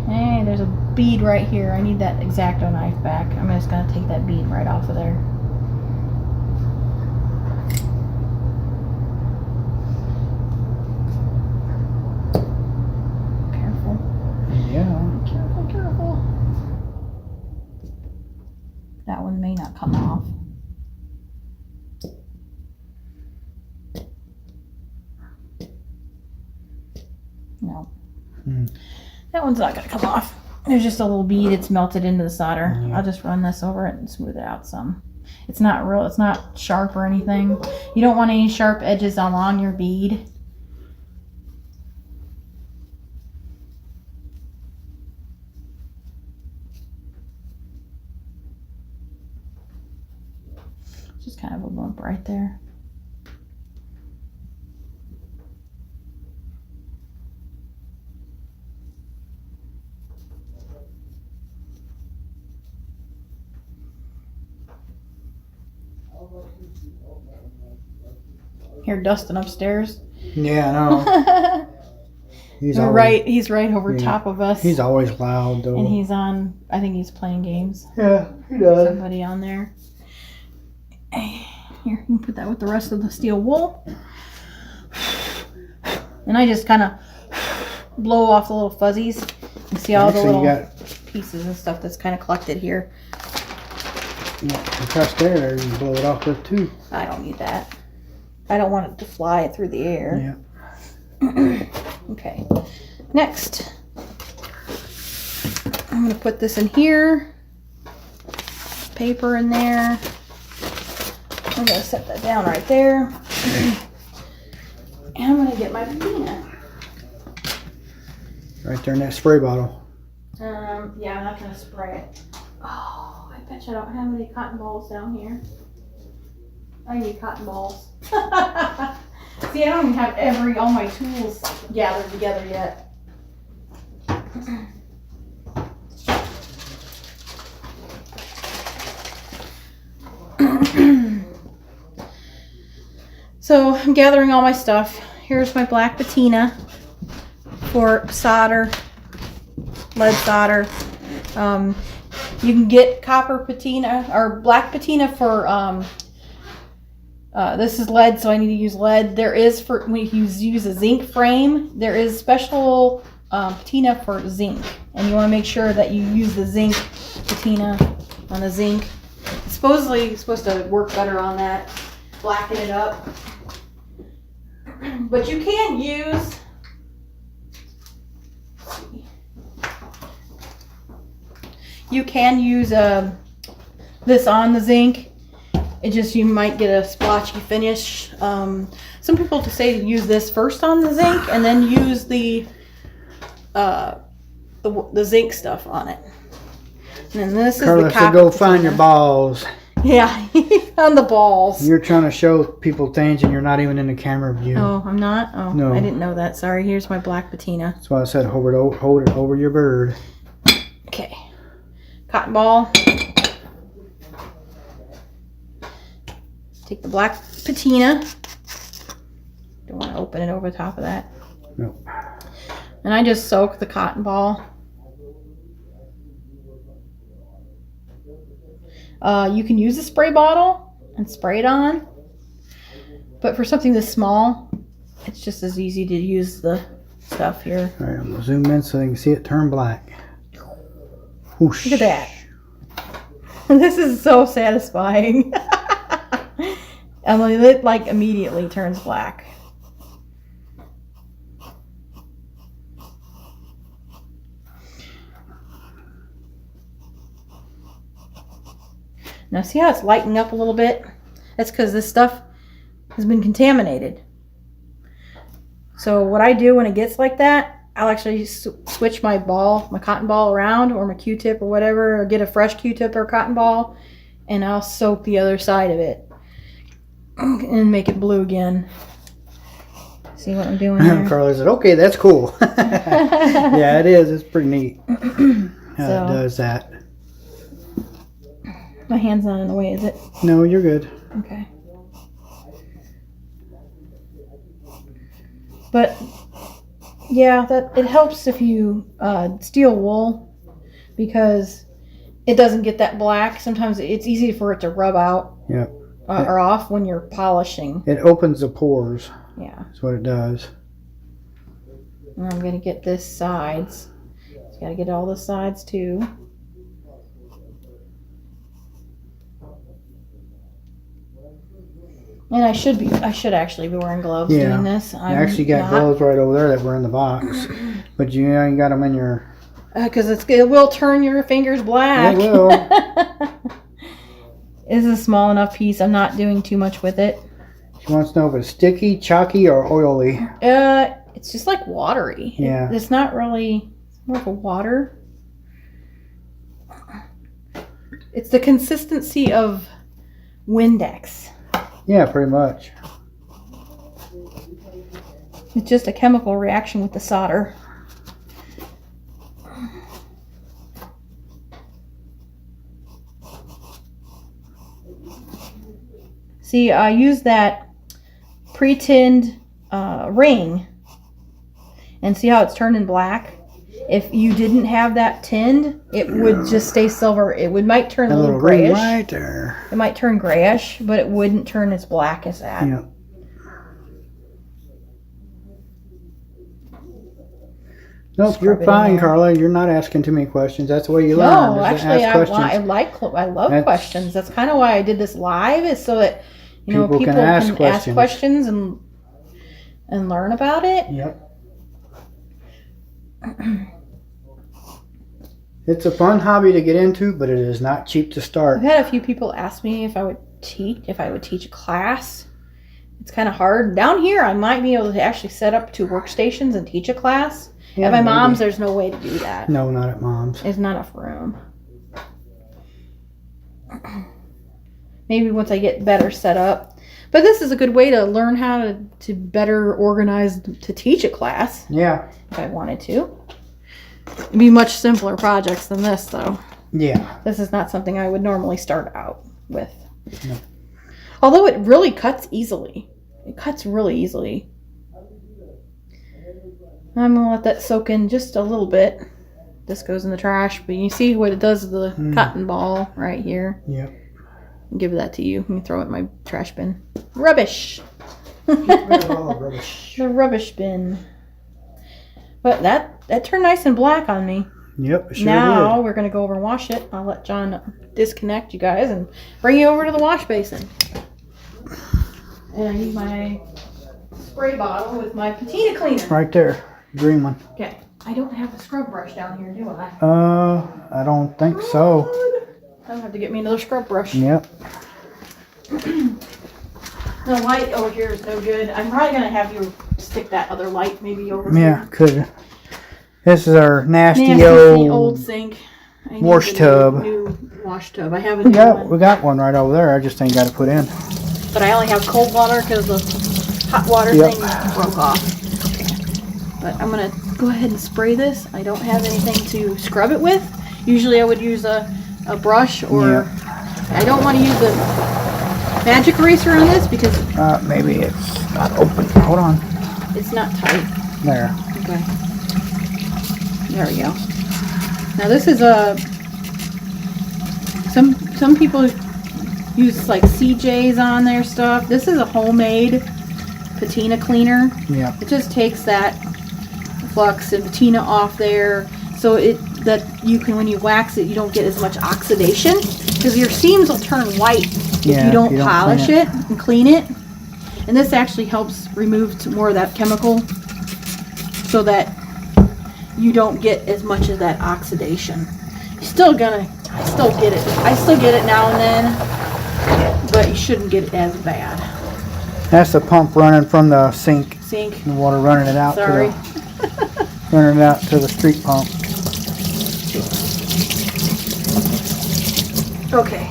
Hey, there's a bead right here. I need that X-Acto knife back. I'm just gonna take that bead right off of there. Careful. Yeah. Careful, careful. That one may not come off. No. Hmm. That one's not gonna come off. There's just a little bead. It's melted into the solder. Yeah. I'll just run this over it and smooth it out some. It's not real. It's not sharp or anything. You don't want any sharp edges along your bead. Just kind of a bump right there. Hear Dustin upstairs. Yeah, I know. He's always, Right, he's right over Yeah. top of us. He's always loud though. And he's on, I think he's playing games. Yeah, he does. Somebody on there. Here, you can put that with the rest of the steel wool. And I just kind of blow off the little fuzzies. You see all the Actually, little you got pieces and stuff that's kind of collected here. the crust there. You can blow it off with too. I don't need that. I don't want it to fly through the air. Yeah. Okay. Next, I'm going to put this in here. Paper in there. I'm going to set that down right there. And I'm going to get my patina. Right there in that spray bottle. Yeah, I'm not going to spray it. Oh, I bet you I don't have any cotton balls down here. I need cotton balls. See, I don't even have all my tools gathered together yet. So I'm gathering all my stuff. Here's my black patina for solder, lead solder. You can get copper patina or black patina for, this is lead, so I need to use lead. There is, for when you use a zinc frame, there is special patina for zinc. And you want to make sure that you use the zinc patina on the zinc. Supposedly, it's supposed to work better on that, blacken it up. But you can use, this on the zinc. It just, you might get a splotchy finish. Some people just say to use this first on the zinc and then use the zinc stuff on it. And then this Carla is the said go find your balls. Yeah, he found the balls. You're trying to show people things and you're not even in the camera view. Oh, I'm not? Oh, no. I didn't know that. Sorry. Here's my black patina. That's why I said hold it over your bird. Okay. Cotton ball. Take the black patina. Don't want to open it over the top of that. Nope. And I just soak the cotton ball. You can use a spray bottle and spray it on. But for something this small, it's just as easy to use the stuff here. All right, I'm going to zoom in so you can see it turn black. Whoosh. Look at that. This is so satisfying. I mean, it like immediately turns black. Now see how it's lighting up a little bit? That's because this stuff has been contaminated. So what I do when it gets like that, I'll actually switch my cotton ball around, or my Q-tip or whatever, or get a fresh Q-tip or cotton ball, and I'll soak the other side of it and make it blue again. See what I'm doing there? Carla said, okay, that's cool. Yeah, it is. It's pretty neat how it does that. My hand's not in the way, is it? No, you're good. Okay. But yeah, it helps if you steel wool, because it doesn't get that black. Sometimes it's easy for it to rub out. Yep. Or off when you're polishing. It opens the pores. Yeah. That's what it does. And I'm going to get this sides. Just got to get all the sides too. And I should actually be wearing gloves doing this. I actually got gloves right over there that were in the box. But you ain't got them in your... Because it will turn your fingers black. It will. This is a small enough piece. I'm not doing too much with it. She wants to know if it's sticky, chalky, or oily. It's just like watery. Yeah. It's not really... It's more of a water. It's the consistency of Windex. Yeah, pretty much. It's just a chemical reaction with the solder. See, I used that pre-tinned ring, and see how it's turning black? If you didn't have that tinned, it would just stay silver. It might turn a little grayish. Right there. It might turn grayish, but it wouldn't turn as black as that. Yeah. Nope, you're fine, Carla. You're not asking too many questions. That's the way you learn. No, actually, I love questions. That's kind of why I did this live, is so that people can ask questions and learn about it. Yep. It's a fun hobby to get into, but it is not cheap to start. I've had a few people ask me if I would teach a class. It's kind of hard. Down here, I might be able to actually set up 2 workstations and teach a class. Yeah, at my mom's, there's no way to do that. No, not at mom's. There's not enough room. Maybe once I get better set up. But this is a good way to learn how to better organize to teach a class. Yeah. If I wanted to. It'd be much simpler projects than this, though. Yeah. This is not something I would normally start out with. No. Although it really cuts easily. It cuts really easily. I'm gonna let that soak in just a little bit. This goes in the trash, but you see what it does to the cotton ball right here. Yep. I'll give that to you. You can throw it in my trash bin. Rubbish. Get rid of all the rubbish. The rubbish bin. But that turned nice and black on me. Yep, it sure Now did. we're gonna go over and wash it. I'll let John disconnect you guys and bring you over to the wash basin. And I need my spray bottle with my patina cleaner. Right there, green one. Okay. I don't have a scrub brush down here, do I? I don't think so. I'll have to get me another scrub brush. Yep. The light over here is no good. I'm probably gonna have you stick that other light maybe over Yeah, here. could. This is our nasty, Nasty old old sink. I need wash a tub. New wash tub. I have a We new got one, one right over there. I just ain't got to put in. but I only have cold water because the hot water Yep. thing broke off. But I'm gonna go ahead and spray this. I don't have anything to scrub it with. Usually I would use a brush or I don't want to use the magic eraser on this because Maybe it's not open. Hold on. it's not tight. There. Okay. There we go. Now this is a some people use like CJ's on their stuff. This is a homemade patina cleaner. Yeah. It just takes that flux and patina off there, so that you can, when you wax it, you don't get as much oxidation because your seams will turn white if Yeah, you don't if you don't polish clean it and clean it. And this actually helps remove more of that chemical so that you don't get as much of that oxidation. I still get it now and then, but you shouldn't get it as bad. That's the pump running from the sink. Sink. The water running it out. Sorry. Running it out to the street pump. Okay.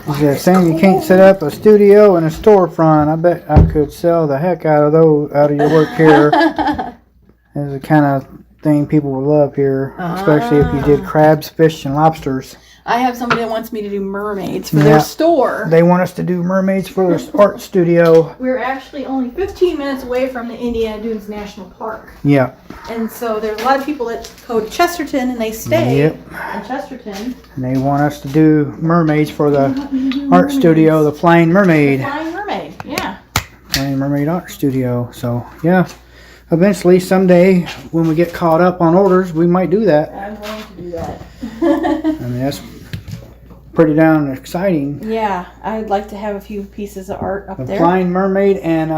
He said, Sam, you can't set up a studio and a storefront. I bet I could sell the heck out of those out of your work here. It's the kind of thing people would love here, especially if you did crabs, fish, and lobsters. I have somebody that wants me to do mermaids for their store. They want us to do mermaids for their art studio. We're actually only 15 minutes away from the Indiana Dunes National Park. Yeah. And so there's a lot of people that go to Chesterton and they stay Yep. in Chesterton. And they want us to do mermaids for the art studio, the Flying Mermaid. Flying Mermaid, yeah. Flying Mermaid Art Studio. So, yeah. Eventually, someday, when we get caught up on orders, we might do that. I'm going to do that. I mean, that's pretty down exciting. Yeah, I'd like to have a few pieces of art up The there. Flying Mermaid and,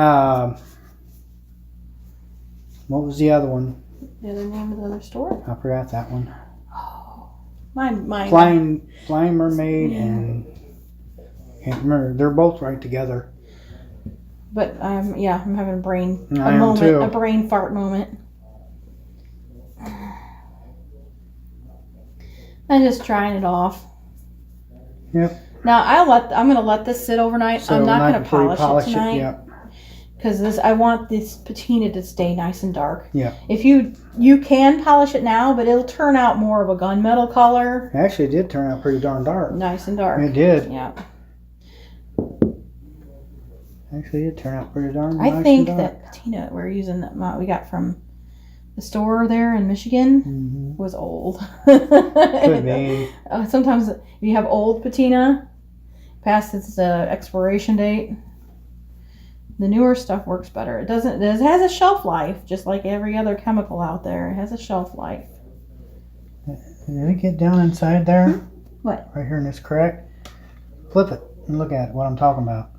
what was the other one? The other name of the other store? I forgot that one. My Flying Mermaid and, can't remember. They're both right together. But I'm having a brain too. a brain fart moment. I'm just trying it off. Yep. Now I'm gonna let this sit overnight. So I'm not overnight gonna before you polish it tonight Yep. because I want this patina to stay nice and dark. Yeah. If you can polish it now, but it'll turn out more of a gunmetal color. Actually, it did turn out pretty darn dark. Nice and dark. It did. Yeah. Actually, it turned out pretty darn I nice think and dark. that patina we're using that we got from the store there in Michigan Mhm. was old. Could be. Sometimes if you have old patina past its expiration date, the newer stuff works better. It has a shelf life, just like every other chemical out there. It has a shelf life. Did it get down inside there? What? Right here in this crack? Flip it and look at what I'm talking about.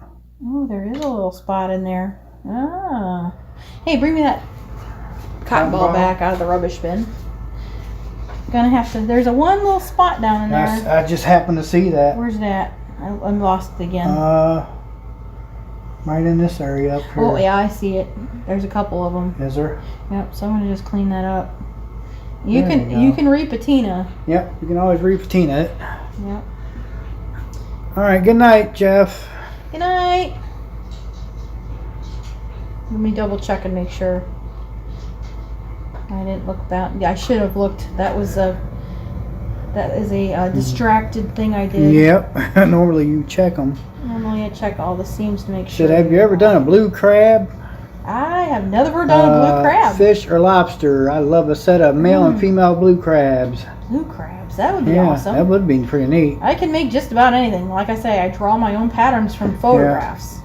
Oh, there is a little spot in there. Ah. Hey, bring me that cotton ball back out of the rubbish bin. Gonna have to. There's one little spot down in there. I just happened to see that. Where's that? I'm lost again. Right in this area up here. Oh yeah, I see it. There's a couple of them. Is there? Yep. So I'm gonna just clean that up. You There can you go. can repatina. Yep, you can always repatina it. Yep. All right, good night, Jeff. Good night. Let me double check and make sure. I didn't look that. Yeah, I should have looked. That was That is a distracted thing I did. Yep. Normally you check them. Normally I check all the seams to make sure. Have you ever done a blue crab? I have never done a blue crab. Fish or lobster? I love a set of male and female blue crabs. Blue crabs, that would be awesome. That would be pretty neat. I can make just about anything. Like I say, I draw my own patterns from photographs.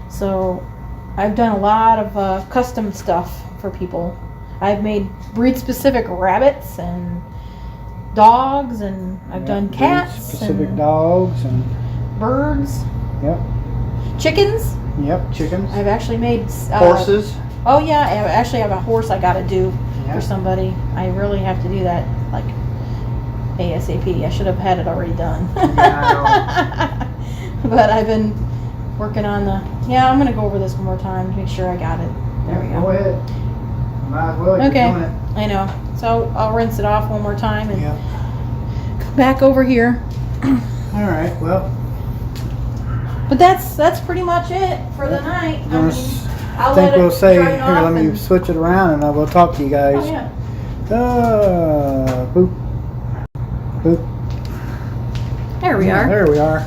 So I've done a lot of custom stuff for people. I've made breed-specific rabbits and dogs, and I've done cats, specific and dogs and birds. Yep. Chickens. Yep. Chickens. I've actually made horses. Oh yeah, I actually have a horse I got to do Yeah. for somebody. I really have to do that like ASAP. I should have had it already done. Yeah, But I've been working on the. Yeah, I'm gonna go over this one more time to make sure I got it. There we go. Go ahead. Might as well. If Okay. You're doing it. I know. So I'll rinse it off one more time and Yep. come back over here. All right. Well. But that's pretty much it for the night. I mean, I'll I think let it we'll say dry here. off Let me and- switch it around, and I will talk to you guys. Oh yeah. Boop. Boop. There we are. There we are.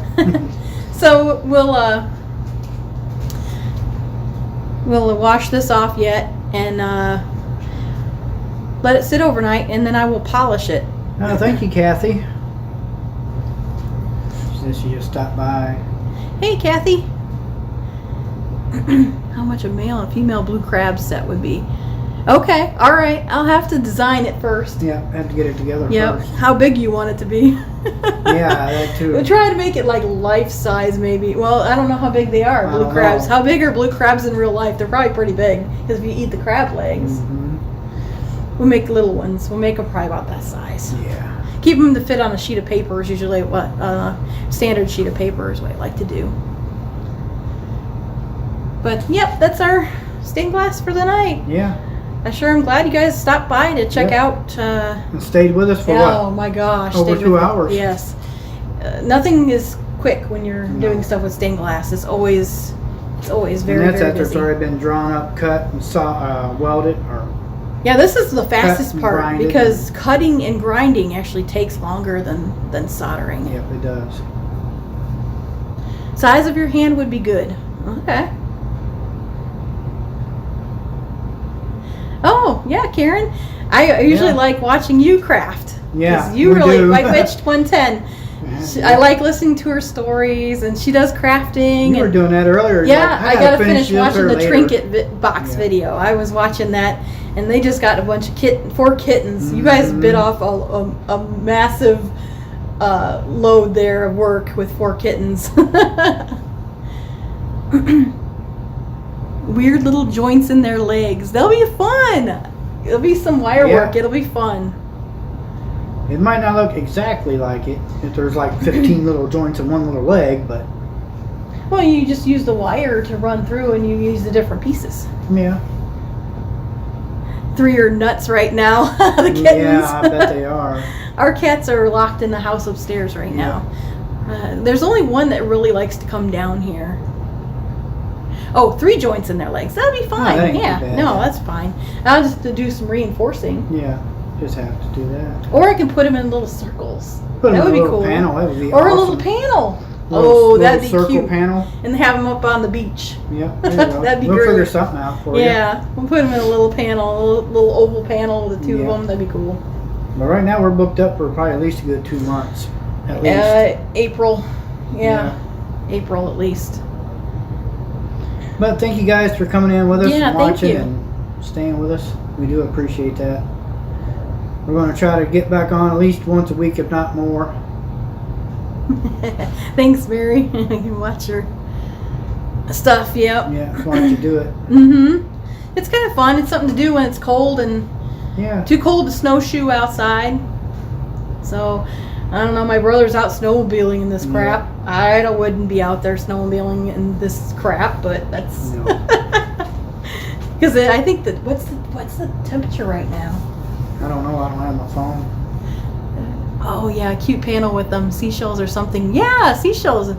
So we'll wash this off yet and let it sit overnight, and then I will polish it. Oh, thank you, Kathy. She just stopped by. Hey, Kathy. How much a male and female blue crab set would be? Okay, all right. I'll have to design it first. Yeah, have to get it together Yep. first. How big you want it to be? Yeah, that too. We'll try to make it like life size, maybe. Well, I don't know how big they are, I blue don't crabs. know. How big are blue crabs in real life? They're probably pretty big because if you eat the crab legs, Mhm. we'll make little ones. We'll make them probably about that size. Yeah. Keep them to fit on a sheet of paper is usually what standard sheet of paper is what I like to do. But yep, that's our stained glass for the night. Yeah. I sure am glad you guys stopped by to check Yep. out. And stayed with us for Oh what? my gosh, Over stayed 2 with me. hours. Yes, nothing is quick when you're No. doing stuff with stained glass. It's always very And that's very after it's busy. already been drawn up, cut, and welded, or Yeah, this is the fastest and part grinded. because cutting and grinding actually takes longer than soldering. yep, it does. Size of your hand would be good. Okay. Oh, yeah, Karen. I usually Yeah. like watching you craft. 'Cause Yeah, you we really, do. like Witched 110. I like listening to her stories, and she does crafting. You were and doing that earlier. yeah, Like, I gotta finish this watching or the later. trinket box Yeah. video. I was watching that, and they just got a bunch of 4 kittens. You guys Mhm. bit off a massive load there of work with 4 kittens. Weird little joints in their legs. They'll be fun. It'll be some wire Yeah. work. It'll be fun. It might not look exactly like it if there's like 15 little joints in one little leg, but Well, you just use the wire to run through, and you use the different pieces. yeah. 3 are nuts right now. The kittens. Yeah, I bet they are. Our cats are locked in the house upstairs right now. There's only one that really likes to come down here. Oh, 3 joints in their legs. That'll be fine. that ain't too Yeah, bad. no, that's fine. I'll just have to do some reinforcing. Yeah, just have to do that. Or I can put them in little circles. Put That them would in be a little cool. panel. That would be Or awesome. a little panel. Little That'd be circle cute. panel. And have them up on the beach. Yep, there you go. That'd be we'll great. figure something out for you. Yeah, we'll put them in a little panel, a little oval panel with the 2 Yeah. of them. That'd be cool. But right now we're booked up for probably at least a good 2 months. At least. April. Yeah, April at least. But thank you guys for coming in with us Yeah, and thank watching you. and staying with us. We do appreciate that. We're going to try to get back on at least once a week, if not more. Thanks, Mary. You can watch your stuff. Yep. Yeah, just wanted to do it. It's kind of fun. It's something to do when it's cold and Yeah. too cold to snowshoe outside. So, I don't know. My brother's out snowmobiling in this crap. I wouldn't be out there snowmobiling in this crap, but that's No. because I think that what's the temperature right now? I don't know. I don't have my phone. Oh yeah, a cute panel with seashells or something. Yeah, seashells,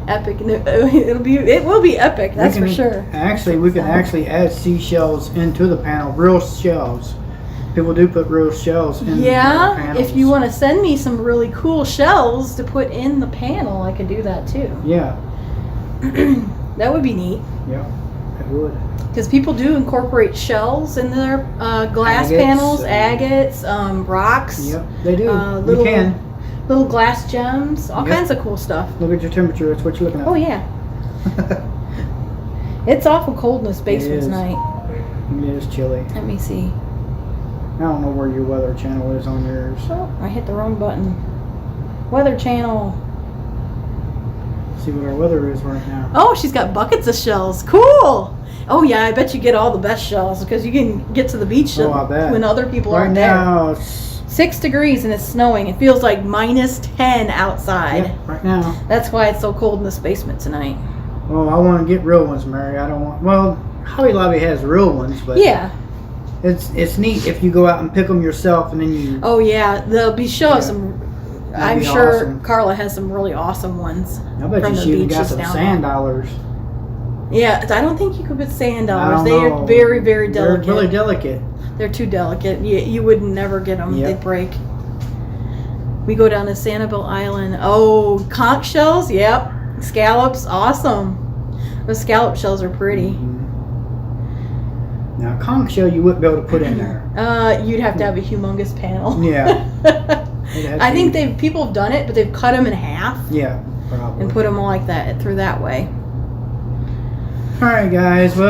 epic. It will be epic. That's for sure. Actually, we can actually add seashells into the panel, real shells. People do put real shells in their Yeah, panels. if you want to send me some really cool shells to put in the panel, I could do that too. Yeah, That would be neat. yeah, it would. Because people do incorporate shells in their glass Agates panels, and- agates, rocks, Yep, they do. little- You can. little glass gems, all Yep. kinds of cool stuff. Look at your temperature. That's what you're looking at. Oh yeah, it's awful cold in this basement is. tonight. It is chilly. Let me see. I don't know where your weather channel is on yours. Oh, I hit the wrong button. Weather channel. See what our weather is right now. Oh, she's got buckets of shells. Cool. Oh yeah, I bet you get all the best shells because you can get to the beach Oh, I bet. when other people Right aren't there. now, it's 6 degrees and it's snowing. It feels like -10 outside. yep, right now. That's why it's so cold in this basement tonight. Well, I want to get real ones, Mary. I don't want. Well, Hobby Lobby has real ones, but Yeah. it's neat if you go out and pick them yourself and then you. Oh yeah, they'll be showing Yeah. some. That'd I'm be sure awesome. Carla has some really awesome ones. I bet from you the she even got beaches some down sand dollars. Yeah, I don't think you could put sand I dollars. don't They know. are very, very They're delicate. really delicate. They're too delicate. You would never get them. Yep. They'd break. We go down to Sanibel Island. Oh, conch shells. Yep. Scallops. Awesome. Those scallop shells are pretty. Mhm. Now, conch shell you wouldn't be able to put in there. You'd have to have a humongous panel. Yeah. It'd have I to think be- people have done it, but they've cut them in half Yeah, probably. and put them like that through that way. All right, guys. Well,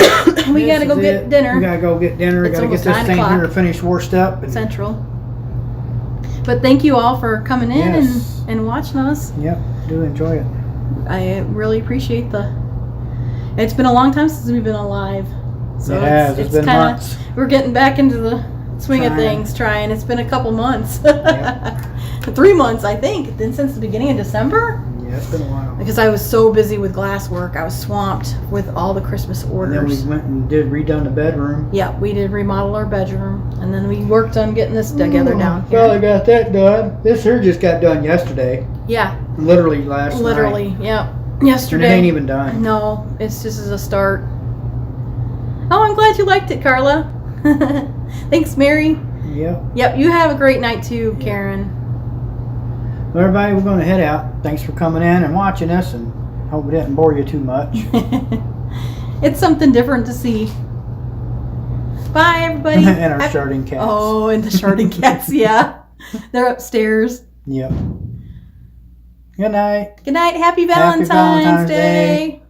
We this gotta go is get it. dinner. We gotta go get dinner. We It's gotta get almost this 9 thing o'clock. here finished, washed up. And, Central. But thank you all for coming in Yes. and watching us. Yep, do enjoy it. I really appreciate it's been a long time since we've been alive. So It has. It's been kinda- months. We're getting back into the swing of Trying. things, trying. It's been a couple months. Yep. 3 months, I think. Then since the beginning of December. Yeah, it's been a while. Because I was so busy with glass work. I was swamped with all the Christmas And then orders. we went and redone the bedroom. Yeah, we did remodel our bedroom. And then we worked on getting this together down here. Finally got that done. This here just got done yesterday. Yeah, Literally last night. literally. Yep. And Yesterday. it ain't even done. No, it's just as a start. Oh, I'm glad you liked it, Carla. Thanks, Mary. Yep. Yep, you have a great night too, Karen. Well, everybody, we're going to head out. Thanks for coming in and watching us, and hope we didn't bore you too much. It's something different to see. Bye, everybody. And our sharding cats. Oh, and the sharding cats, yeah. They're upstairs. Yep. Good night. Good night. Happy Valentine's Valentine's Day. Day.